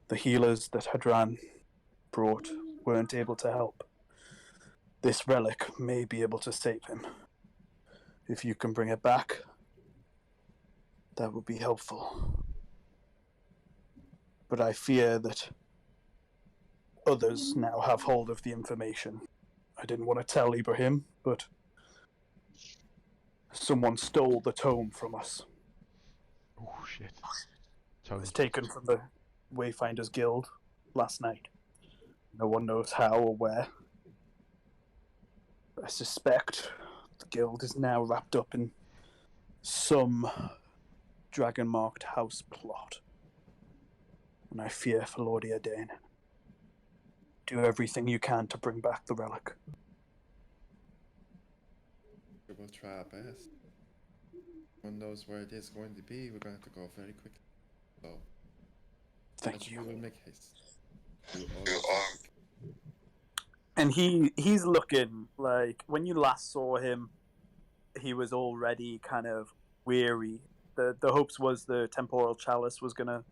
The healers that Hadran brought weren't able to help. This relic may be able to save him. If you can bring it back, that would be helpful. But I fear that others now have hold of the information. I didn't want to tell Ibrahim, but someone stole the tome from us. Oh, shit. It was taken from the Wayfinders Guild last night. No one knows how or where. I suspect the guild is now wrapped up in some dragon-marked house plot. And I fear for Lord Dane. Do everything you can to bring back the relic. We'll try our best. One knows where it is going to be. We're going to have to go very quickly. So, Thank you. We will make haste. We will always And he's looking like, when you last saw him, he was already kind of weary. The hopes was the temporal chalice was going to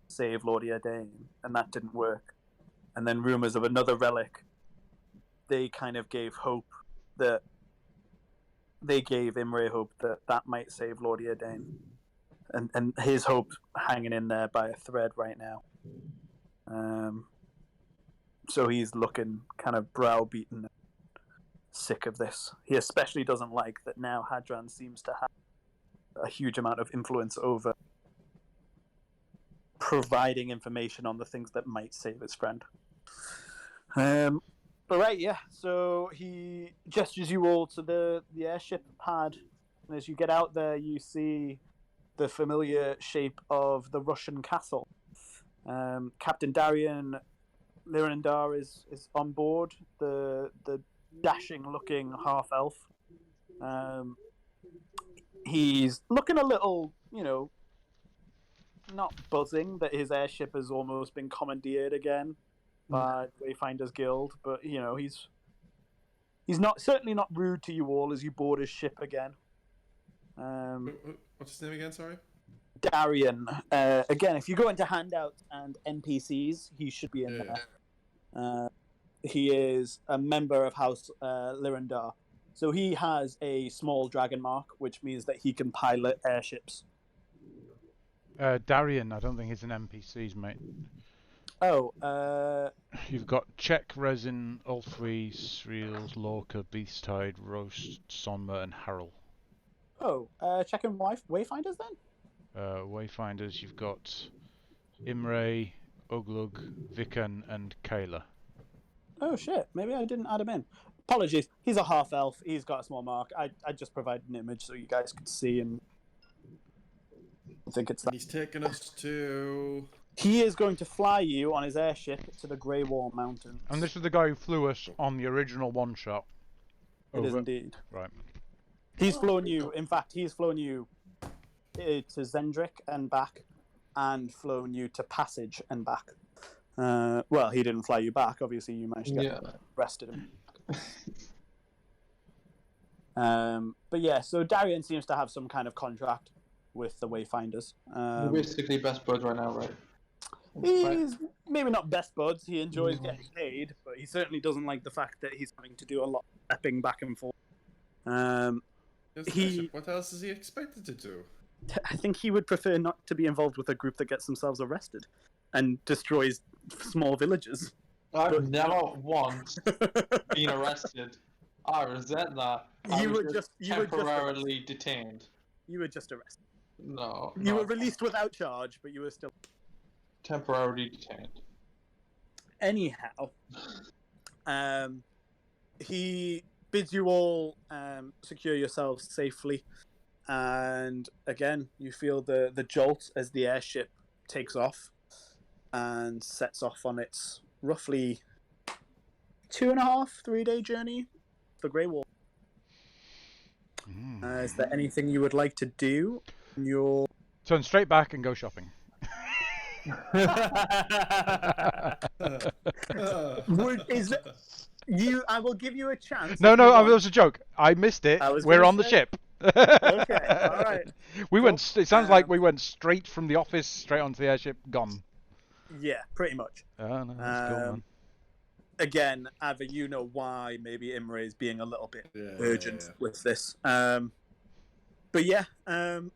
save Lord Dane, and that didn't work. And then rumors of another relic, they kind of gave hope that they gave Imre hope that that might save Lord Dane. And his hope hanging in there by a thread right now. So he's looking kind of browbeaten, sick of this. He especially doesn't like that now Hadran seems to have a huge amount of influence over providing information on the things that might save his friend. But right, yeah. So he gestures you all to the airship pad, and as you get out there, you see the familiar shape of the Russian castle. Captain Darian Lirandar is on board, the dashing-looking half-elf. He's looking a little, not buzzing that his airship has almost been commandeered again by Wayfinders Guild, but he's certainly not rude to you all as you board his ship again. What's his name again? Sorry. Darian. Again, if you go into handouts and NPCs, he should be in there. he is a member of House Lyrandar. So he has a small dragon mark, which means that he can pilot airships. Darian, I don't think he's an NPCs, mate. Oh, You've got Czech, Resin, Ulfri, Sreels, Lorca, Beasttide, Roast, Sonma, and Harrel. check in Wayfinders then? Wayfinders, you've got Imre, Uglug, Vikan, and Kayla. Oh shit, maybe I didn't add him in. Apologies, he's a half elf, he's got a small mark. I just provided an image so you guys could see, and I think it's that. He's taking us to... He is going to fly you on his airship to the Grey Wall Mountains. And this is the guy who flew us on the original one-shot. It is indeed. Right. He's flown you, in fact, he's flown you to Zendrick and back, and flown you to Passage and back. Well, he didn't fly you back, obviously you managed to get rested him. But yeah, so Darian seems to have some kind of contract with the Wayfinders. We're basically best buds right now, right? He's maybe not best buds, he enjoys getting paid, but he certainly doesn't like the fact that he's having to do a lot of stepping back and forth. What else is he expected to do? I think he would prefer not to be involved with a group that gets themselves arrested and destroys small villages. I've never once been arrested. I resent that. I was temporarily detained. You were just arrested. No. You were released without charge, but you were still temporarily detained. Anyhow, he bids you all secure yourselves safely, and again, you feel the jolt as the airship takes off and sets off on its roughly 2.5-3 day journey, the Grey Wall. Is there anything you would like to do? Turn straight back and go shopping. I will give you a chance. No, it was a joke. I missed it. We're on the ship. Okay, all right. It sounds like we went straight from the office, straight onto the airship, gone. Yeah, pretty much. Oh, no, that's cool, man. Again, Ava, you know why maybe Imre is being a little bit urgent with this. But yeah, the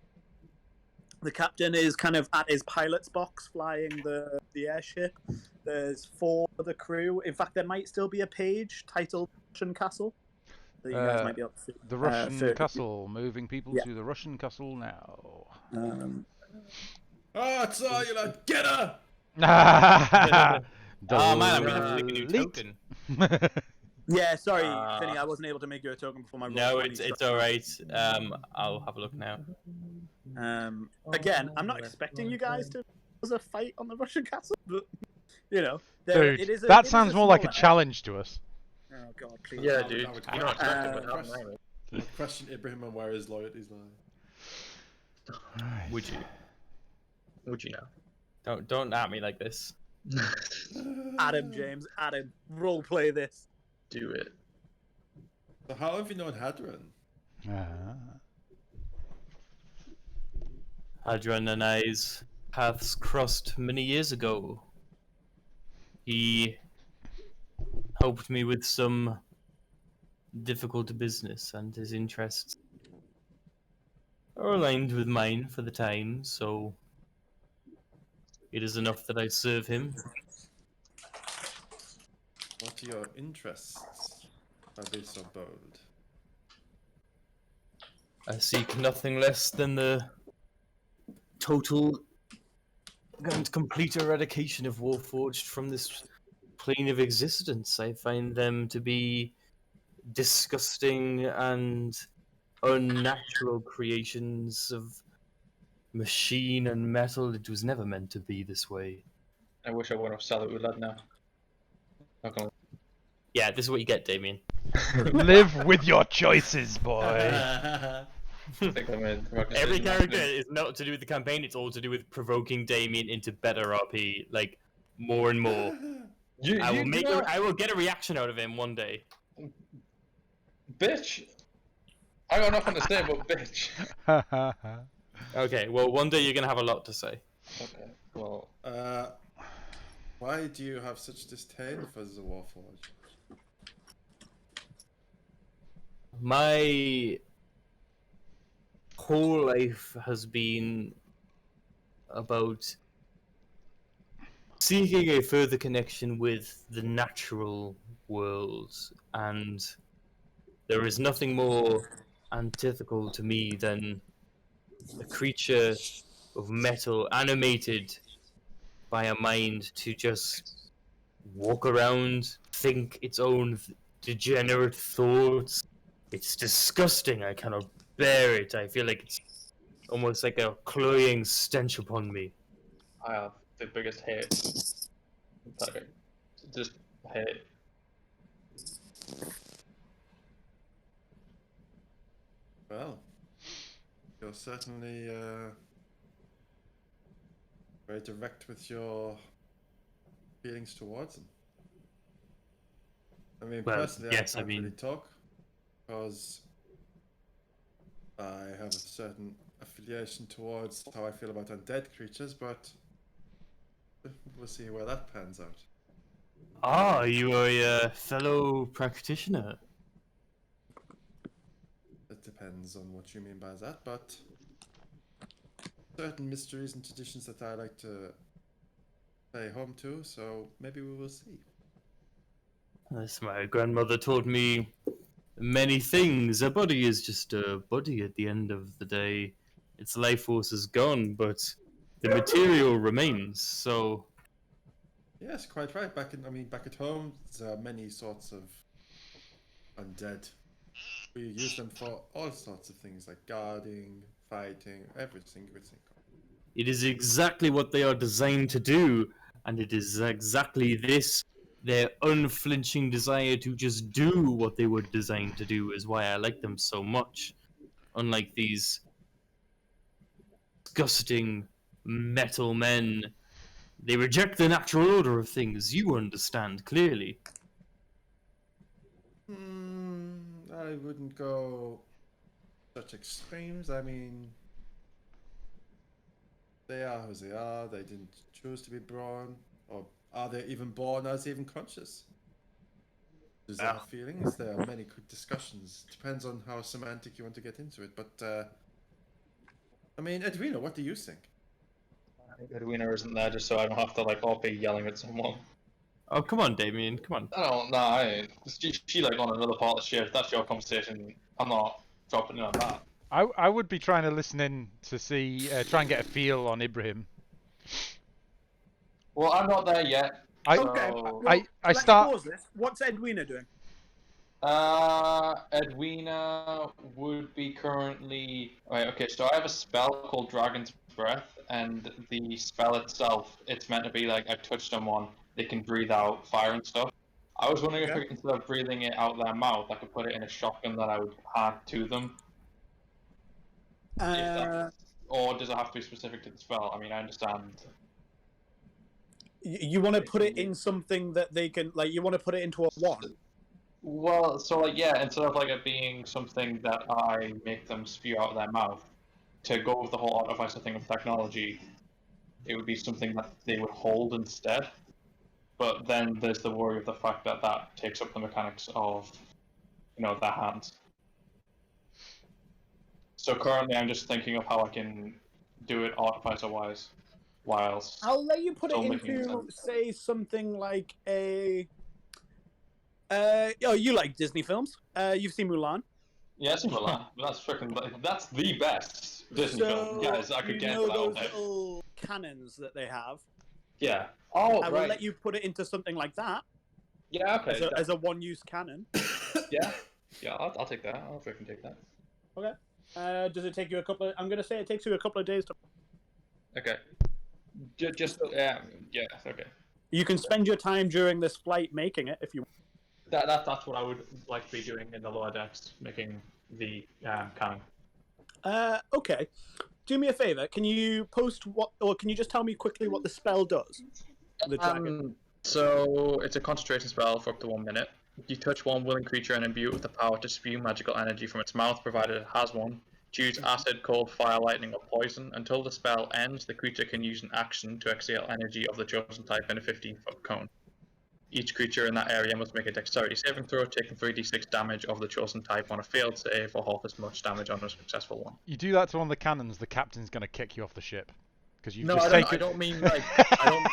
captain is kind of at his pilot's box flying the airship. There's 4 of the crew. In fact, there might still be a page titled Russian Castle that you guys might be able to see. The Russian Castle, moving people to the Russian Castle now. It's all you like. Get her! Oh man, I'm gonna have to make a new token. Yeah, sorry, Finny, I wasn't able to make you a token before my roll. No, it's alright. I'll have a look now. Again, I'm not expecting you guys to cause a fight on the Russian castle, but you know, dude, that sounds more like a challenge to us. Oh god, please. Yeah, dude. You're not expecting what happened. Question Ibrahim and where his loyalties lie. Would you? Would you know? Don't at me like this. Adam, James, role play this. Do it. So how have you known Hadron? Hadron and I's paths crossed many years ago. He helped me with some difficult business, and his interests are aligned with mine for the time, so it is enough that I serve him. What are your interests? Are they so bold? I seek nothing less than the total and complete eradication of Warforged from this plane of existence. I find them to be disgusting and unnatural creations of machine and metal. It was never meant to be this way. I wish I would have said it with that now. Yeah, this is what you get, Damien. Live with your choices, boy. Every character is not to do with the campaign, it's all to do with provoking Damien into better RP, like, more and more. I will get a reaction out of him one day. Bitch! I got nothing to say about bitch. Okay, well, one day you're gonna have a lot to say. Okay, well... Why do you have such disdain for the Warforged? My whole life has been about seeking a further connection with the natural world, and there is nothing more antithetical to me than a creature of metal animated by a mind to just walk around, think its own degenerate thoughts. It's disgusting. I cannot bear it. I feel like it's almost like a cloying stench upon me. I have the biggest hate. Like, just hate. Well, you're certainly very direct with your feelings towards them. I mean, Well, personally, yes, I I can't mean- really talk because I have a certain affiliation towards how I feel about undead creatures, but we'll see where that pans out. Ah, you are a fellow practitioner. It depends on what you mean by that, but certain mysteries and traditions that I like to pay home to, so maybe we will see. As my grandmother taught me many things. A body is just a body at the end of the day. Its life force is gone, but the material remains. So, Yes, quite right. Back at home, there are many sorts of undead. We use them for all sorts of things like guarding, fighting, everything. it is exactly what they are designed to do, and it is exactly this their unflinching desire to just do what they were designed to do is why I like them so much. Unlike these disgusting metal men, they reject the natural order of things. You understand clearly. I wouldn't go such extremes. I mean, they are who they are. They didn't choose to be born, or are they even born? Are they even conscious? Do they have feelings? There are many discussions. Depends on how semantic you want to get into it. But I mean, Edwina, what do you think? Edwina isn't there just so I don't have to like all be yelling at someone. Oh, come on, Damien, come on. I don't know. She like on another part of the ship. That's your conversation. I'm not dropping in on that. I would be trying to listen in to see, try and get a feel on Ibrahim. Well, I'm not there yet. Okay. So... Well, I let's start- pause this. What's Edwina doing? Edwina would be currently. Right, okay, so I have a spell called Dragon's Breath, and the spell itself, it's meant to be like I touch someone, they can breathe out fire and stuff. I was wondering Okay. if instead of breathing it out their mouth, I could put it in a shotgun that I would hand to them. If that, or does it have to be specific to the spell? I mean, I understand. You want to put it in something that they can, like, you want to put it into a wand? Well, so like yeah, instead of like it being something that I make them spew out of their mouth, to go with the whole artificer thing of technology, it would be something that they would hold instead. But then there's the worry of the fact that that takes up the mechanics of, their hands. So currently, I'm just thinking of how I can do it artificer-wise, whilst I'll let you put it still making into, sense. say, something like a. You like Disney films? You've seen Mulan. Yeah, Mulan. That's the best Disney film, guys. I could you get know that all those day. little cannons that they have. Yeah. Oh, I will right. let you put it into something like that Yeah. Okay. as a one-use cannon. Yeah. Yeah. I'll take that. I'll freaking take that. Okay. Does it take you a couple? I'm gonna say it takes you a couple of days to. Okay. Just yeah. Okay. You can spend your time during this flight making it if you. That's what I would like to be doing in the lower decks, making the cannon. Okay. Do me a favor. Can you post what, or can you just tell me quickly what the spell does? The dragon. So it's a concentration spell for up to 1 minute. You touch one willing creature and imbue it with the power to spew magical energy from its mouth, provided it has one. Choose acid, cold, fire, lightning, or poison. Until the spell ends, the creature can use an action to exhale energy of the chosen type in a 15-foot cone. Each creature in that area must make a dexterity saving throw, taking 3d6 damage of the chosen type on a failed save, or half as much damage on a successful one. You do that to one of the cannons, the captain's going to kick you off the ship. Because you've No, just I don't. taken... I don't mean like.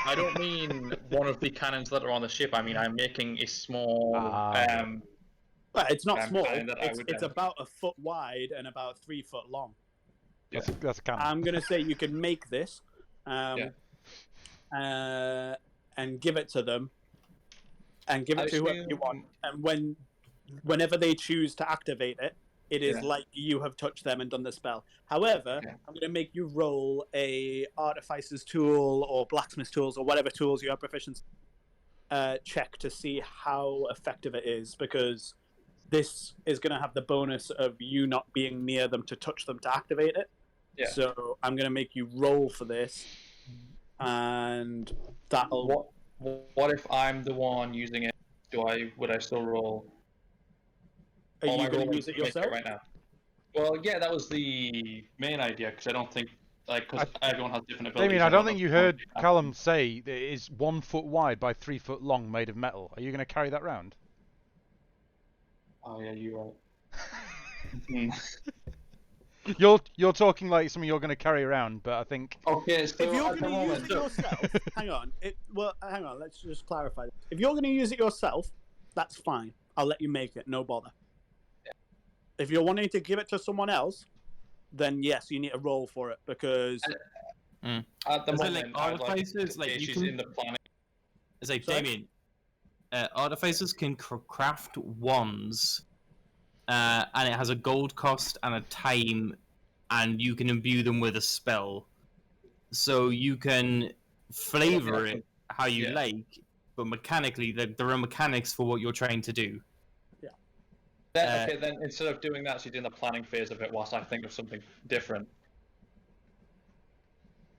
I don't mean one of the cannons that are on the ship. I mean I'm making a small. Okay. Well, it's not small. cannon that I It's, would it's then- about a foot wide and about 3 foot long. That's a cannon. I'm gonna say you can make this, and give it to them, and give it to whoever you want. And whenever they choose to activate it, it is like you have touched them and done the spell. However, I'm gonna make you roll a artificer's tool or blacksmith's tools or whatever tools you have proficiency check to see how effective it is, because this is gonna have the bonus of you not being near them to touch them to activate it. Yeah. So I'm gonna make you roll for this, and that'll. What if I'm the one using it? Would I still roll? Are Or am you I gonna rolling use it to make yourself? right now? Well, yeah, that was the main idea because I don't think because everyone has different abilities. Damien, I don't think you heard Callum say that it is 1 foot wide by 3 foot long, made of metal. Are you going to carry that round? Oh yeah, you're right. You're talking like something you're going to carry around, but I think... Okay, so If you're at the going to use moment, it yourself, hang on. Hang on. Let's just clarify. If you're going to use it yourself, that's fine. I'll let you make it. No bother. If you're wanting to give it to someone else, then yes, you need to roll for it because. at the So, moment, like, I'd artificers, like, you she's can- in the planning. It's like, Sorry? Damien, artificers can craft wands, and it has a gold cost and a time, and you can imbue them with a spell. So you can flavor it how you like, but mechanically, there are mechanics for what you're trying to do. Then instead of doing that, she's in the planning phase of it whilst I think of something different.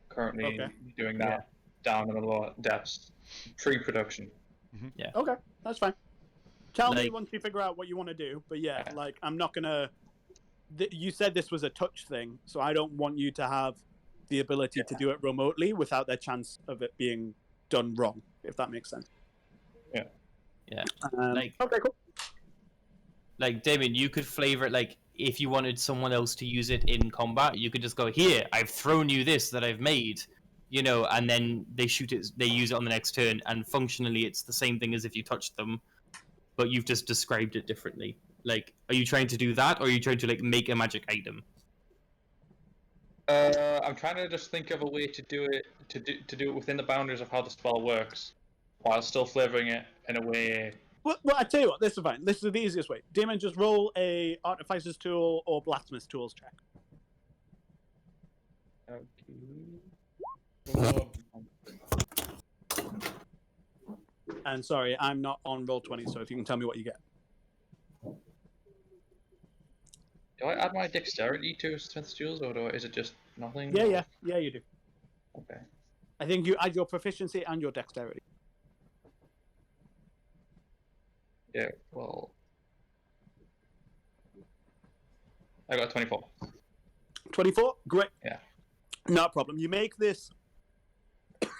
Currently doing that down in the lower depths. Pre-production. Okay, that's fine. Tell me Like- once you figure out what you want to do. But yeah, like I'm not gonna. You said this was a touch thing, so I don't want you to have the ability to do it remotely without the chance of it being done wrong. If that makes sense. Yeah. Okay, cool. Like, Damien, you could flavor it, like, if you wanted someone else to use it in combat, you could just go, here, I've thrown you this that I've made, and then they use it on the next turn, and functionally it's the same thing as if you touched them, but you've just described it differently. Like, are you trying to do that, or are you trying to, like, make a magic item? I'm trying to just think of a way to do it to do it within the boundaries of how the spell works, while still flavoring it in a way. Well, I tell you what, this is fine. This is the easiest way. Damon, just roll a artificer's tool or blacksmith's tools check. And sorry, I'm not on roll 20, so if you can tell me what you get. Do I add my dexterity to Smith's tools, or is it just nothing? Yeah, you do. Okay. I think you add your proficiency and your dexterity. Yeah. Well, I got 24. 24? Great. Yeah. No problem. You make this.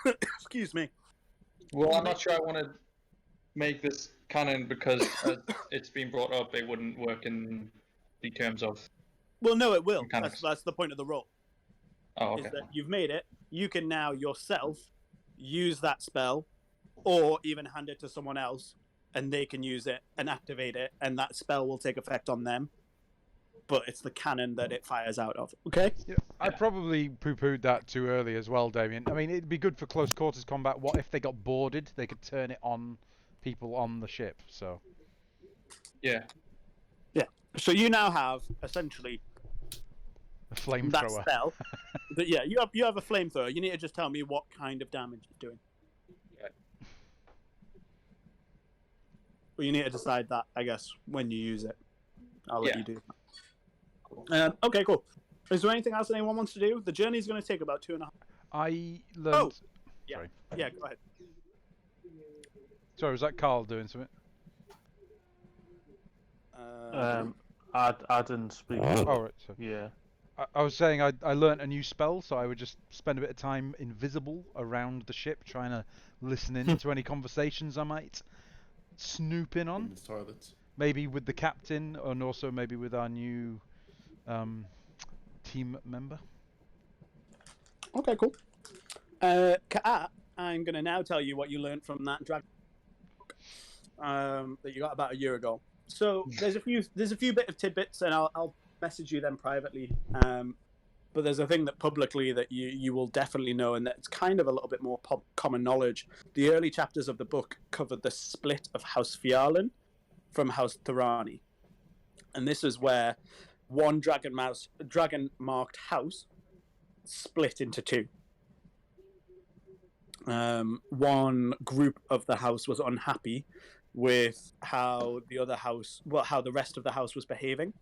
Excuse me. Well, I'm not sure I want to make this canon because it's been brought up. It wouldn't work in the terms of. Well, no, it will. Mechanics. That's the point of the roll. Oh, Is okay. that you've made it. You can now yourself use that spell, or even hand it to someone else, and they can use it and activate it, and that spell will take effect on them. But it's the cannon that it fires out of. Okay. Yeah, I probably poo-pooed that too early as well, Damien. I mean, it'd be good for close quarters combat. What if they got boarded? They could turn it on people on the ship. So. Yeah. Yeah. So you now have essentially A that flamethrower. spell. You have a flamethrower. You need to just tell me what kind of damage it's doing. Yeah. Well, you need to decide that, I guess, when you use it. I'll let Yeah. you do that. Okay, cool. Is there anything else anyone wants to do? The journey's going to take about 2.5. I learned. Yeah. Sorry. Yeah, go ahead. Sorry, was that Carl doing something? I didn't speak. Oh, right. So. Yeah. I was saying I learnt a new spell, so I would just spend a bit of time invisible around the ship, trying to listen in to any conversations I might snoop in on. Women's toilets. Maybe with the captain, and also maybe with our new team member. Okay, cool. Ka'at, I'm going to now tell you what you learned from that dragon that you got about a year ago. So there's a few bit of tidbits, and I'll message you them privately. But there's a thing that publicly that you will definitely know, and that's kind of a little bit more common knowledge. The early chapters of the book covered the split of House Fiallan from House Thorani, and this is where one dragon-marked house split into two. One group of the house was unhappy with how the rest of the house was behaving.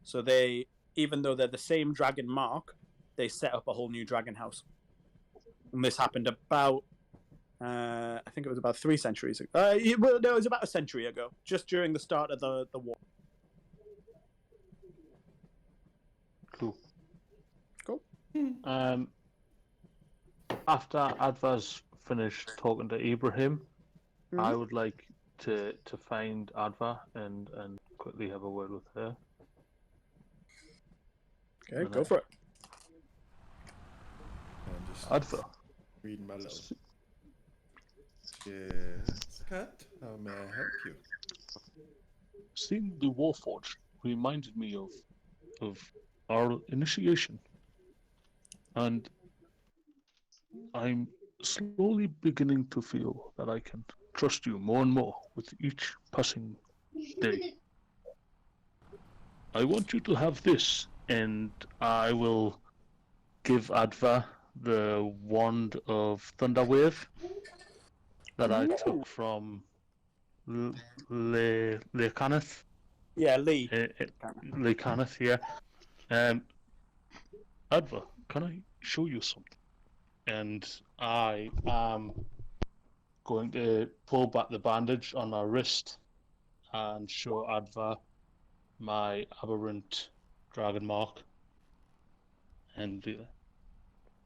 So they, even though they're the same dragon mark, they set up a whole new dragon house. And this happened about, I think it was about 3 centuries ago. It was about a century ago, just during the start of the war. Cool. Cool. After Adva's finished talking to Ibrahim, I would like to find Adva and quickly have a word with her. Okay, go for it. I'm just Adva, reading my little. Yes, Cat. How may I help you? seeing the Warforged reminded me of our initiation, and I'm slowly beginning to feel that I can trust you more and more with each passing day. I want you to have this, and I will give Adva the wand of Thunderwave that I took from Lecaneth. Yeah, Lee. Lecaneth, yeah. Adva, can I show you something? And I am going to pull back the bandage on my wrist and show Adva my aberrant dragon mark. And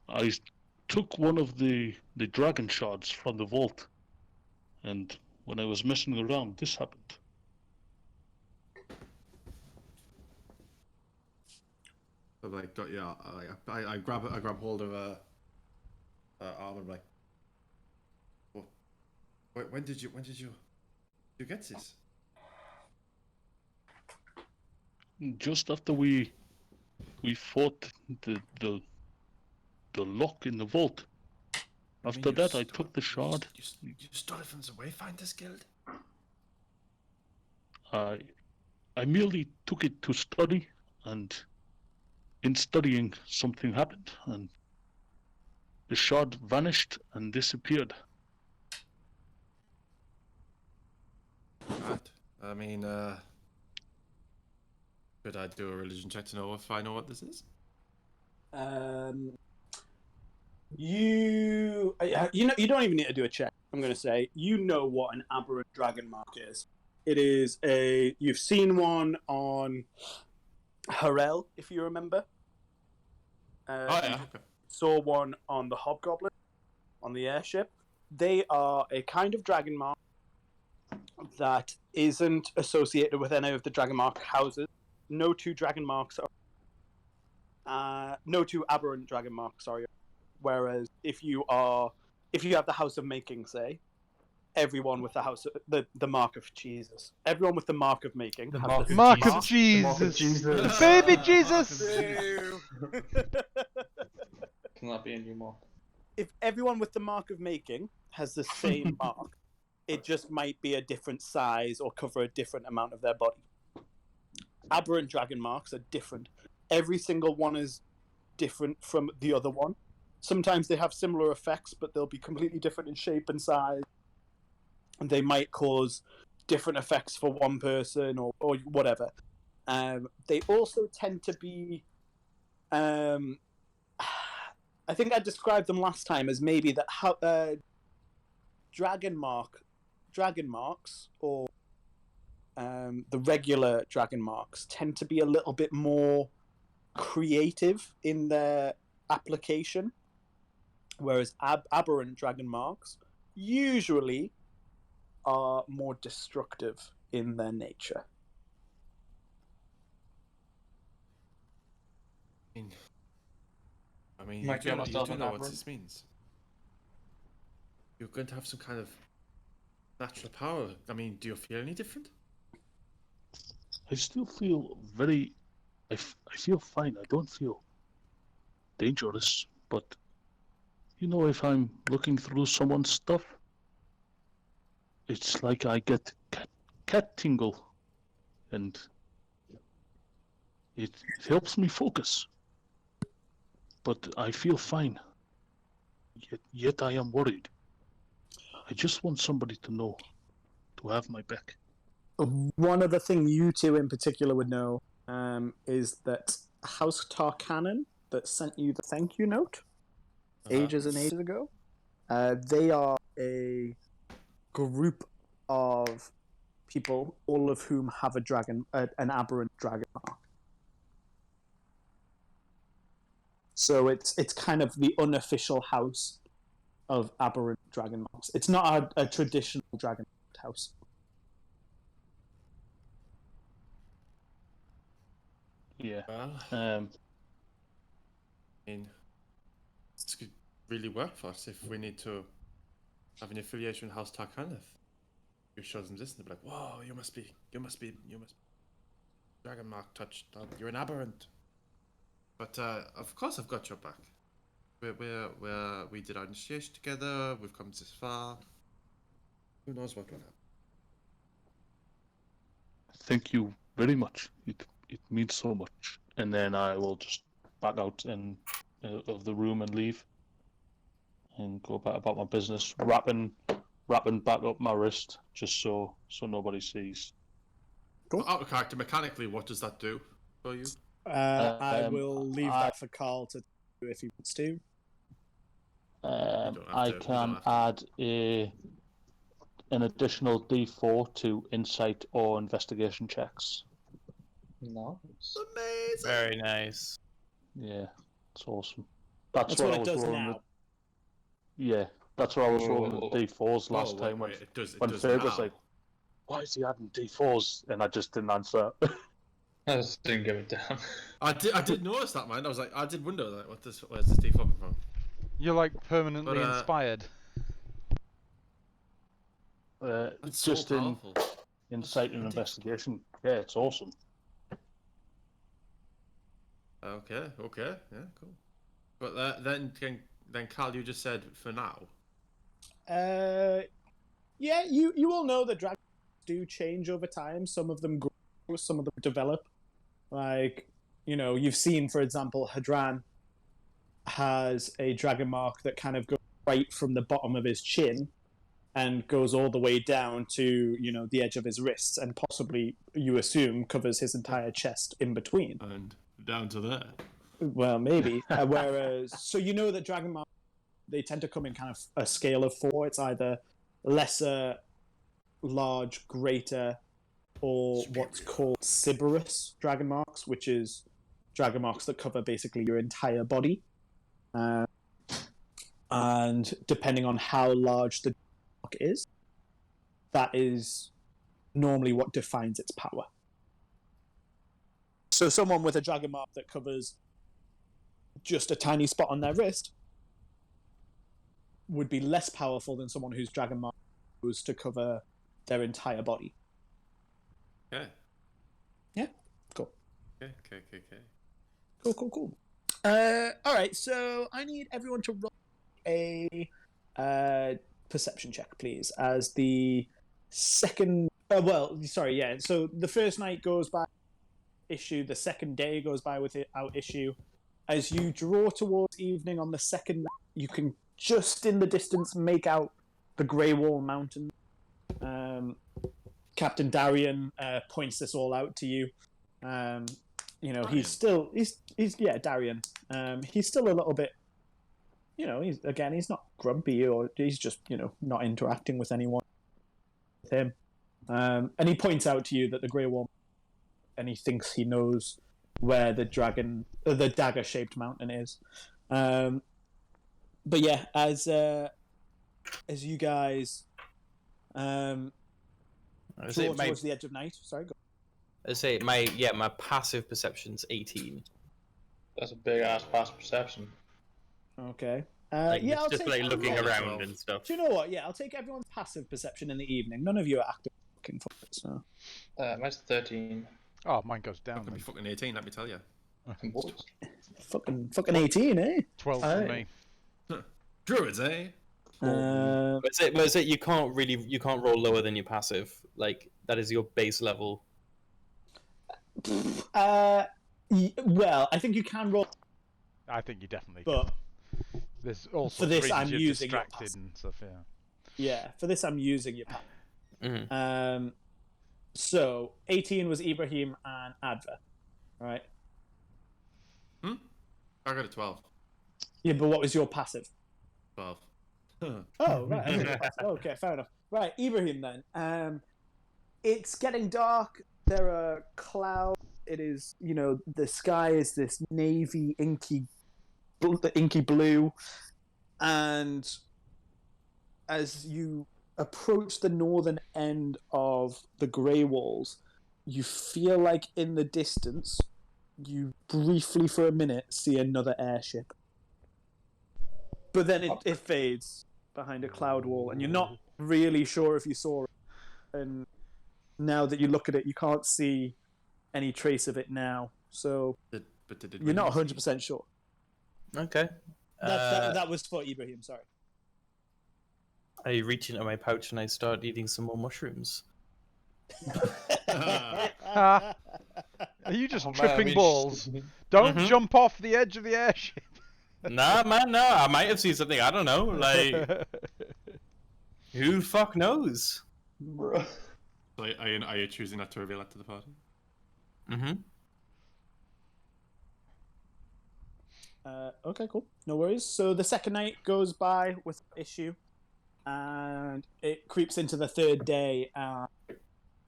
I took one of the dragon shards from the vault, and when I was messing around, this happened. I'm like, yeah, I grab hold of arm. I'm like, well, when did you get this? Just after we fought the lock in the vault. After that, I took the shard. You stole it from the Wayfinders Guild? I merely took it to study, and in studying, something happened, and the shard vanished and disappeared. Right. I mean, could I do a religion check to know if I know what this is? You don't even need to do a check. I'm going to say you know what an aberrant dragon mark is. It is you've seen one on Harel, if you remember. Okay. Saw one on the Hobgoblin on the airship. They are a kind of dragon mark that isn't associated with any of the dragon mark houses. No two dragon marks are no two aberrant dragon marks, sorry. Whereas if you have the House of Making, say, everyone with the mark of Jesus, everyone with the mark of making, The mark of Jesus, the baby Jesus. Cannot be any more. If everyone with the mark of making has the same mark, it just might be a different size or cover a different amount of their body. Aberrant dragon marks are different. Every single one is different from the other one. Sometimes they have similar effects, but they'll be completely different in shape and size. And they might cause different effects for one person or whatever. They also tend to be... I think I described them last time as maybe that dragon marks or the regular dragon marks tend to be a little bit more creative in their application, whereas aberrant dragon marks usually are more destructive in their nature. I mean, Might you get do myself know an what aberrant. this means. You're going to have some kind of natural power. I mean, do you feel any different? I still feel very. I feel fine. I don't feel dangerous, but if I'm looking through someone's stuff, it's like I get cat tingle, and it helps me focus. But I feel fine. Yet I am worried. I just want somebody to know, to have my back. One other thing you two in particular would know is that House Tarkanan that sent you the thank you note ages and ages ago, they are a group of people, all of whom have an aberrant dragon mark. So it's kind of the unofficial house of aberrant dragon marks. It's not a traditional dragon house. Yeah. Well, I mean, this could really work for us if we need to have an affiliation with House Tarkaneth. You show them this and they'll be like, "Whoa, you must be dragon mark touched. You're an aberrant." But of course, I've got your back. We did our initiation together. We've come this far. Who knows what will happen? Thank you very much. It means so much. And then I will just back out of the room and leave, and go about my business, wrapping back up my wrist just so nobody sees. Cool. Out of character, mechanically, what does that do for you? I will leave that for Carl to do if he wants to. I can add an additional D4 to insight or investigation checks. Nice. Amazing. Very nice. Yeah, it's awesome. That's what I it was does rolling now. Yeah, that's what I was rolling Whoa. the D4s last Wait, time. it does when now. Faye was like, "Why is he adding D4s?" and I just didn't answer. I just didn't give it down. I did notice that, man. I was like, I did wonder, like, where's this D coming from? You're like permanently But, inspired. That's just so in powerful. insight and investigation. Yeah, it's awesome. Okay, yeah, cool. But then Carl, you just said for now. Yeah, you all know that dragons do change over time. Some of them grow, some of them develop. Like, you've seen, for example, Hadran has a dragon mark that kind of goes right from the bottom of his chin and goes all the way down to, the edge of his wrists, and possibly, you assume, covers his entire chest in between. And down to there. Well, maybe. Whereas, so that dragon marks, they tend to come in kind of a scale of 4. It's either lesser, large, greater, or what's called Sybaris dragon marks, which is dragon marks that cover basically your entire body. And depending on how large the mark is, that is normally what defines its power. So someone with a dragon mark that covers just a tiny spot on their wrist would be less powerful than someone whose dragon mark goes to cover their entire body. Okay. Yeah, cool. Okay. Cool. All right, so I need everyone to roll a perception check, please, as the second... So the first night goes by issue, the second day goes by without issue. As you draw towards evening on the second night, you can just in the distance make out the Grey Wall Mountain. Captain Darian points this all out to you. He's still Darian. He's still a little bit, he's not grumpy, or he's just not interacting with anyone with him. And he points out to you that the Grey Wall, and he thinks he knows where the dagger-shaped mountain is. But yeah, as you guys draw towards the edge of night. Sorry, go. I say my passive perception's 18. That's a big ass pass perception. Okay. Like, yeah, it's I'll just take like looking everyone's around 12. and stuff. Do you know what? Yeah, I'll take everyone's passive perception in the evening. None of you are actively looking for it, so. Mine's 13. Oh, mine goes down. Not gonna be fucking 18, let me tell you. Fucking 18, eh? 12 for me. Druids, eh? Was it you can't roll lower than your passive. Like that is your base level. Well, I think you can roll. I think you definitely But can. There's all for sorts this, of reasons I'm you're using your distracted and stuff, yeah. Yeah, for this I'm using your passive. Mm-hmm. So 18 was Ibrahim and Adva, right? I got a 12. Yeah, but what was your passive? 12. Oh, right. I think your passive. Okay, fair enough. Right, Ibrahim then. It's getting dark. There are clouds. It is, the sky is this navy, inky blue. And as you approach the northern end of the Grey Walls, you feel like in the distance, you briefly for a minute see another airship. But then it fades behind a cloud wall, and you're not really sure if you saw it. And now that you look at it, you can't see any trace of it now. So you're not 100% sure. Okay. That was for Ibrahim, sorry. I reach into my pouch and I start eating some more mushrooms. Are you just tripping balls? Don't jump off the edge of the airship. Nah, man, no. I might have seen something. I don't know. Like, who fuck knows? Bro. So are you choosing not to reveal that to the party? Mm-hmm. Okay, cool. No worries. So the second night goes by with issue, and it creeps into the third day.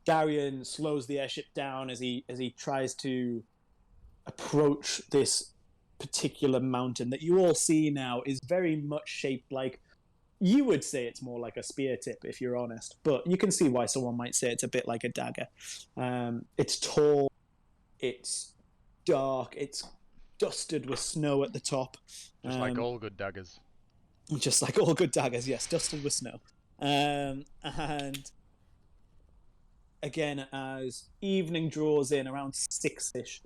Darian slows the airship down as he tries to approach this particular mountain that you all see now is very much shaped like, you would say it's more like a spear tip if you're honest, but you can see why someone might say it's a bit like a dagger. It's tall, it's dark, it's dusted with snow at the top. Just like all good daggers. Just like all good daggers, yes, dusted with snow. And again, as evening draws in, around 6-ish,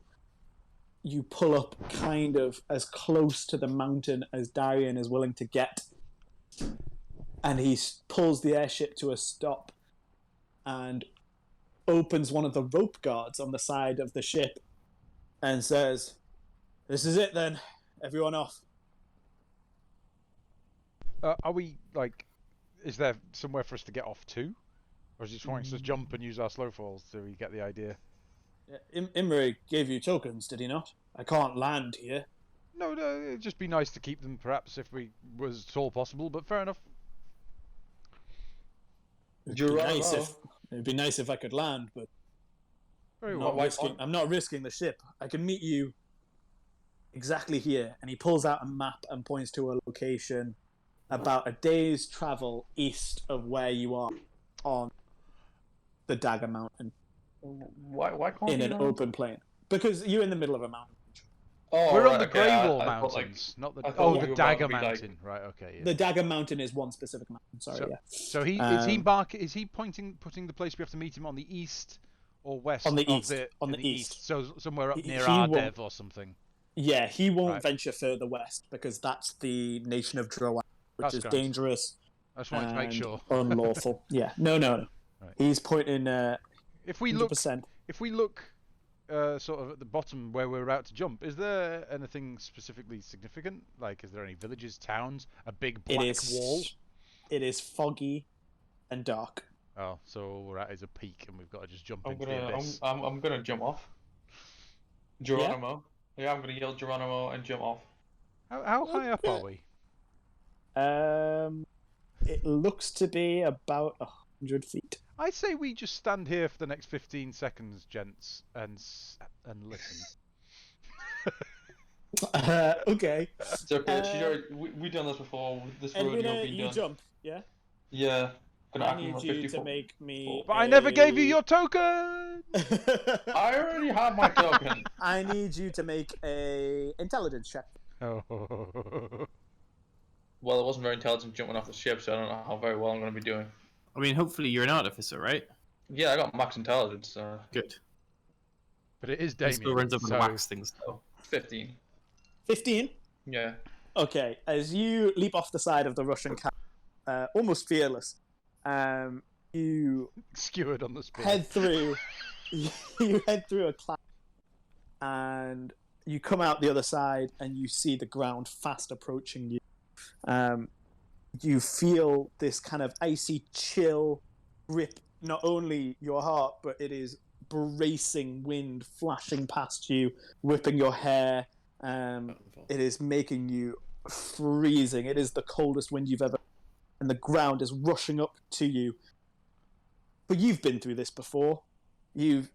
you pull up kind of as close to the mountain as Darian is willing to get. And he pulls the airship to a stop and opens one of the rope guards on the side of the ship and says, "This is it then. Everyone off." Are we, like, is there somewhere for us to get off to? Or is he just wanting us to jump and use our slow falls? Do we get the idea? Imre gave you tokens, did he not? I can't land here. No, it'd just be nice to keep them, perhaps, if we was at all possible, but fair enough. It'd be nice if I could land, but Very I'm well. not risking the ship. I can meet you exactly here. And he pulls out a map and points to a location about a day's travel east of where you are on the Dagger Mountain. Why can't in you an land? open plain? Because you're in the middle of a mountain. Oh, We're right, on the okay, Grey Wall I thought, Mountains, not the... I thought Oh, we the were about to Dagger be, like- Mountain. Right, okay. Yeah. The Dagger Mountain is one specific mountain. Sorry, So- yeah. So is he putting the place we have to meet him on the east or west? On the of east. In On the the east. So somewhere up He- near he Ardev won't- or something. Yeah, he won't Right. venture further west because that's the nation of Drowan, which That's is grand. dangerous I just wanted to make and sure. unlawful. Yeah, no. Right. He's pointing If we look 100%. sort of at the bottom where we're about to jump, is there anything specifically significant? Like, is there any villages, towns, a big black wall? It is foggy and dark. Oh, so all we're at is a peak, and we've got to just jump I'm into the gonna, abyss. I'm gonna jump off. Geronimo. Yeah, I'm gonna yell Geronimo and jump off. How high up are we? It looks to be about 100 feet. I say we just stand here for the next 15 seconds, gents, and listen. Okay. It's okay. We done this before. This rodeo Edwina, been you done. jump, yeah? Yeah. Gonna I act on need a you to 54. make me. But I never gave you your token. I already have my token. I need you to make a intelligence check. Oh. Well, it wasn't very intelligent jumping off the ship, so I don't know how very well I'm going to be doing. I mean, hopefully you're an artificer, right? Yeah, I got max intelligence, so Good. But it is He Damien. still runs up so... and wax things, though. 15. 15. Yeah. Okay, as you leap off the side of the Russian cat, almost fearless, you Skewered on the spot. head through. You head through a cloud, and you come out the other side, and you see the ground fast approaching you. You feel this kind of icy chill grip not only your heart, but it is bracing wind flashing past you, whipping your hair. It is making you freezing. It is the coldest wind you've ever, and the ground is rushing up to you. But you've been through this before. You've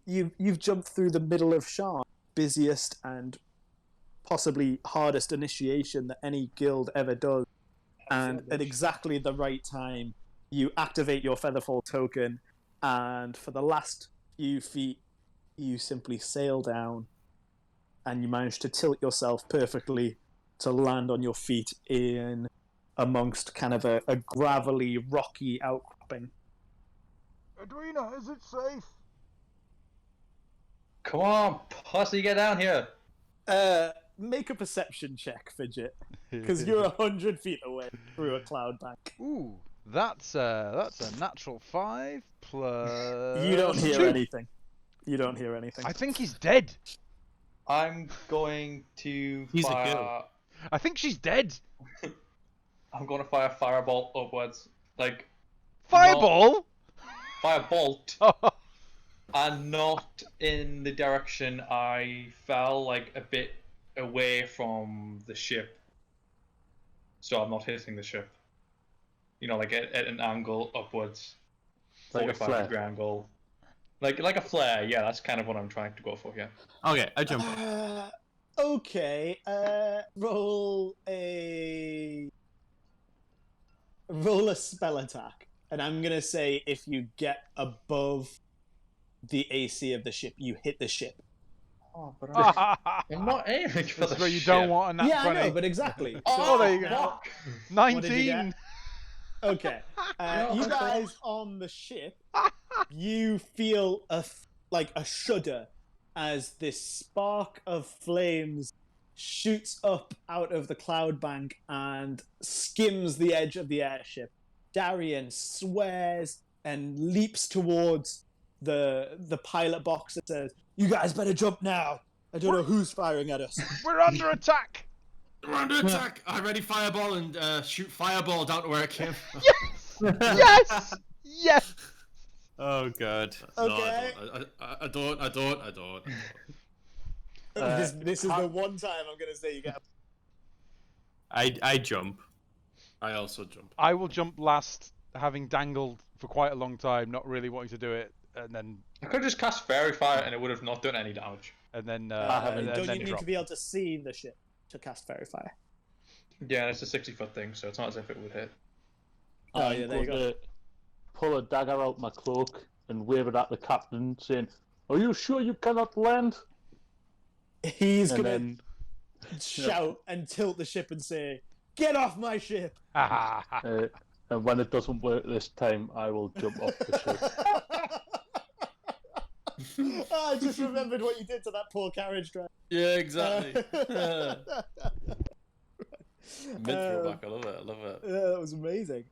jumped through the middle of Sharn, busiest and possibly hardest initiation that any guild ever does. And at exactly the right time, you activate your Featherfall token, and for the last few feet, you simply sail down, and you manage to tilt yourself perfectly to land on your feet in amongst kind of a gravelly, rocky outcropping. Edwina, is it safe? Come on, pussy, get down here. Make a perception check, Fidget, because you're 100 feet away through a cloud bank. Ooh, that's a natural 5 plus. You don't hear 2. anything. You don't hear anything. I think he's dead. I'm going to He's a fire... girl. I think she's dead. I'm going to fire firebolt upwards. Like... Fireball. Firebolt. Oh. And not in the direction I fell, like a bit away from the ship. So I'm not hitting the ship. You know, like at an angle upwards. Like a 45 flare. degree angle. Like a flare, yeah, that's kind of what I'm trying to go for here. Okay, I jump. Okay, roll a spell attack, and I'm gonna say if you get above the AC of the ship, you hit the ship. Oh, but I'm not aiming for That's the where you ship. don't want a nat Yeah, 20. I know, but exactly. Oh, there you go. fuck. What did you 19. get? Okay, you guys on the ship, you feel a shudder as this spark of flames shoots up out of the cloud bank and skims the edge of the airship. Darian swears and leaps towards the pilot box and says, "You guys better jump now. I don't know who's firing at us." We're under attack. We're under attack. I ready fireball and shoot fireball down to where it came from. Yes. Yes. Oh god. Okay. No, I don't. This is the one time I'm gonna say you get. I jump. I also jump. I will jump last, having dangled for quite a long time, not really wanting to do it, and then I could just cast Fairy Fire and it would have not done any damage. and Don't you then need drop. to be able to see the ship to cast Fairy Fire? Yeah, and it's a 60-foot thing, so it's not as if it would hit. Oh, yeah, there you I'm go. going to pull a dagger out my cloak and wave it at the captain, saying, "Are you sure you cannot land?" He's And gonna then shout and tilt the ship and say, "Get off my ship!" and when it doesn't work this time, I will jump off the ship. I just remembered what you did to that poor carriage drive. Yeah, exactly. Mid throwback. I love it. Yeah, that was amazing.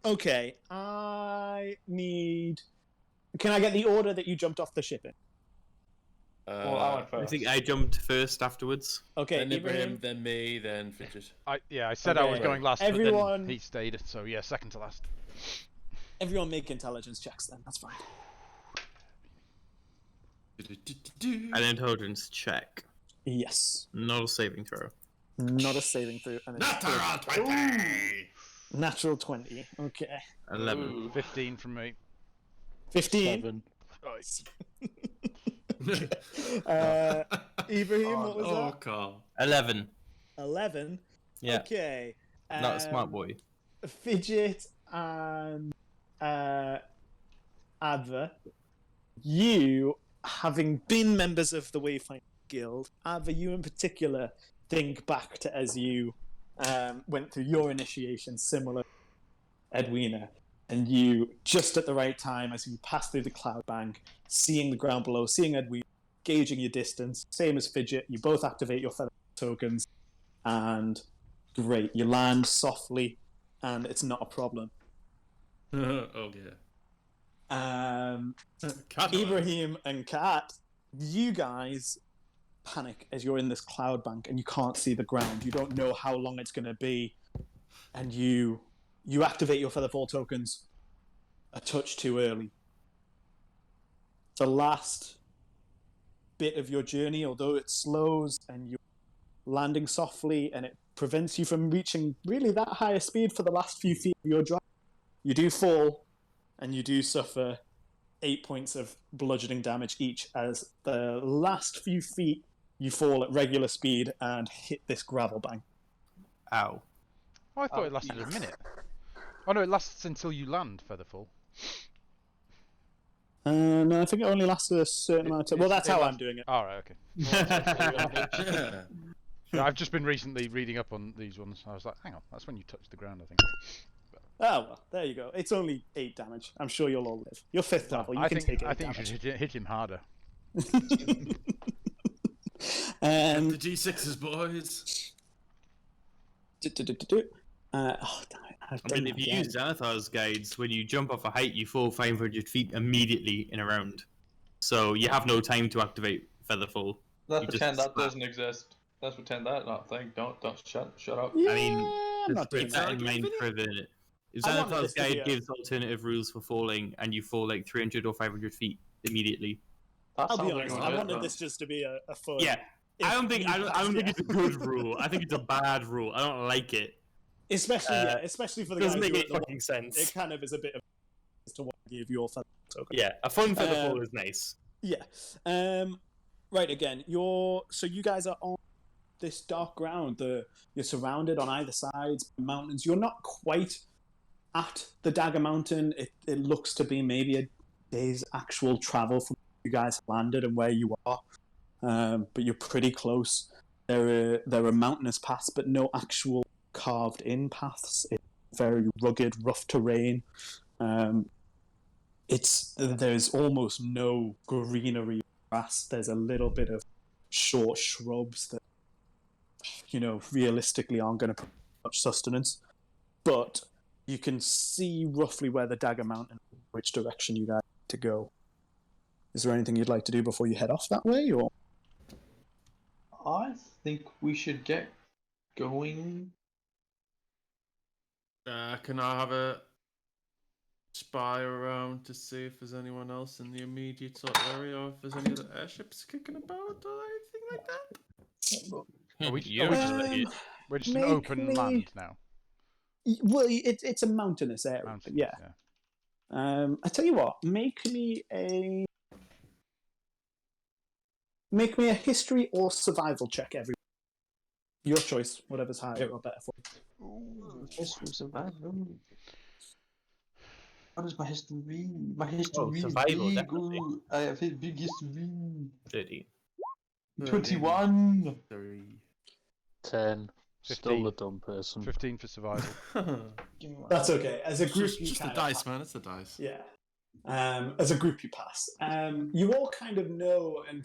Okay, I need. Can I get the order that you jumped off the ship in? Well, I went I first. think I jumped first afterwards. Okay, Then Ibrahim. Ibrahim, then me, then Fidget. I said I was Okay. going last, but Everyone- then he stayed. So yeah, second to last. Everyone make intelligence checks then. That's fine. An intelligence check. Yes. Not a saving throw. Not a saving through. And it's Natural 20! natural 20. Okay. 11. 15 from me. 15. 7. Nice. Ibrahim, what was that? Carl. 11. 11. Yeah. Okay. Not a smart boy. Fidget and Adva, you, having been members of the Wayfinder Guild, Adva, you in particular, think back to as you went through your initiation, similar to Edwina, and you, just at the right time, as you pass through the cloud bank, seeing the ground below, seeing Edwina, gauging your distance, same as Fidget, you both activate your feather tokens, and great, you land softly, and it's not a problem. Oh yeah. Cat Ibrahim and Kat, you guys panic as you're in this cloud bank and you can't see the ground. You don't know how long it's going to be, and you activate your featherfall tokens a touch too early. The last bit of your journey, although it slows and you're landing softly and it prevents you from reaching really that higher speed for the last few feet of your drive, you do fall and you do suffer 8 points of bludgeoning damage each as the last few feet you fall at regular speed and hit this gravel bank. Ow. Oh, I thought it lasted a minute. Oh no, it lasts until you land, Featherfall. No, I think it only lasted a certain amount of time. Well, that's how I'm doing it. All right, okay. Yeah, I've just been recently reading up on these ones. I was like, hang on, that's when you touch the ground, I think. Oh, well, there you go. It's only 8 damage. I'm sure you'll all live. You're 5th level. You can take 8 I think damage. you should hit him harder. the G6s, boys. Oh, damn it. I mean, if you use Xanathar's guides, when you jump off a height, you fall 500 feet immediately in a round. So you have no time to activate Featherfall. Let's You pretend just that doesn't exist. Let's pretend that not thing. Don't shut up. Yeah, I mean, I'm not doing keep that that. in mind for a minute. If I wanted Xanathar's this to be guide a- gives alternative rules for falling, and you fall like 300 or 500 feet immediately. That I'll be sounds like honest. a I good wanted one. this just to be a fun. Yeah, If I don't think you pass, it's a good rule. I think it's a bad rule. I don't like it. Especially for the guys Doesn't make who are any at the fucking sense. it kind of is a bit of as to what to give your feather token. Yeah, a fun Featherfall is nice. Yeah. Right. Again, you guys are on this dark ground. You're surrounded on either side by mountains. You're not quite at the Dagger Mountain. It looks to be maybe a day's actual travel from where you guys landed and where you are. But you're pretty close. There are mountainous paths, but no actual carved-in paths. It's very rugged, rough terrain. There's almost no greenery or grass. There's a little bit of short shrubs that, realistically aren't going to provide much sustenance. But you can see roughly where the Dagger Mountain, which direction you guys need to go. Is there anything you'd like to do before you head off that way, or? I think we should get going. Can I have a spy around to see if there's anyone else in the immediate sort of area, or if there's any other airships kicking about or anything like that? We're just an open land now. Well, it's a mountainous area, but yeah. I tell you what, make me a history or survival check, everyone. Your choice, whatever's higher or better for you. History survival. What is my history? My history is survival, big. definitely. Ooh, I have a big history. 30. 21. 10. Still 15. the dumb person. 15 for survival. That's okay. As a group, Just the dice, man. It's the dice. Yeah. As a group, you pass. You all kind of know, and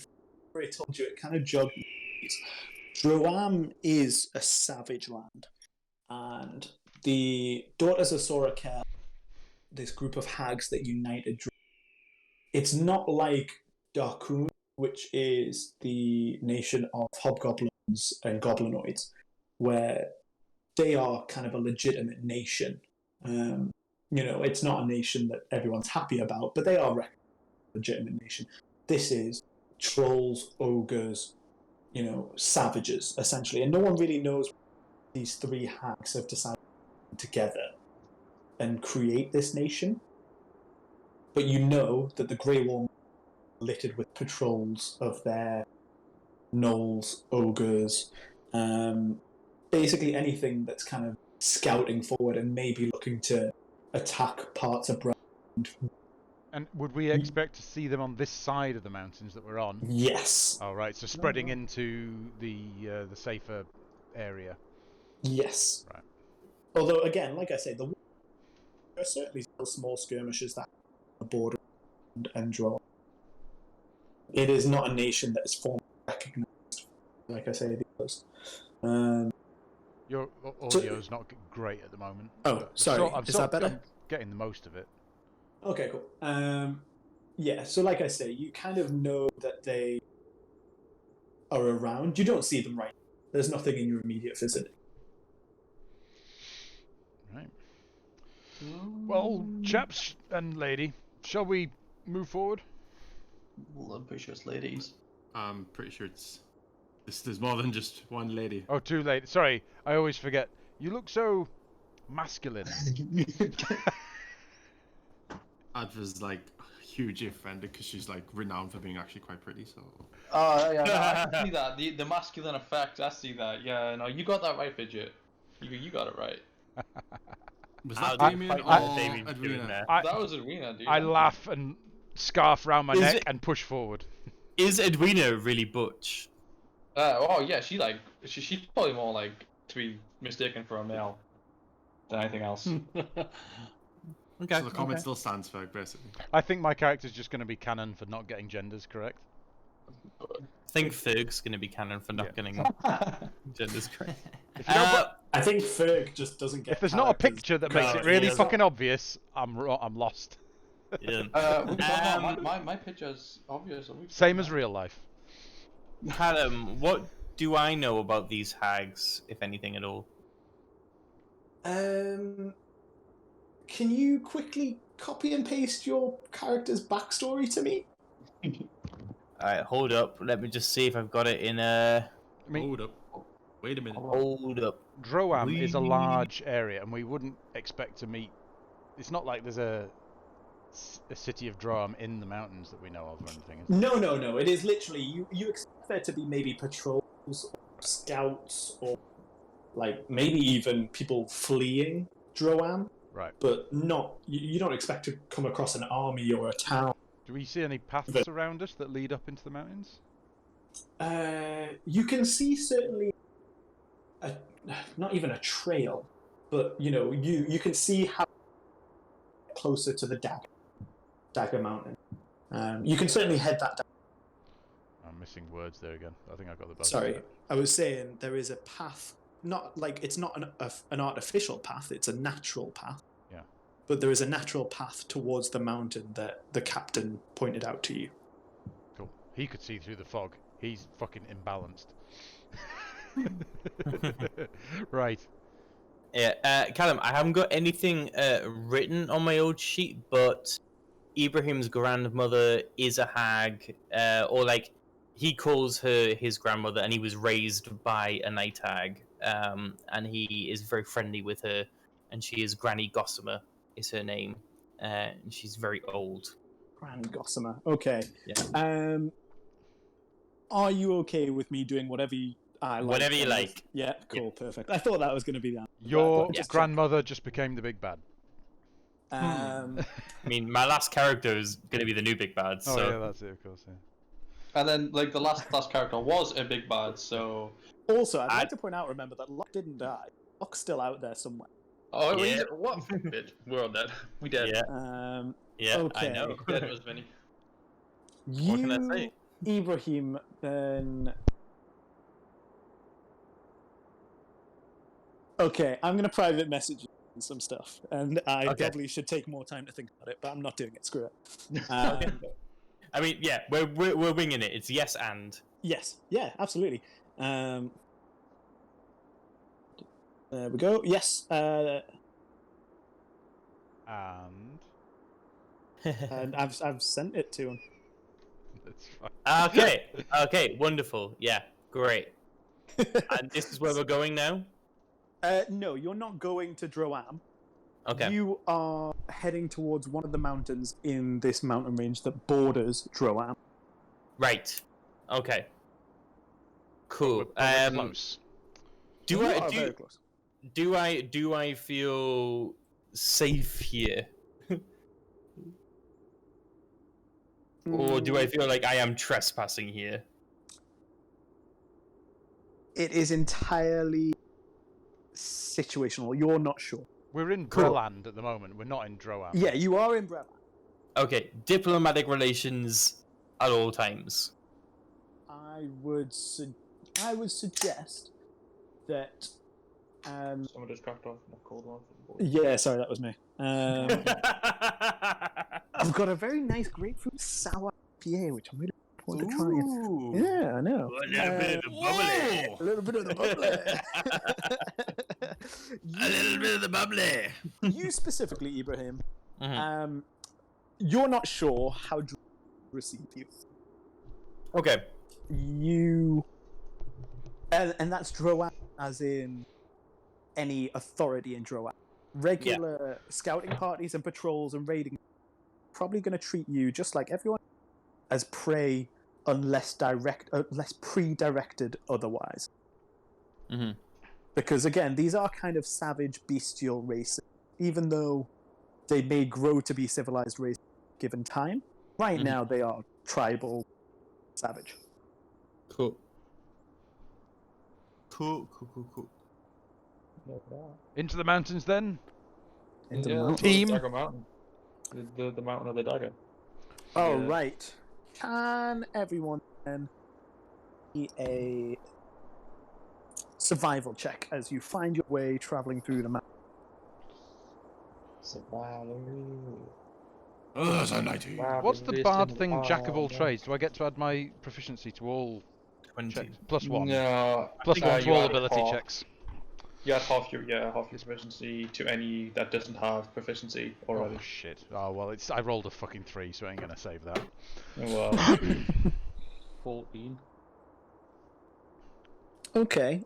I told you, it kind of jogged. Droam is a savage land, and the Daughters of Sorakel, this group of hags that united. It's not like Darkun, which is the nation of hobgoblins and goblinoids, where they are kind of a legitimate nation. It's not a nation that everyone's happy about, but they are a legitimate nation. This is trolls, ogres, savages, essentially. And no one really knows these 3 hags have decided to come together and create this nation. But you know that the Grey Wall littered with patrols of their gnolls, ogres, basically anything that's kind of scouting forward and maybe looking to attack parts of Brand. And would we expect to see them on this side of the mountains that we're on? Yes. Oh, right. So spreading into the safer area. Yes. Right. Although, again, like I say, there are certainly still small skirmishes that are border and draw. It is not a nation that is formally recognized, like I say, the others. Your audio's not great at the moment. Oh, but sorry. Is that better? I'm getting the most of it. Okay, cool. Yeah, so like I say, you kind of know that they are around. You don't see them right now. There's nothing in your immediate vicinity. Right. Well, chaps and lady, shall we move forward? Well, I'm pretty sure it's ladies. I'm pretty sure there's more than just one lady. Oh, too late. Sorry, I always forget. You look so masculine. Adva's like hugely offended because she's like renowned for being actually quite pretty. So. Oh yeah, no, I can see that. The masculine effect. I see that. Yeah, no, you got that right, Fidget. You got it right. Was How that do you Damien fight or Damien doing Edwina? that? That was Arena, dude. I laugh and scarf round my Is neck it- and push forward. Is Edwina really butch? Oh yeah, she's probably more like to be mistaken for a male than anything else. Okay. So the comment still stands for basically. I think my character's just going to be canon for not getting genders correct. I think Ferg's going to be canon for not Yeah. getting genders correct. If you don't put- I think Ferg just doesn't get. If there's not a characters. picture that makes No, it really he doesn't. fucking obvious, I'm lost. Yeah. My picture's obvious. Same as real life. Callum, what do I know about these hags, if anything at all? Can you quickly copy and paste your character's backstory to me? Alright, hold up. Let me just see if I've got it in a... I mean, Hold up. Wait a minute. Hold up. Droam is a large area, and we wouldn't expect to meet. It's not like there's a city of Droam in the mountains that we know of or anything. Is there? No. It is literally you expect there to be maybe patrols or scouts or like maybe even people fleeing Droam, Right. but not. You don't expect to come across an army or a town. Do we see any paths around us that lead up into the mountains? You can see certainly not even a trail, but you can see how closer to the Dagger Mountain. You can certainly head that down. I'm missing words there again. I think I got the best. Sorry, I was saying there is a path. Not like it's not an artificial path; it's a natural path. Yeah. But there is a natural path towards the mountain that the captain pointed out to you. Cool. He could see through the fog. He's fucking imbalanced. Right. Yeah, Callum, I haven't got anything written on my old sheet, but Ibrahim's grandmother is a hag, or like he calls her his grandmother, and he was raised by a night hag, and he is very friendly with her, and she is Granny Gossamer is her name, and she's very old. Grand Gossamer. Okay. Yeah. Are you okay with me doing whatever I like? Whatever you on this? like. Yeah, cool, perfect. I thought that was going to be the answer. Your Just grandmother just became the big bad. check. I mean, my last character is going to be the new big bad, Oh so yeah, that's it, of course. Yeah. And then like the last character was a big bad, so Also, I'd like to point out, remember, that Locke didn't die. Locke's still out there somewhere. Yeah. What? Bitch, we're all dead. We dead. yeah, yeah, Okay. I know. Dead was Vinny. What can I say? Ibrahim, then... Okay, I'm going to private message you some stuff, and I Okay. probably should take more time to think about it, but I'm not doing it, screw it. I mean, yeah, we're winging it. It's yes and. Yes, yeah, absolutely. There we go. Yes, And and I've sent it to him. that's fine. Okay, wonderful. Yeah, great. And this is where we're going now? No, you're not going to Droam. Okay. You are heading towards one of the mountains in this mountain range that borders Droam. Right. Okay. But Cool. we're close. Do You I are do very close. do I feel safe here, or do I feel like I am trespassing here? It is entirely situational. You're not sure. We're in Cool. Breland at the moment. We're not in Droam. Yeah, you are in Brabant. Okay, diplomatic relations at all times. I would suggest that. Someone just cracked off and I called one. Yeah, sorry, that was me. I've got a very nice grapefruit sour IPA, which I'm really looking forward to trying. Ooh. Yeah, I know. A little bit of the bubbly. A little bit of the bubbly. A little bit of the bubbly. You specifically, Ibrahim, Mhm. you're not sure how to receive you. Okay. You, and that's Droat, as in any authority in Droat. Regular scouting parties and patrols and raiding probably going to treat you just like everyone as prey, unless pre-directed otherwise. Mm-hmm. Because again, these are kind of savage, bestial races, even though they may grow to be civilized races given time. Right now, they are tribal, savage. Cool. Cool. Into the mountains then. Into Yeah, the that's mountains. Team. Dagger Mountain. The mountain of the dagger. Oh, Yeah. right. Can everyone then be a survival check as you find your way traveling through the mountains? Oh, so nighty. What's the bard thing? Jack of all trades. Do I get to add my proficiency to all 20. checks? +1. No. +1 to you all add ability half. checks. You add half your proficiency to any that doesn't have proficiency already. Oh shit. Oh well, I rolled a fucking 3, so I ain't gonna save that. Well, 14. Okay.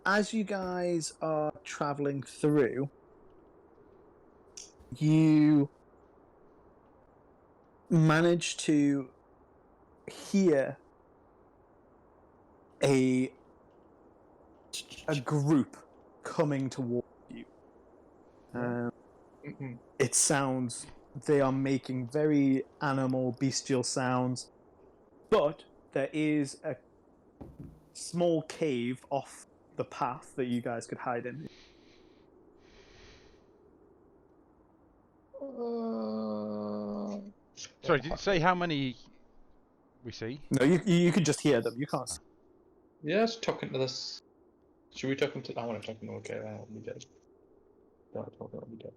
As you guys are traveling through, you manage to hear a group coming towards you. It sounds they are making very animal, bestial sounds, but there is a small cave off the path that you guys could hide in. Sorry, did you say how many we see? No, you can just hear them. You can't. See. yeah, let's talk into this. Should we talk into? I want to talk into. Okay, I'll be dead. Don't talk. I'll be dead.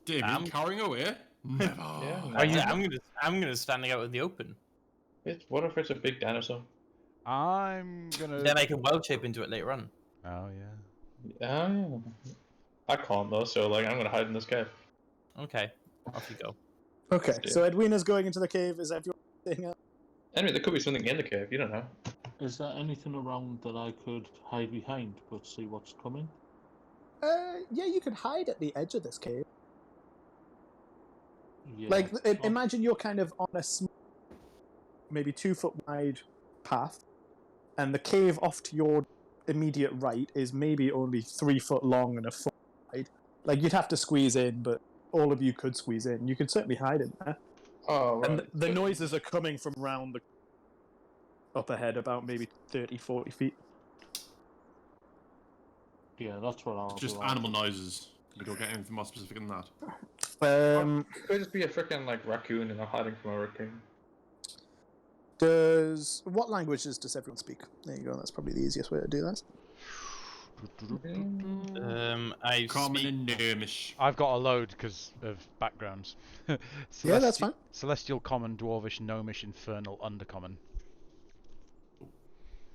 David carrying away? Never. Yeah. Are you- I'm gonna standing out in the open. What if it's a big dinosaur? I'm gonna. Then I can wild shape into it later on. Oh yeah. Yeah. I can't though, so like I'm gonna hide in this cave. Okay, off you go. Okay, Yeah. so Edwina's going into the cave. Is everyone staying up? Anyway, there could be something in the cave. You don't know. Is there anything around that I could hide behind but see what's coming? Yeah, you could hide at the edge of this cave. Yeah. Like, Oh, imagine you're kind of on a maybe 2 foot wide path, and the cave off to your immediate right is maybe only 3 foot long and a foot wide. Like, you'd have to squeeze in, but all of you could squeeze in. You could certainly hide in there. Oh, right. And the noises are coming from around the up ahead, about maybe 30, 40 feet. yeah, that's what I'll Just do. animal noises. We don't get anything more specific than that. It could just be a freaking like raccoon and I'm hiding from a raccoon. What languages does everyone speak? There you go. That's probably the easiest way to do that. I Common speak. and Gnomish. I've got a load because of backgrounds. Yeah, that's fine. Celestial, Common, Dwarvish, Gnomish, Infernal, Undercommon.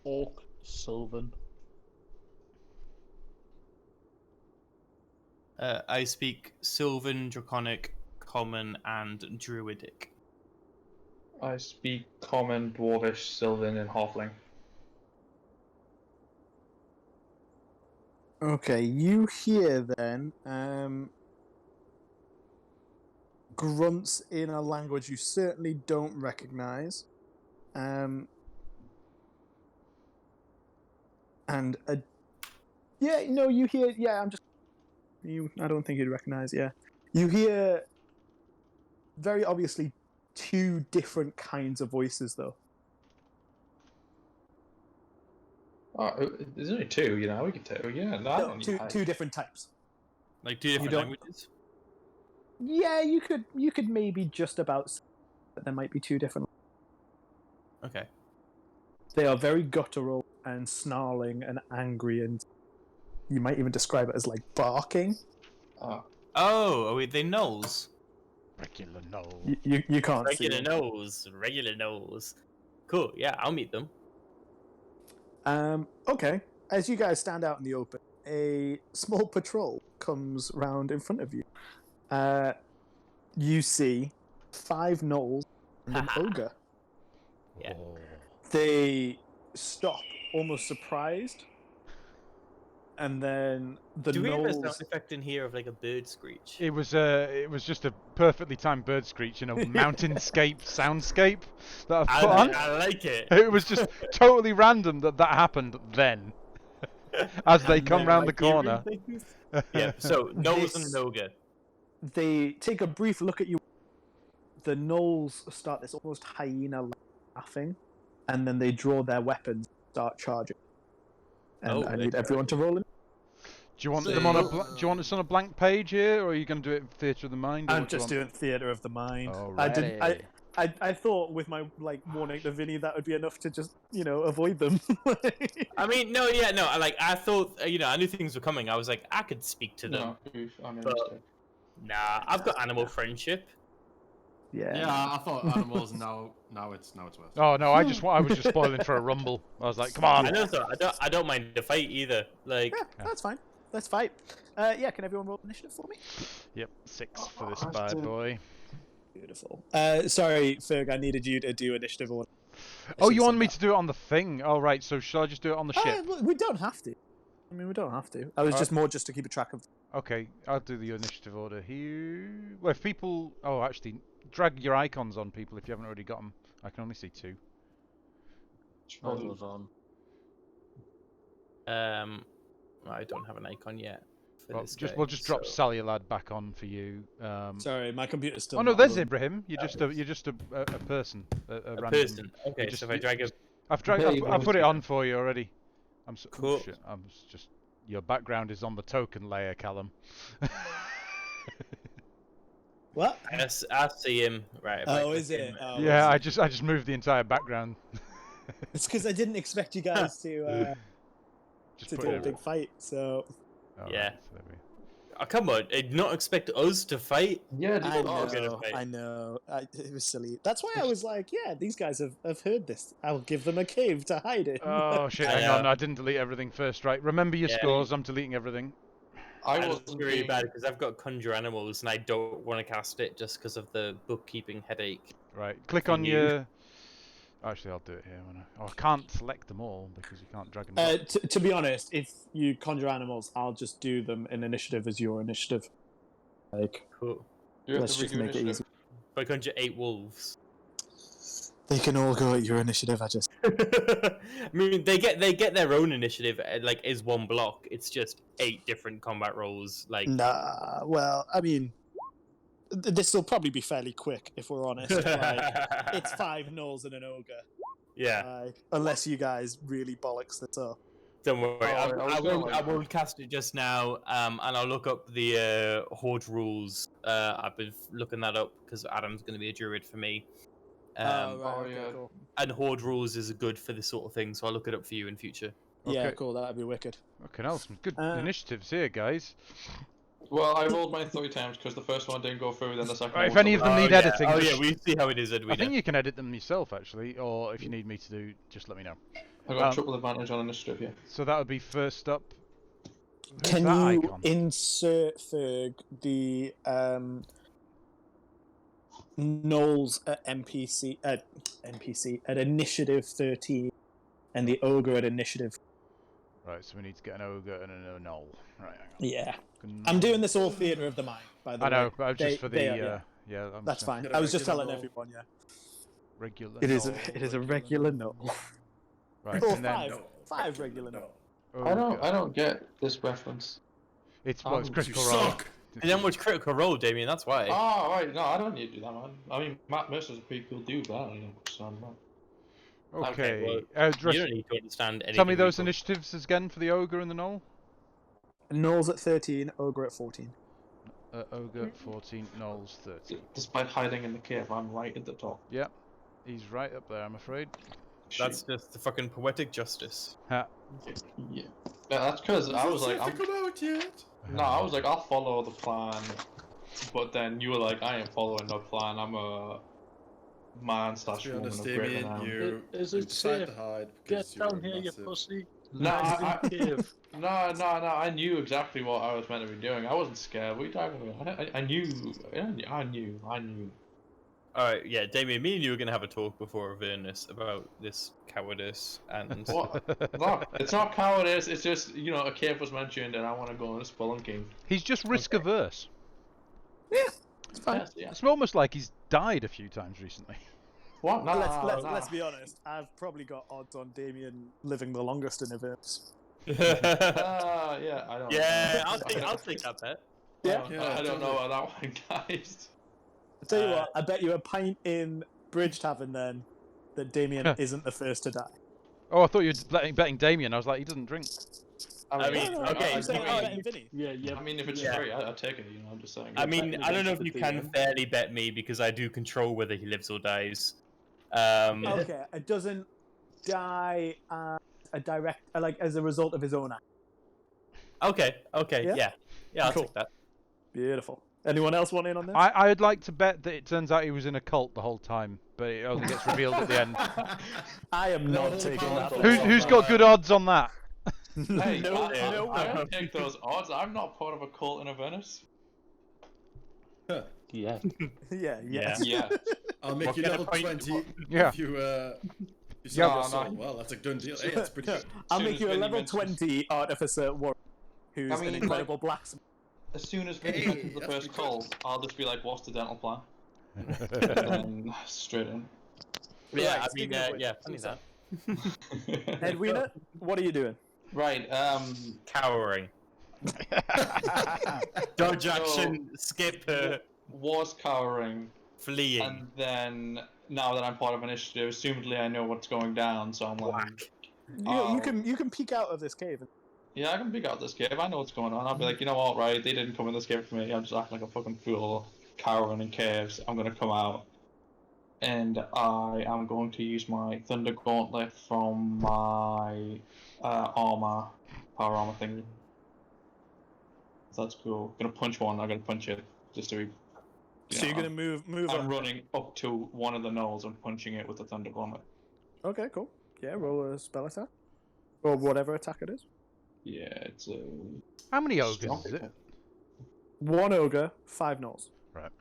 Orc, Sylvan. I speak Sylvan, Draconic, Common, and Druidic. I speak Common, Dwarvish, Sylvan, and Halfling. Okay, you hear then grunts in a language you certainly don't recognize. And you hear. Yeah, I'm just. I don't think you'd recognize. Yeah, you hear. Very obviously, two different kinds of voices, though. Oh, there's only two, we can tell. Yeah, No, two different types. Like two different don't- languages. Yeah, you could maybe just about say that there might be two different. Okay. They are very guttural and snarling and angry, and you might even describe it as like barking. Oh, are they gnolls? Regular no. You can't see Regular them. gnolls. Regular gnolls. Cool. Yeah, I'll meet them. Okay. As you guys stand out in the open, a small patrol comes round in front of you. You see 5 gnolls and an ogre. Yeah. Oh. They stop, almost surprised, and then the Do we have a gnolls. sound effect in here of like a bird screech? It was just a perfectly timed bird screech in a mountainscape soundscape that I've put on. I like it. It was just totally random that happened then, as they come round the corner. Yeah. So gnolls and an ogre. They take a brief look at you. The gnolls start this almost hyena laughing, and then they draw their weapons, start charging. And I need everyone to roll in. Do you want them on a? Do you want us on a blank page here, or are you going to do it in theatre of the mind? I'm just doing theatre of the mind. Alrighty. I thought with my warning to Vinny that would be enough to just avoid them. I mean, no. I thought I knew things were coming. I was like, I could speak to them. But nah, I've got animal friendship. Yeah. Yeah, I thought animals. Now it's worse. Oh no, I was just spoiling for a rumble. I was like, come on. I know, so I don't mind the fight either. Like, Yeah, that's fine. Let's fight. Can everyone roll initiative for me? Yep, 6 for this bad boy. Beautiful. Sorry, Ferg, I needed you to do initiative order. Oh, you want me to do it on the thing? Oh, right. So shall I just do it on the ship? We don't have to. I mean, we don't have to. I was just to keep a track of. Okay, I'll do the initiative order here. Well, if people... Oh, actually, drag your icons on people if you haven't already got them. I can only see 2. Those on. I don't have an icon yet. Well, we'll just drop Sally Lad back on for you. Sorry, my computer's still. Oh no, there's Ibrahim. You're just a person. A random person. Okay, just- so if I drag a... I've put it on for you already. Cool. Shit, your background is on the token layer, Callum. What? I see him. Right. if I Oh, click is it? him- Oh, Yeah, I just moved the entire background. It's because I didn't expect you guys to Just to put do a it. big fight. So Alright, Yeah. so there we- Oh, come on. Did not expect us to fight. Yeah, I we're gonna know, fight. I know. It was silly. That's why I was like, yeah, these guys have heard this. I'll give them a cave to hide in. Oh shit! Hang on, I didn't delete everything first. Right, remember your Yeah. scores. I'm deleting everything. I And was it's really bad because I've got conjure animals and I don't want to cast it just because of the bookkeeping headache. Right, click For on you. your. Actually, I'll do it here. I can't select them all because you can't drag them. To be honest, if you conjure animals, I'll just do them in initiative as your initiative. Like, Cool. let's just make it easy. If I conjure 8 wolves. They can all go at your initiative. I mean, they get their own initiative. Like, is one block. It's just 8 different combat rolls. Like, Nah, well, I mean, this will probably be fairly quick if we're honest. Like, it's 5 gnolls and an ogre. yeah. Unless you guys really bollocks this up. Don't worry. Oh, I won't cast it just now. And I'll look up the horde rules. I've been looking that up because Adam's going to be a druid for me. Cool. And horde rules is good for this sort of thing, so I'll look it up for you in future. Yeah, Okay. cool. That'd be wicked. Okay, now some good Uh, initiatives here, guys. Well, I rolled mine 3 times because the first one didn't go through, then the second Right, one. if any of them need editing, Oh just- yeah, we see how it is, I think Edwina. you can edit them yourself actually, or if you need me to do, just let me know. I got triple advantage on initiative, yeah. So that would be first up. Where's Can that you icon? insert Ferg the gnolls at NPC at initiative 13 and the ogre at initiative? Right, so we need to get an ogre and a gnoll. Right, hang on. Yeah. Good I'm gnoll. doing this all theatre of the mind, by the I way. know, but just for the they are, Yeah, I'm That's just fine. Get a I was just regular telling knoll. everyone, yeah. regular. It is knoll, a regular knoll. Right, Or and then five regular knolls. I ogre. don't get this reference. It's You critical You role. suck. And then with Critical Role, Damien, that's why. Oh, right. No, I don't need to do that, man. I mean, Matt Mercer's a pretty cool dude, but I don't need to understand that. Okay. well, Address- You don't need to understand anything. tell me we those talk- initiatives again for the ogre and the knoll. Knolls at 13, ogre at 14. Ogre 14, gnolls 13. Despite hiding in the cave, I'm right at the top. Yep, he's right up there, I'm afraid. That's just the fucking poetic justice. Ha. Yeah. Yeah, that's because I was like, Does it come out yet? no, I was like, I'll follow the plan, but then you were like, I ain't following no plan. I'm a man slash To be woman honest, of great Damien, renown. you Is you it decide safe? to hide Get because you're down here, you massive. pussy. No, Hide in the cave. No, I knew exactly what I was meant to be doing. I wasn't scared. What are you talking about? I knew. Alright, yeah, Damien, me and you are gonna have a talk before Avernus about this cowardice and. What? No, it's not cowardice. It's just, a cave was mentioned, and I want to go on a spelunking. He's just risk averse. It's fine. Yes, yeah. It's almost like he's died a few times recently. What? No, Let's be honest. I've probably got odds on Damien living the longest in Avernus. Yeah, I don't. Yeah, know. I'll take that bet. Yeah. I don't know about that one, guys. I'll tell you what, I bet you a pint in Bridge Tavern then that Damien isn't the first to die. Oh, I thought you were betting Damien. I was like, he doesn't drink. I mean, No, no, okay, I'm saying you- I'm betting Vinny. Yeah. I mean, if it's Yeah. free, I'll take it. I'm just saying. I mean, betting I don't know if against you the can DM. fairly bet me because I do control whether he lives or dies. Okay, it doesn't die as a direct, as a result of his own act. Okay, Yeah? yeah, I'll Cool. take that. Beautiful. Anyone else want in on this? I'd like to bet that it turns out he was in a cult the whole time, but it only gets revealed at the end. I am No, not taking that. Who- Who's got good odds on that? Hey, No, I no. don't take those odds. I'm not part of a cult in Avernus. Yeah. Yeah, yes. Yeah. I'll make What you kind of level point- 20 Yeah. if you sell Yeah, your no, soul. no. Well, that's a done deal. Hey, that's pretty good. I'll Soon make as you a Vinny level mentions- 20 artificer warrior who's I an mean, like- incredible blacksmith. As soon as Vinny Hey, mentions the that's first pretty call, good. I'll just be like, "What's the dental plan?" And then straight in. Yeah, Right, I mean, speaking of which, yeah, funny so- that. Edwina, what are you doing? Right. Cowering. Dodge action, skip, Was cowering, fleeing. and then now that I'm part of initiative, assumedly I know what's going down, so I'm like, Whack. You can peek out of this cave. yeah, I can pick out this cave. I know what's going on. I'll be like, you know what, right? They didn't come in this cave for me. I'm just acting like a fucking fool, cowering in caves. I'm gonna come out, and I am going to use my Thunder Gauntlet from my power armor thingy. So that's cool. Gonna punch one. I'm gonna punch it just to be. So you're gonna move I'm up. running up to one of the knolls and punching it with the Thunder Gauntlet. Okay, cool. Yeah, roll a spell attack. Or whatever attack it is. Yeah, it's a. How many ogres strong is it? attack. 1 ogre, 5 gnolls. Right.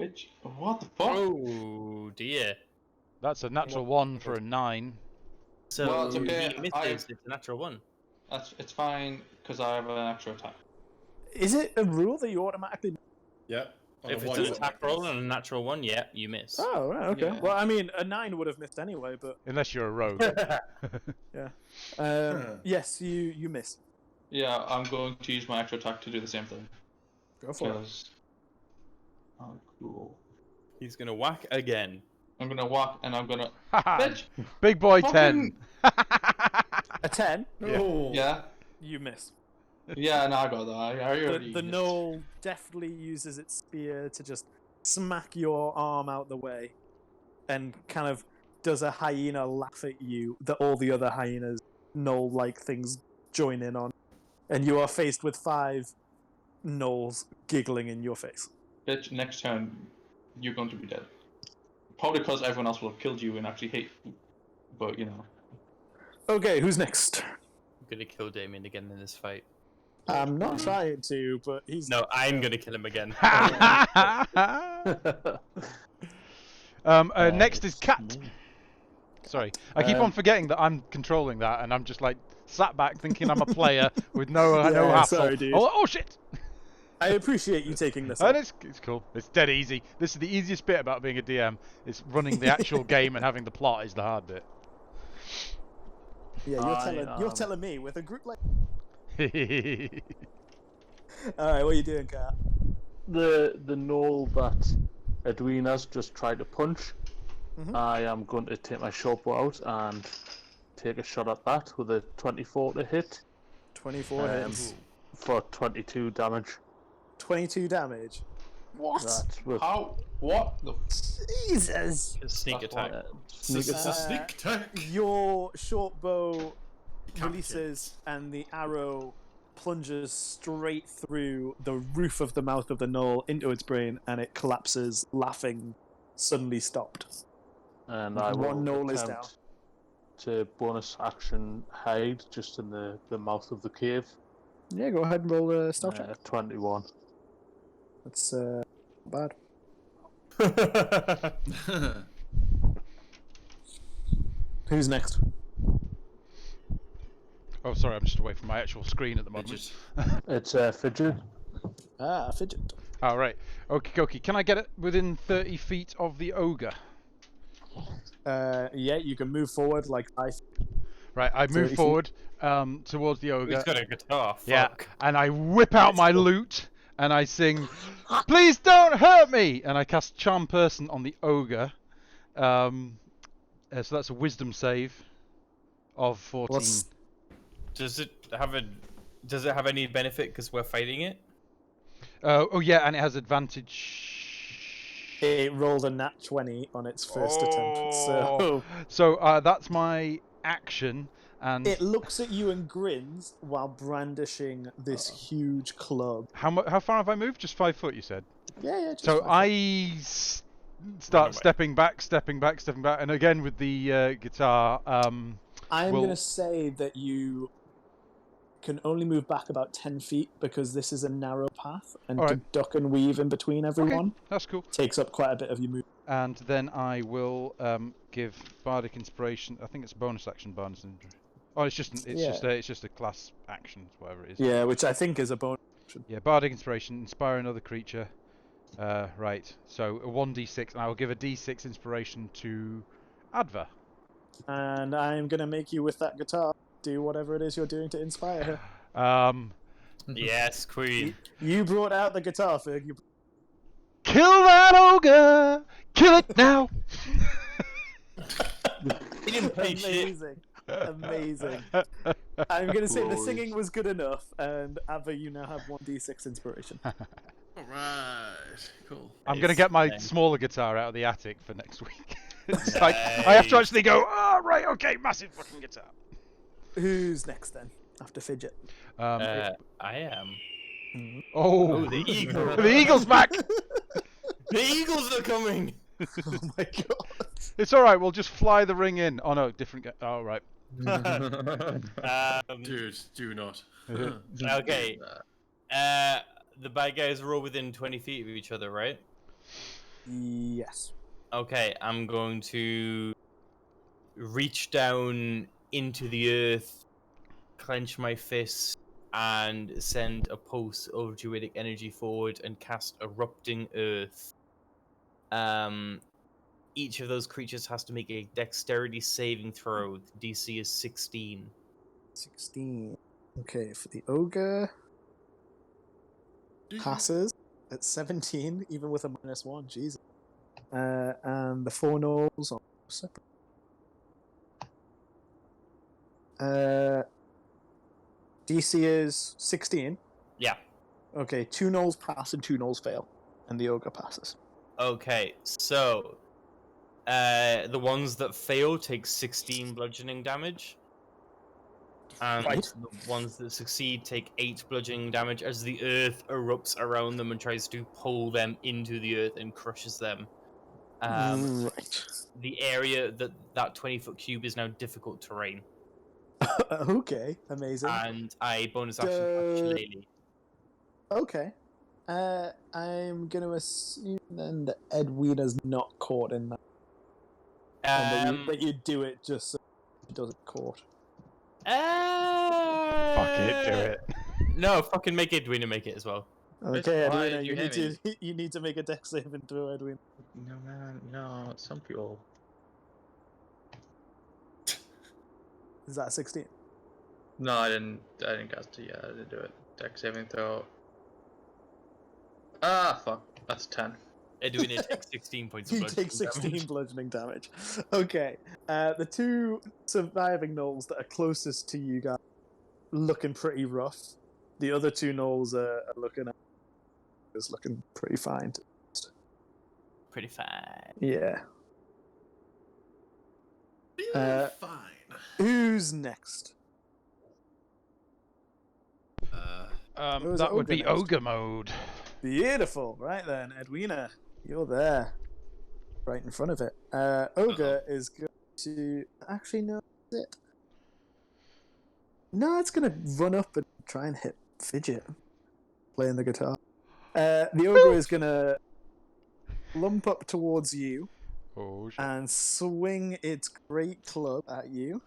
Bitch, what the fuck? Oh dear. That's a natural 1 for a 9. So Well, it's okay, he misses. It's a natural one. It's fine because I have an extra attack. Is it a rule that you automatically... Yep. On If a it's one, an attack roll and a natural one, yeah, you miss. Oh, right, okay. Yeah. Well, I mean, a 9 would have missed anyway, but... Unless you're a rogue. Yes, you miss. Yeah, I'm going to use my extra attack to do the same thing. Go for it. Because. Oh, cool. He's gonna whack again. I'm gonna walk and I'm gonna. Haha. Bitch! Big boy 10. A 10, No. Yeah? you miss. Yeah, no, I got that. I already. The gnoll deftly uses its spear to just smack your arm out the way and kind of does a hyena laugh at you that all the other hyenas, gnoll-like things, join in on. And you are faced with 5 gnolls giggling in your face. Bitch, next turn, you're going to be dead. Probably because everyone else will have killed you and actually hate you. But, you know. Okay, who's next? I'm gonna kill Damien again in this fight. I'm not trying to, but he's... No, I'm gonna kill him again. Next is Cat. Sorry, I keep on forgetting that I'm controlling that, and I'm just like sat back thinking I'm a player with no Yeah, hassle. sorry, dude. Oh shit! I appreciate you taking this And on. it's cool. It's dead easy. This is the easiest bit about being a DM. It's running the actual game and having the plot is the hard bit. Yeah, you're telling me with a group like. All right, what are you doing, Kat? The knoll that Edwina's just tried to punch, I am going to take my shortbow out and take a shot at that with a 24 to hit. 24 hits. For 22 damage. 22 damage. What? That's with How? What? The Jesus! Sneak attack. sneak attack. Sneak attack. Your short bow Captain. releases and the arrow plunges straight through the roof of the mouth of the knoll into its brain, and it collapses, laughing, suddenly stopped. And I will One knoll is down. attempt to bonus action hide just in the mouth of the cave. Yeah, go ahead and roll a stealth check. 21. That's bad. Who's next? Oh, sorry, I'm just away from my actual screen at the moment. Midget. It's Fidget. Fidget. All right. Okie dokie. Can I get it within 30 feet of the ogre? Yeah, you can move forward like I. Right, I 30 move feet. forward towards the ogre. He's got a guitar. Yeah, Fuck. and I whip out my lute and I sing, "Please don't hurt me!" And I cast Charm Person on the ogre. So that's a Wisdom save of 14. What's- Does it have any benefit because we're fighting it? Oh yeah, and it has advantage. It rolled a nat 20 on its first attempt, so So that's my action, and it looks at you and grins while brandishing this huge club. how far have I moved? Just 5 foot, you said. Yeah. Just So like I start stepping back, and again with the guitar. I'm will- going to say that you can only move back about 10 feet because this is a narrow path, and All to right. duck and weave in between everyone That's cool. takes up quite a bit of your move. And then I will give Bardic Inspiration. I think it's a bonus action, bonus injury. Oh, it's just a class action, whatever it is. Yeah, which I think is a bonus. Yeah, Bardic Inspiration, inspire another creature. Right. So a 1d6, and I will give a d6 inspiration to Adva. And I'm going to make you, with that guitar, do whatever it is you're doing to inspire her. Yes, Queen. You brought out the guitar, Ferg. You... Kill that ogre! Kill it now! He didn't pay shit. Amazing. I'm going to say the singing was good enough, and Ava, you now have 1d6 inspiration. Alright, cool. I'm going to get my smaller guitar out of the attic for next week. It's like, I have to actually go, oh, right, okay, massive fucking guitar. Who's next then, after Fidget? I am. Oh, the eagle. The eagle's back! The eagles are coming. Oh my god. It's alright, we'll just fly the ring in. Oh no, different guy. Oh, right. Dude, do not. Okay. The bad guys are all within 20 feet of each other, right? Yes. Okay, I'm going to reach down into the earth, clench my fist, and send a pulse of druidic energy forward and cast Erupting Earth. Each of those creatures has to make a dexterity saving throw. The DC is 16. 16. Okay, for the ogre, passes at 17, even with a -1. Jesus. And the 4 gnolls are separate. DC is 16. Yeah. Okay, 2 gnolls pass and 2 gnolls fail, and the ogre passes. Okay, so the ones that fail take 16 bludgeoning damage, and Right. the ones that succeed take 8 bludgeoning damage as the earth erupts around them and tries to pull them into the earth and crushes them. Right. The area that 20-foot cube is now difficult terrain, Okay, amazing. and I bonus action touch Shillelagh. Okay. I'm going to assume then that Edwina's not caught in that. And that you do it just so she doesn't caught. Fuck it, do it. No, fucking make Edwina make it as well. Okay, why Edwina, did you you need hit to you need to make a dex saving throw, Edwin. No, man, no. Some people. Is that 16? No, I didn't cast it. Yeah, I didn't do it. Dex saving throw. Ah, fuck. That's 10. Edwina takes 16 points of You bludgeoning take 16 damage. bludgeoning damage. Okay, the two surviving gnolls that are closest to you guys looking pretty rough. The other two gnolls are looking pretty fine. Pretty fine. Yeah. Fine. Who's next? Who's That would ogre be next? ogre mode. Beautiful. Right then, Edwina, you're there, right in front of it. Ogre is going to actually no, is it? No, it's going to run up and try and hit Fidget playing the guitar. The ogre is going to lump up towards you Oh shit. and swing its great club at you.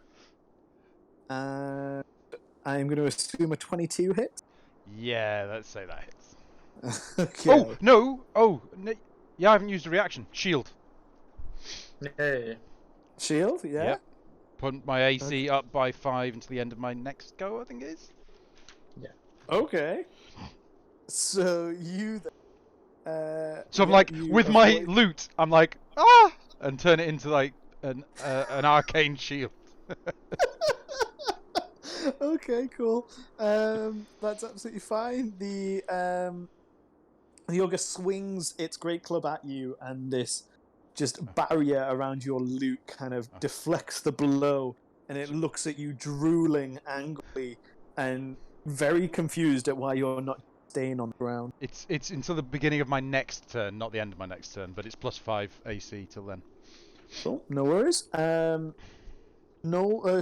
And I'm going to assume a 22 hit. Yeah, let's say that hits. Okay. Oh no! Oh, yeah, I haven't used a reaction. Shield. Hey. Shield, yeah. Yep. Put my AC up by 5 until the end of my next go, I think it is. Okay. So you. So I'm yeah, like, you with my avoid- loot, I'm like, ah! And turn it into like an arcane shield. Okay, cool. That's absolutely fine. The ogre swings its great club at you, and this just barrier around your loot kind of deflects the blow, and it looks at you drooling angrily and very confused at why you're not staying on the ground. It's until the beginning of my next turn, not the end of my next turn, but it's +5 AC till then. Cool, no worries. No,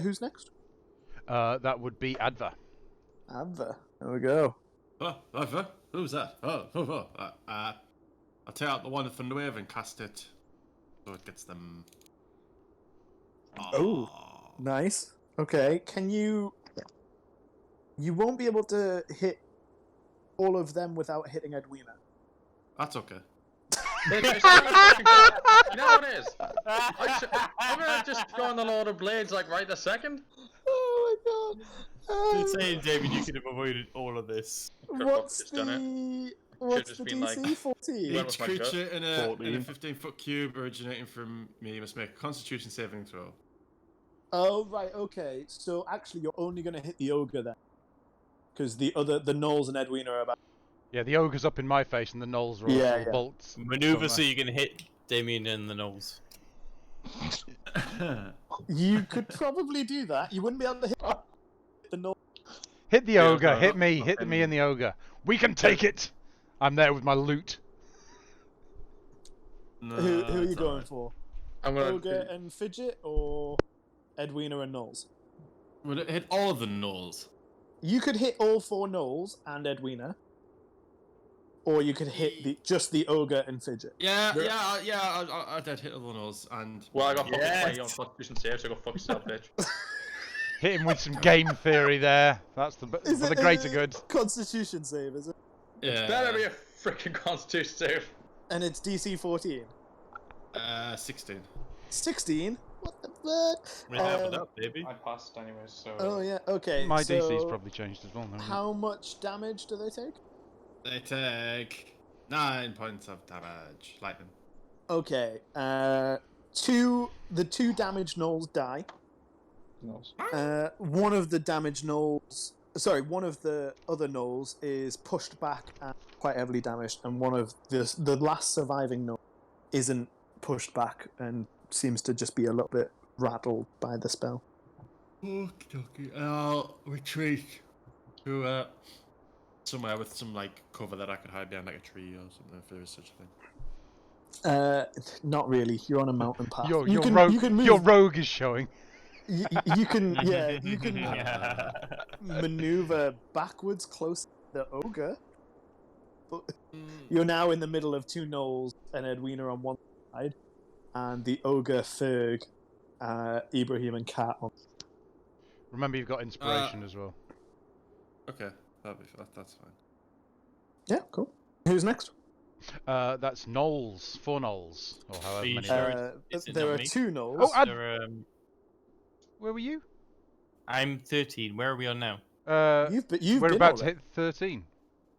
who's next? That would be Adva. Adva. There we go. Oh, who's that? I'll tear out the one from the wave and cast it so it gets them. Oh, nice. Okay, can you? You won't be able to hit all of them without hitting Edwina. That's okay. You know what it is? I'm gonna just go on the Lord of Blades like right this second. Oh my god! You're saying, David, you could have avoided all of this. What's Just done it. the just been DC? like- 14. Went Each with my gut. creature in a 14. 15-foot cube originating from me must make a Constitution saving throw. Oh right, okay. So actually, you're only going to hit the ogre then, because the gnolls and Edwina are about. Yeah, the ogre's up in my face and the gnolls are all Yeah, full yeah. bolts. Maneuver so you can hit Damien and the Knolls. You could probably do that. You wouldn't be able to hit the gnoll. Hit the Yeah, ogre, no, hit me, hit me and the ogre. We can take it! I'm there with my loot. Who are you going for? I'm gonna. Ogre and Fidget, or Edwina and Knolls? Would it hit all of the gnolls? You could hit all 4 gnolls and Edwina, or you could hit just the ogre and Fidget. Yeah. I did hit all the gnolls and. Well, I got fucking Yes. 20 on Constitution save, so go fuck yourself, bitch. Hit him with some game theory there. That's for the greater good. Constitution save, is it? Yeah. Better be a freaking Constitution save. And it's DC 14. 16. 16? What the fuck? We're having up, baby. I passed anyway, so. Oh yeah, okay. My so DC's probably changed as well. hasn't it? How much damage do they take? They take 9 points of damage. Lightning. Okay. The two damaged gnolls die. One of the damaged gnolls, one of the other gnolls is pushed back and quite heavily damaged, and one of the last surviving gnoll isn't pushed back and seems to just be a little bit rattled by the spell. Okay. I'll retreat to somewhere with some like cover that I could hide behind, like a tree or something, if there is such a thing. Not really. You're on a mountain path. Your you can move. Your rogue is showing. You can maneuver backwards close to the ogre. But you're now in the middle of 2 gnolls and Edwina on one side, and the ogre, Ferg, Ibrahim, and Kat on. Remember, you've got inspiration as well. Okay, that's fine. Yeah, cool. Who's next? That's Knowles, 4 Knowles, or however you many. sure? Is it There not are me? 2 Knowles. Oh, where were you? I'm 13. Where are we on now? You've We're been about to already. hit 13.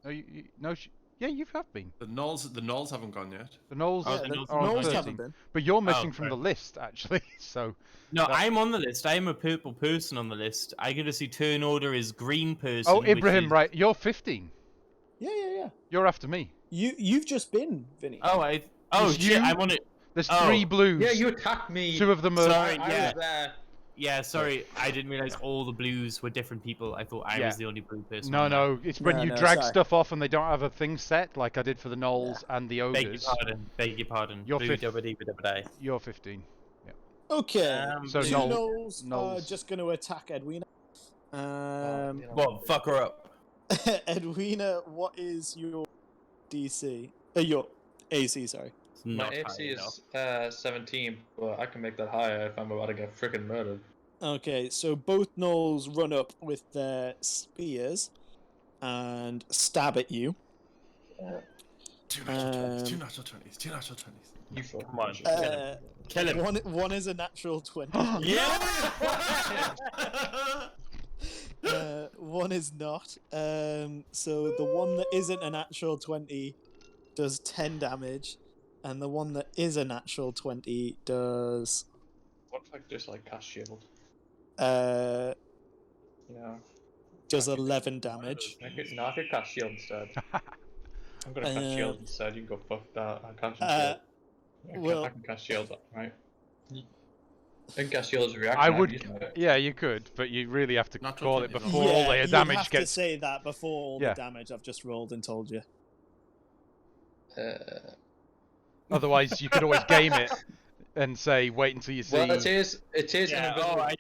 Oh, no, yeah, you have been. The Knolls haven't gone yet. The Knowles Oh, Yeah, the the Knolls are on Knowles 13. haven't been. But you're missing from sorry. the list, actually. So No, That- I'm on the list. I am a purple person on the list. I get to see turn order is green person. oh, which Ibrahim, is... right? You're 15. Yeah. You're after me. You've just been, Vinny. Oh, oh It's shit! you. I'm on it. There's Oh. 3 blues. Yeah, you attacked me. 2 of them are. Sorry, I yeah. was there. Yeah, sorry. I didn't realize all the blues were different people. I thought I Yeah. was the only blue person. No, on there. no. It's when No, you no, drag sorry. stuff off and they don't have a thing set, like I did for the Knolls and the Beg your Ogres. pardon. Beg your pardon. You're Blue fifth. dabba-dee-ba-dabba-day. You're 15. Okay. So 2 Knowles- Knowles are just going to attack Edwina. Well, fuck her up. Edwina, what is your DC? Your AC, sorry. It's My not AC high is 17, but I can make that higher if I'm about to get freaking murdered. Okay, so both Knowles run up with their spears and stab at you. 2 natural 20s. 2 natural 20s. 2 natural 20s. You fucking Come on. shit. Kill him. One is a natural 20. Yeah. One is not. So the one that isn't a natural 20 does 10 damage, and the one that is a natural 20 does What if I just like cast shield? uh Yeah. does 11 damage. I could cast shield instead. I'm gonna cast shield instead. You can go fuck that. I cast shield. well- I can cast shield, right? I can cast shield as a reaction. I I'm would. using it. Yeah, you could, but you really have to Natural call it 20 before all their you'd damage have to gets. say that before all Yeah. the damage I've just rolled and told you. Otherwise, you could always game it and say, wait until you see. Well, it is. Yeah,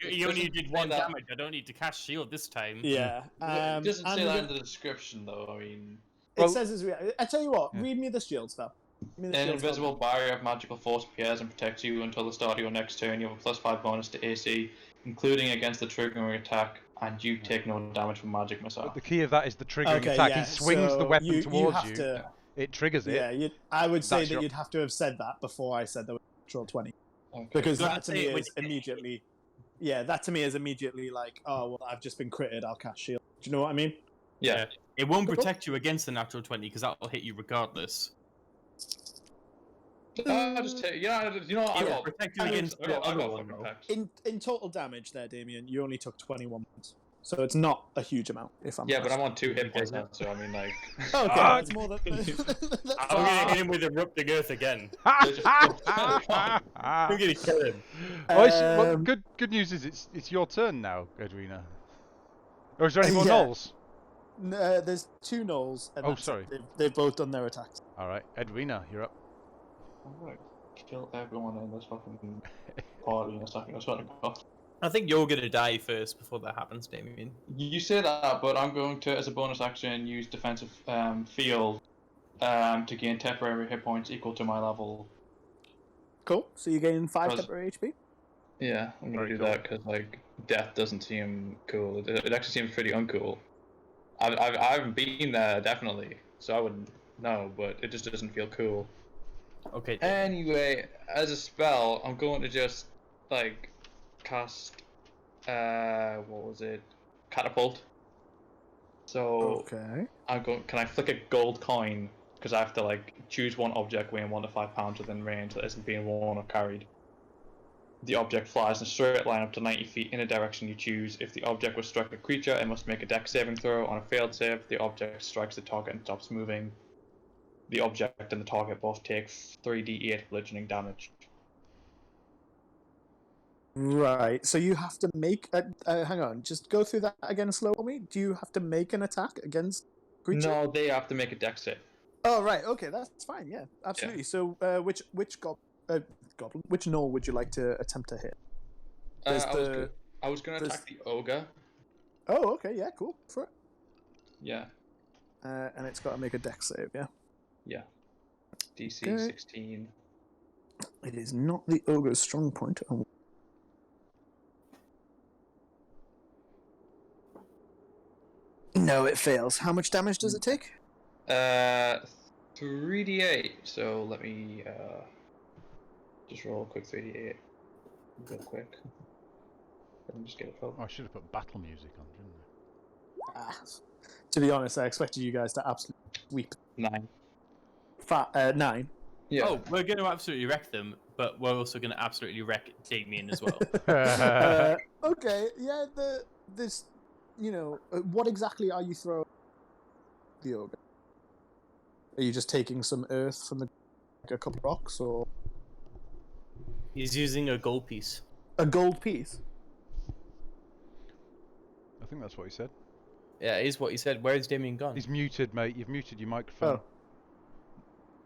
you only doesn't did say 1 that. damage. I don't need to cast shield this time. Yeah. It doesn't I'm say that in gonna- the description, though. I mean, It Well- says his I tell you what, Yeah. read me the shield spell. Read me the an shield spell. invisible barrier of magical force appears and protects you until the start of your next turn. You have a +5 bonus to AC, including against the triggering attack, and you take no damage from magic missile. But the key of that is the triggering Okay, attack. yeah, He swings the so weapon you towards have you. to- It triggers it. Yeah, I would say That's that your- you'd have to have said that before I said the natural 20. Okay. Because You gotta that to say me it when is immediately... Yeah, that to me is immediately like, oh, well, I've just been critted, I'll cast shield. Do you know what I mean? Yeah. It won't protect you against the natural 20 because that'll hit you regardless. I'll just take. You know what? It Yeah. will protect you I mean, against. I got other fucking one, packed. In total damage there, Damien, you only took 21 points. So it's not a huge amount, if I'm Yeah, but honest. I'm on 2 hit points now, so I mean, like. Okay, that's more than... that's I'm gonna hit him with erupting earth again. I'm gonna kill him. Well, Um, good news is it's your turn now, Edwina. Or is there any more Yeah. Knolls? there's 2 Knolls. And Oh, that's it. sorry. They've both done their attacks. All right, Edwina, you're up. I'm gonna kill everyone in this fucking party in a second. I swear to God. I think you're gonna die first before that happens, Damien. You say that, but I'm going to, as a bonus action, use defensive field to gain temporary hit points equal to my level. Cool. So you gain 5 Because- temporary HP? Yeah, I'm gonna Very do cool. that because like death doesn't seem cool. It actually seems pretty uncool. I haven't been there definitely, so I wouldn't know, but it just doesn't feel cool. Okay. Damien. Anyway, as a spell, I'm going to just like cast what was it? Catapult. So Okay. I'm going. Can I flick a gold coin? Because I have to like choose one object weighing 1 to 5 pounds within range that isn't being worn or carried. The object flies in a straight line up to 90 feet in a direction you choose. If the object was struck a creature, it must make a dex saving throw. On a failed save, the object strikes the target and stops moving. The object and the target both take 3d8 bludgeoning damage. Right. So you have to make a... hang on. Just go through that again slow for me. Do you have to make an attack against creature? No, they have to make a dex save. Oh, right. Okay, that's fine. Yeah, absolutely. So which goblin, which Knoll would you like to attempt to hit? There's I was going to there's- attack the ogre. Oh, okay. Yeah, cool. For it. Yeah, And it's got to make a dex save, yeah? yeah. DC Okay. 16. It is not the ogre's strong point. Oh. No, it fails. How much damage does it take? 3d8. So let me just roll a quick 3d8 real quick. Let me just get it up. Oh, I should have put battle music on, shouldn't I? To be honest, I expected you guys to absolutely sweep. 9. 9. Yeah. Oh, we're going to absolutely wreck them, but we're also going to absolutely wreck Damien as well. Okay, yeah. This, what exactly are you throwing? The ogre. Are you just taking some earth from a couple of rocks, or He's using a gold piece. a gold piece? I think that's what he said. Yeah, it is what he said. Where is Damien gone? He's muted, mate. You've muted your microphone. Oh,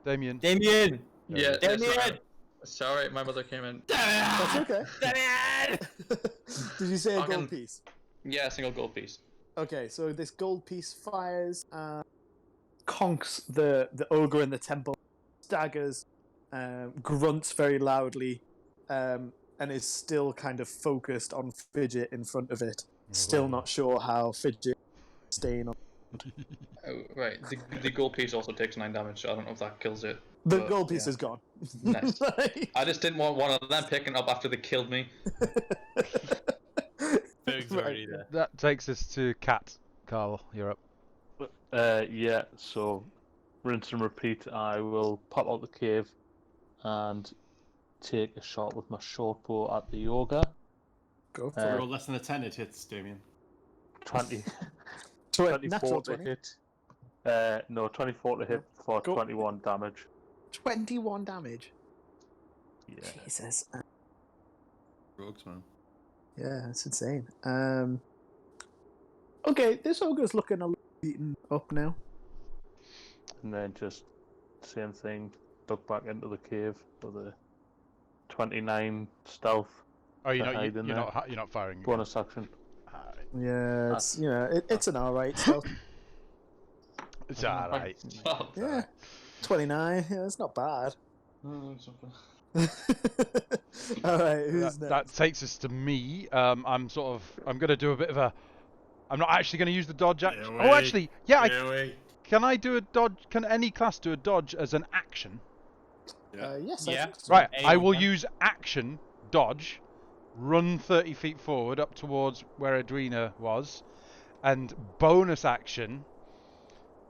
Damien. Damien! Yeah. Damien! Sorry, my mother came in. that's okay. Damien! Did you say a Fucking- gold piece? Yeah, single gold piece. Okay, so this gold piece fires and conks the ogre in the temple, staggers, grunts very loudly, and is still kind of focused on Fidget in front of it. Still not sure how Fidget is staying on. Oh, right. The gold piece also takes 9 damage, so I don't know if that kills it. The but, gold piece yeah. is gone. Nice. I just didn't want one of them picking up after they killed me. Ferg's already there. That takes us to Cat. Carl, you're up. Yeah, so rinse and repeat. I will pop out the cave and take a shot with my short bow at the ogre. Go for For it. all less than a 10, it hits, Damien. 20, Natural 24 to 20. hit. No, 24 to hit for Go. 21 damage. 21 damage. Yeah. Jesus. Rogues, man. Yeah, that's insane. Okay, this ogre's looking a little beaten up now. And then just same thing, duck back into the cave with a 29 stealth Oh, you're to not. hide in You're there. not. You're not firing. again. Bonus action. Yeah, it's it's an alright stealth. It's alright. Oh, Yeah, 29. Yeah, it's not bad. it's okay. All right, who's That next? takes us to me. I'm going to do a bit of a. I'm not actually going to use the dodge action. Get Oh, away. actually, yeah. Get away. Can I do a dodge? Can any class do a dodge as an action? Yes. Yeah. I think so. Right. I Anyone will can. use action dodge, run 30 feet forward up towards where Edwina was, and bonus action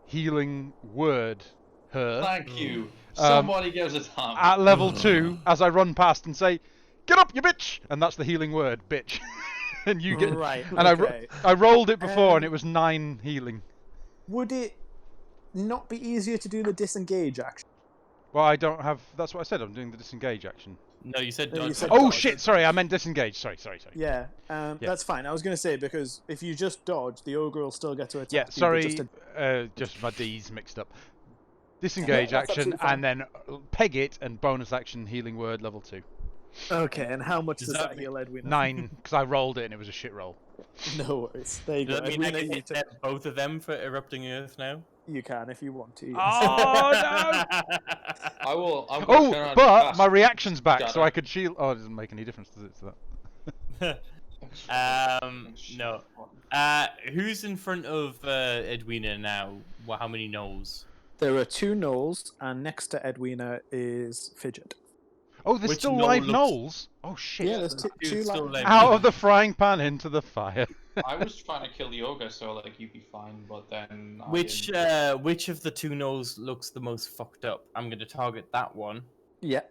healing word her Thank you. Somebody gives a thumb. at level 2 as I run past and say, "Get up, you bitch!" And that's the healing word, bitch. And you get Right. And Okay. I rolled it before and it was 9 healing. Would it not be easier to do the disengage action? Well, I don't have. That's what I said. I'm doing the disengage action. No, you said No, you dodge. said Oh dodge. shit! Sorry, I meant disengage. Sorry. Yeah, that's fine. I was going to say, because if you just dodge, the ogre will still get to attack Yeah, you, sorry. but Just my D's mixed up. Disengage that's action absolutely fine. and then peg it and bonus action healing word level 2. Okay, and how much Does does that that mean- heal Edwina? 9 because I rolled it and it was a shit roll. No worries. There you Does go. that mean I Edwina, can you, hit them, both of them for erupting Earth now? you can if you want to. yes. Oh no! I will. I'm gonna turn Oh, around but and my cast reaction's back, so Shadow. I could shield. Oh, it doesn't make any difference, does it? To that. No. Who's in front of Edwina now? Well, how many gnolls? There are 2 gnolls, and next to Edwina is Fidget. Oh, there's Which still gnoll live looks- gnolls. Oh shit! Yeah, there's Dude's two still like alive. Out of the frying pan into the fire. I was trying to kill the ogre, so like you'd be fine, but then I Which didn't. which of the 2 gnolls looks the most fucked up? I'm gonna target that one. Yeah,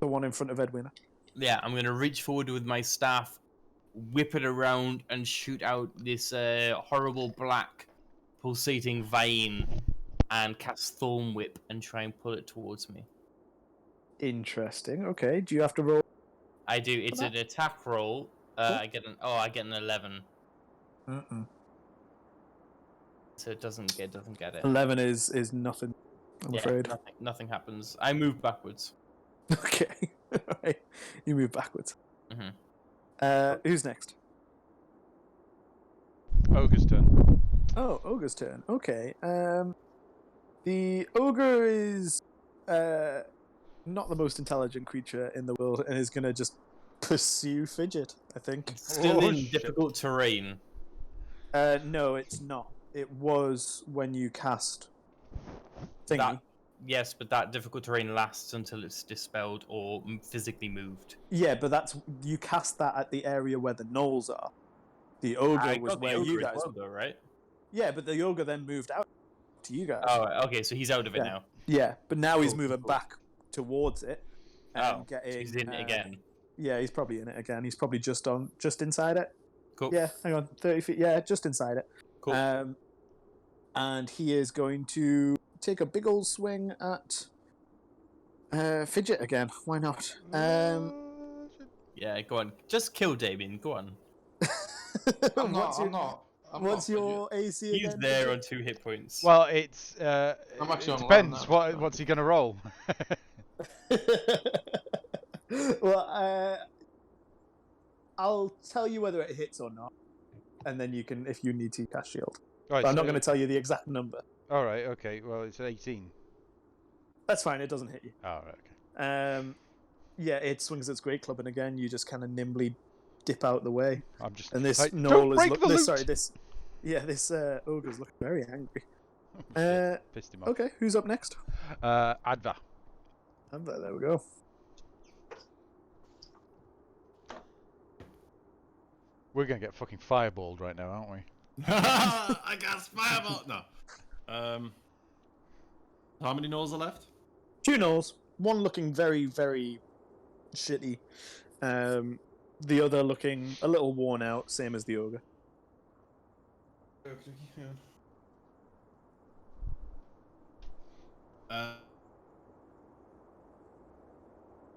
the one in front of Edwina. Yeah, I'm gonna reach forward with my staff, whip it around, and shoot out this horrible black pulsating vein, and cast Thorn Whip and try and pull it towards me. Interesting. Okay, do you have to roll? I do. It's an attack roll. I get an 11, so it doesn't get it. 11 is nothing, I'm Yeah, afraid. nothing happens. I move backwards. Okay, alright. You move backwards. Mhm. Who's next? Ogre's turn. Oh, Ogre's turn. Okay. The ogre is not the most intelligent creature in the world, and is gonna just pursue Fidget, I think. Still Oh, in shit. difficult terrain. No, it's not. It was when you cast thingy. Yes, but that difficult terrain lasts until it's dispelled or physically moved. Yeah, but you cast that at the area where the gnolls are. The ogre I was got the where ogre you as guys. well, though, right? Yeah, but the ogre then moved out to you guys. Oh, okay, so he's out of it Yeah. now. Yeah, but now he's Cool, moving cool. back towards it. And Oh, so getting, he's in it again. Yeah, he's probably in it again. He's probably just inside it. Cool. Yeah, hang on, 30 feet. Yeah, just inside it. Cool. And he is going to take a big old swing at Fidget again. Why not? Yeah, go on. Just kill Damien. Go on. What's your AC He's again? there on 2 hit points. Well, it's I'm actually it on depends. one now. What's he gonna roll? Well, I'll tell you whether it hits or not, and then you can, if you need to, cast shield. Right, But I'm so- not going to tell you the exact number. All right. Okay. Well, it's 18. That's fine. It doesn't hit you. All right. Okay. Yeah, it swings its great club, and again, you just kind of nimbly dip out the way. I'm just. And this like, gnoll don't is break the loot! this ogre's looking very angry. Pissed him off. Okay, who's up next? Adva. There we go. We're gonna get fucking fireballed right now, aren't we? I got fireball. No. How many gnolls are left? 2 gnolls. One looking very, very shitty. The other looking a little worn out, same as the ogre.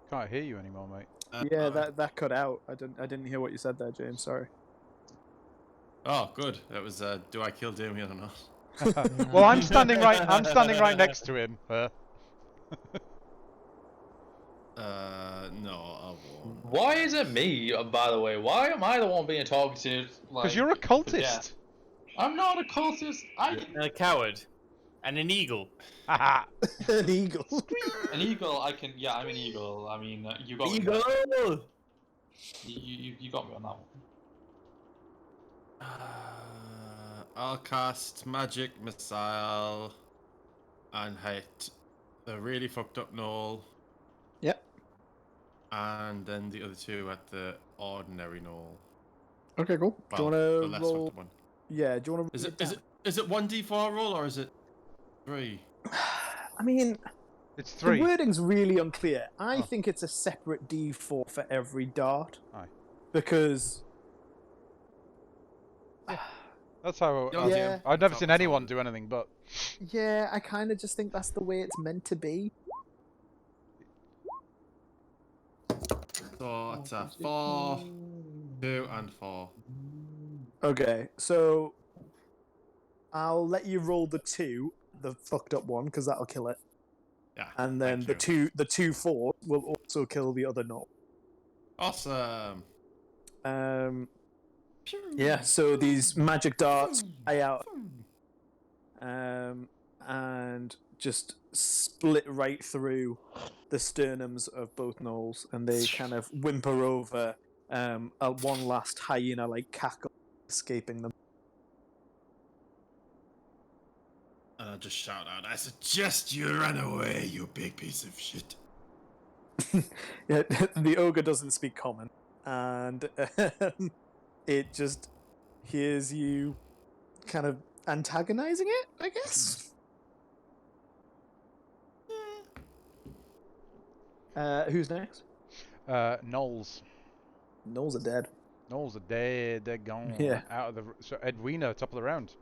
Can't hear you anymore, mate. Yeah, that cut out. I didn't hear what you said there, James. Sorry. Oh, good. That was. Do I kill Damien or not? Well, I'm standing right next to him. No, I won't. Why is it me, by the way? Why am I the one being targeted? Because you're a cultist. I'm not a cultist. A coward. And an eagle. Haha. An eagle. An eagle, I can. Yeah, I'm an eagle. I mean, you got me. Eagle! You got me on that one. I'll cast magic missile and hit the really fucked up gnoll, Yep. and then the other 2 at the ordinary gnoll. Okay, cool. Well, Do you the want less to roll? fucked up one. Yeah. Do you want to? Is it 1d4 roll or is it 3? I mean, It's the 3. wording's really unclear. I Oh. think it's a separate D4 for every dart. Aye. Because. That's how. Yeah. I've never seen anyone do anything but. Yeah, I kind of just think that's the way it's meant to be. So it's a 4, 2, and 4. Okay, so I'll let you roll the 2, the fucked up one, because that'll kill it, Yeah. and then thank the two 4 will also kill the other knoll. Awesome. Yeah. So these magic darts fly out, and just split right through the sternums of both gnolls, and they kind of whimper over. One last hyena-like cackle escaping them. And I just shout out, I suggest you run away, you big piece of shit. Yeah, the ogre doesn't speak common, and it just hears you kind of antagonizing it, I guess. Who's next? Knowles. Knolls are dead. Knowles are dead. They're gone. Yeah. Out of the. So Edwina, top of the round.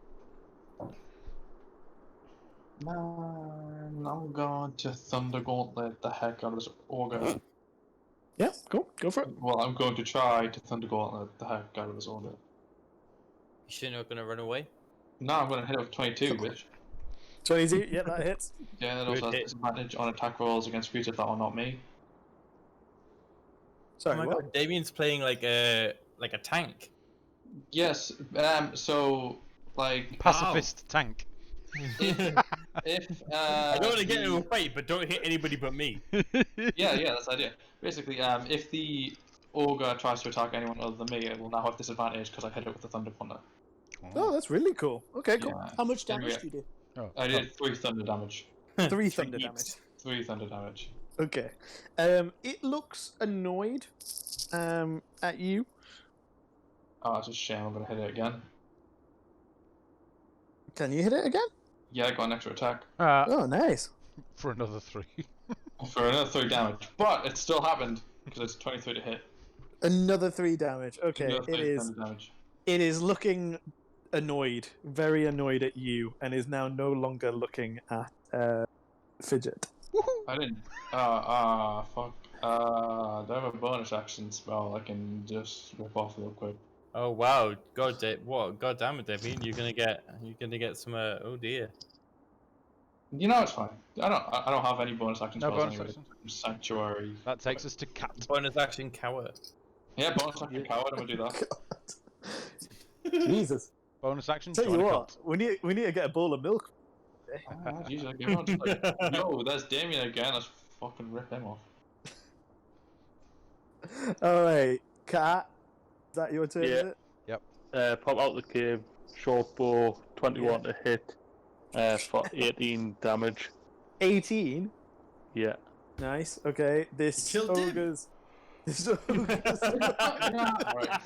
Man, I'm going to Thunder Gauntlet the heck out of this ogre. Yeah, cool. Go for it. Well, I'm going to try to Thunder Gauntlet the heck out of this ogre. You sure you're not gonna run away? No, I'm going to hit it with 22, bitch. 22. Yeah, that hits. Yeah, that Good also has hit. disadvantage on attack rolls against creatures that are not me. Sorry, Oh my what? god, Damien's playing like a tank. Yes, so, like, Pacifist tank. if I don't want to get into a fight, but don't hit anybody but me. yeah, that's the idea. Basically, if the ogre tries to attack anyone other than me, it will now have disadvantage because I hit it with the Thunder Gauntlet. Oh, that's really cool. Okay, cool. Yeah. How much damage Yeah. do you do? Oh, I did 3 thunder damage. 3 thunder damage. 3 thunder damage. Okay. It looks annoyed at you. Oh, it's a shame. I'm gonna hit it again. Can you hit it again? Yeah, I got an extra attack Oh, nice. For another 3. for another 3 damage, but it still happened because it's 23 to hit. Another 3 damage. Okay, Another it 3 is. thunder damage. It is looking annoyed, very annoyed at you, and is now no longer looking at Fidget. I didn't. Fuck. Do I have a bonus action spell I can just rip off real quick? Oh wow, God damn it, Davey, you're gonna get some. Oh dear. You know, it's fine. I don't have any bonus action No spells bonus anyway. action. Sanctuary. That takes us to cat. Bonus action cower. Yeah, bonus action coward. I'm gonna do that. Jesus. Bonus action. Tell Join you a what, cult. we need to get a bowl of milk. Oh, Jesus, everyone's like, yo, there's Damien again. Let's fucking rip him off. All right, Cat. Is that your turn? Yeah. Is it? Pop out the cave, short bow, 21 to hit, for 18 damage. 18. Yeah. Nice. Okay. This Killed him. ogre's. This ogre's. Alright.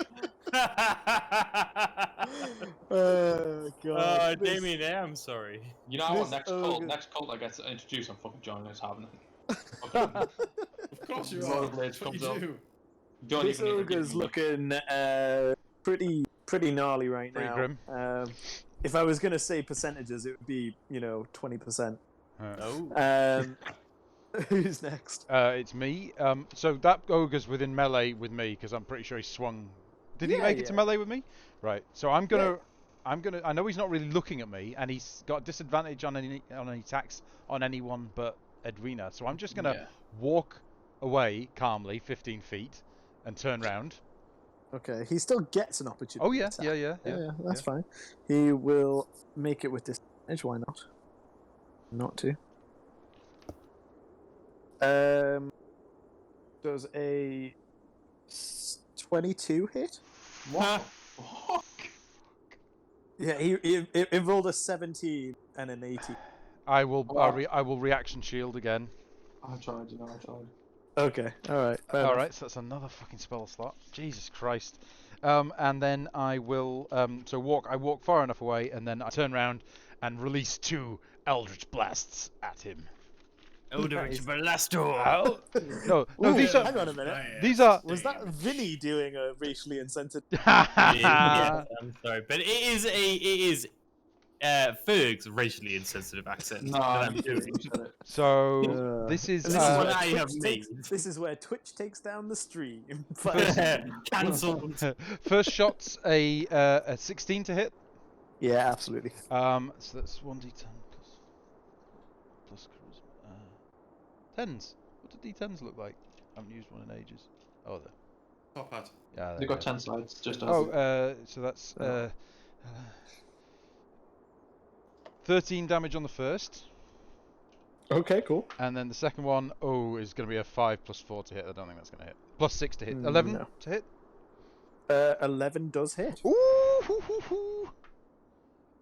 Oh god. This- Damien, I'm sorry. You know what? This ogre- Next cult that gets introduced, I'm fucking joining this happening. Of course you are. Rollerblades That's what comes you up. do. Don't This even need to ogre's give me- looking pretty gnarly right Pretty now. grim. If I was gonna say percentages, it would be 20%. Oh. Who's next? It's me. So that ogre's within melee with me because I'm pretty sure he swung. Did he Yeah, make it to yeah. melee with me? Right. So I'm gonna. I know he's not really looking at me, and he's got disadvantage on any attacks on anyone but Edwina. So I'm just gonna walk away calmly, 15 feet, and turn round. Okay, he still gets an opportunity. Oh yeah, attack. yeah. That's fine. He will make it with disadvantage. Why not? Not to. Does a 22 hit? What the fuck? Yeah, he rolled a 17 and an 18. I will. Wow. I will reaction shield again. I tried. Okay, all right. All right, so that's another fucking spell slot. Jesus Christ. And then I will. I walk far enough away, and then I turn around and release 2 Eldritch blasts at him. Eldritch Blaster. Oh, no, Ooh, these are. hang on a minute. These are. Was that Vinny doing a racially insensitive? Yeah, I'm sorry, but it is Ferg's racially insensitive accent No, that I'm doing. So this is. And is what where I have Twitch made. This is where Twitch takes down the stream. Cancelled. First shot's a 16 to hit. Yeah, absolutely. So that's 1d10 plus charisma. 10s. What do d10s look like? I haven't used one in ages. Oh, there. Top hat. Yeah. They've got 10 sides, just as So that's 13 damage on the first, Okay, cool. and then the second one is going to be a 5 plus 4 to hit. I don't think that's going to hit. Plus 6 to hit. 11 No. to hit. 11 does hit. Ooh, hoo, hoo, hoo.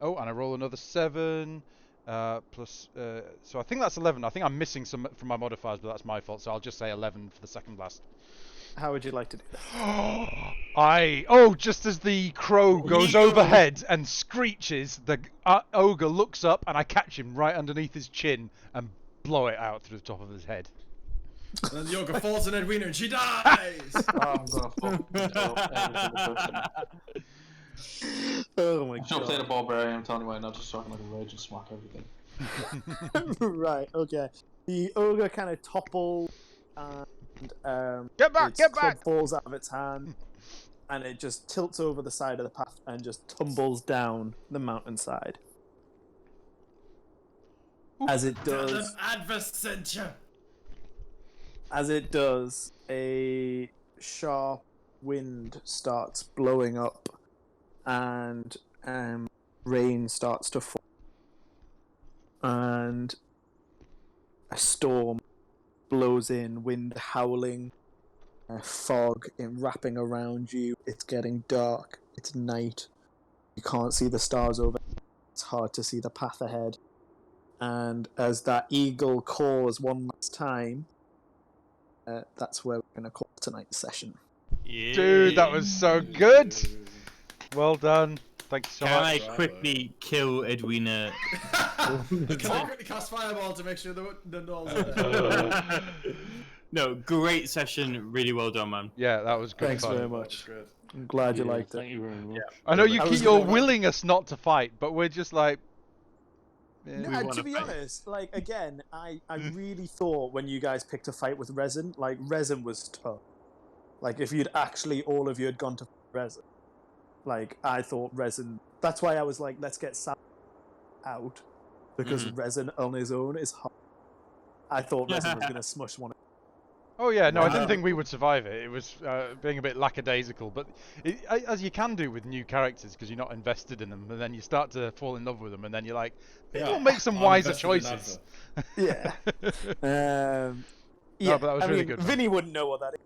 Oh, and I roll another 7. Plus, so I think that's 11. I think I'm missing some from my modifiers, but that's my fault. So I'll just say 11 for the second blast. How would you like to do that? Just as the crow goes overhead and screeches, the ogre looks up and I catch him right underneath his chin and blow it out through the top of his head. And then the ogre falls on Edwina and she dies! I'm gonna fuck this up every single person. Oh my I should play the god. barbarian, I'm telling you right now, just talking like a rage and smack everything. Right, okay. The ogre kind of topples and Get back! its Get club back! falls out of its hand and it just tilts over the side of the path and just tumbles down the mountainside. As it does, Adversary. as it does, a sharp wind starts blowing up and rain starts to fall and a storm blows in, wind howling, fog wrapping around you. It's getting dark. It's night. You can't see the stars over. It's hard to see the path ahead. And as that eagle caws one last time, that's where we're going to call tonight's session. Dude, that was so good. Well done. Thank you so Can much. I quickly kill Edwina? Can I quickly cast Fireball to make sure the nulls are there? No, great session. Really well done, man. Yeah, that was good Thanks fun. very much. I'm glad you liked it. Thank you very much. I know I was you're gonna- willing us not to fight, but we're just like. Yeah. No, wanna to be fight. honest, like again, I really thought when you guys picked a fight with Resin, like Resin was tough. Like if you'd actually all of you had gone to Resin, like I thought Resin. That's why I was like, let's get Sam out because Resin on his own is hard. I thought Resin was gonna smush one. Oh yeah, no, I didn't Wow. think we would survive it. It was being a bit lackadaisical, but as you can do with new characters because you're not invested in them, and then you start to fall in love with them, and then you're like, maybe we'll make some I'm wiser invested in choices. Yeah. Yeah. No, but that was I really mean, good, man. Vinny wouldn't know what that is.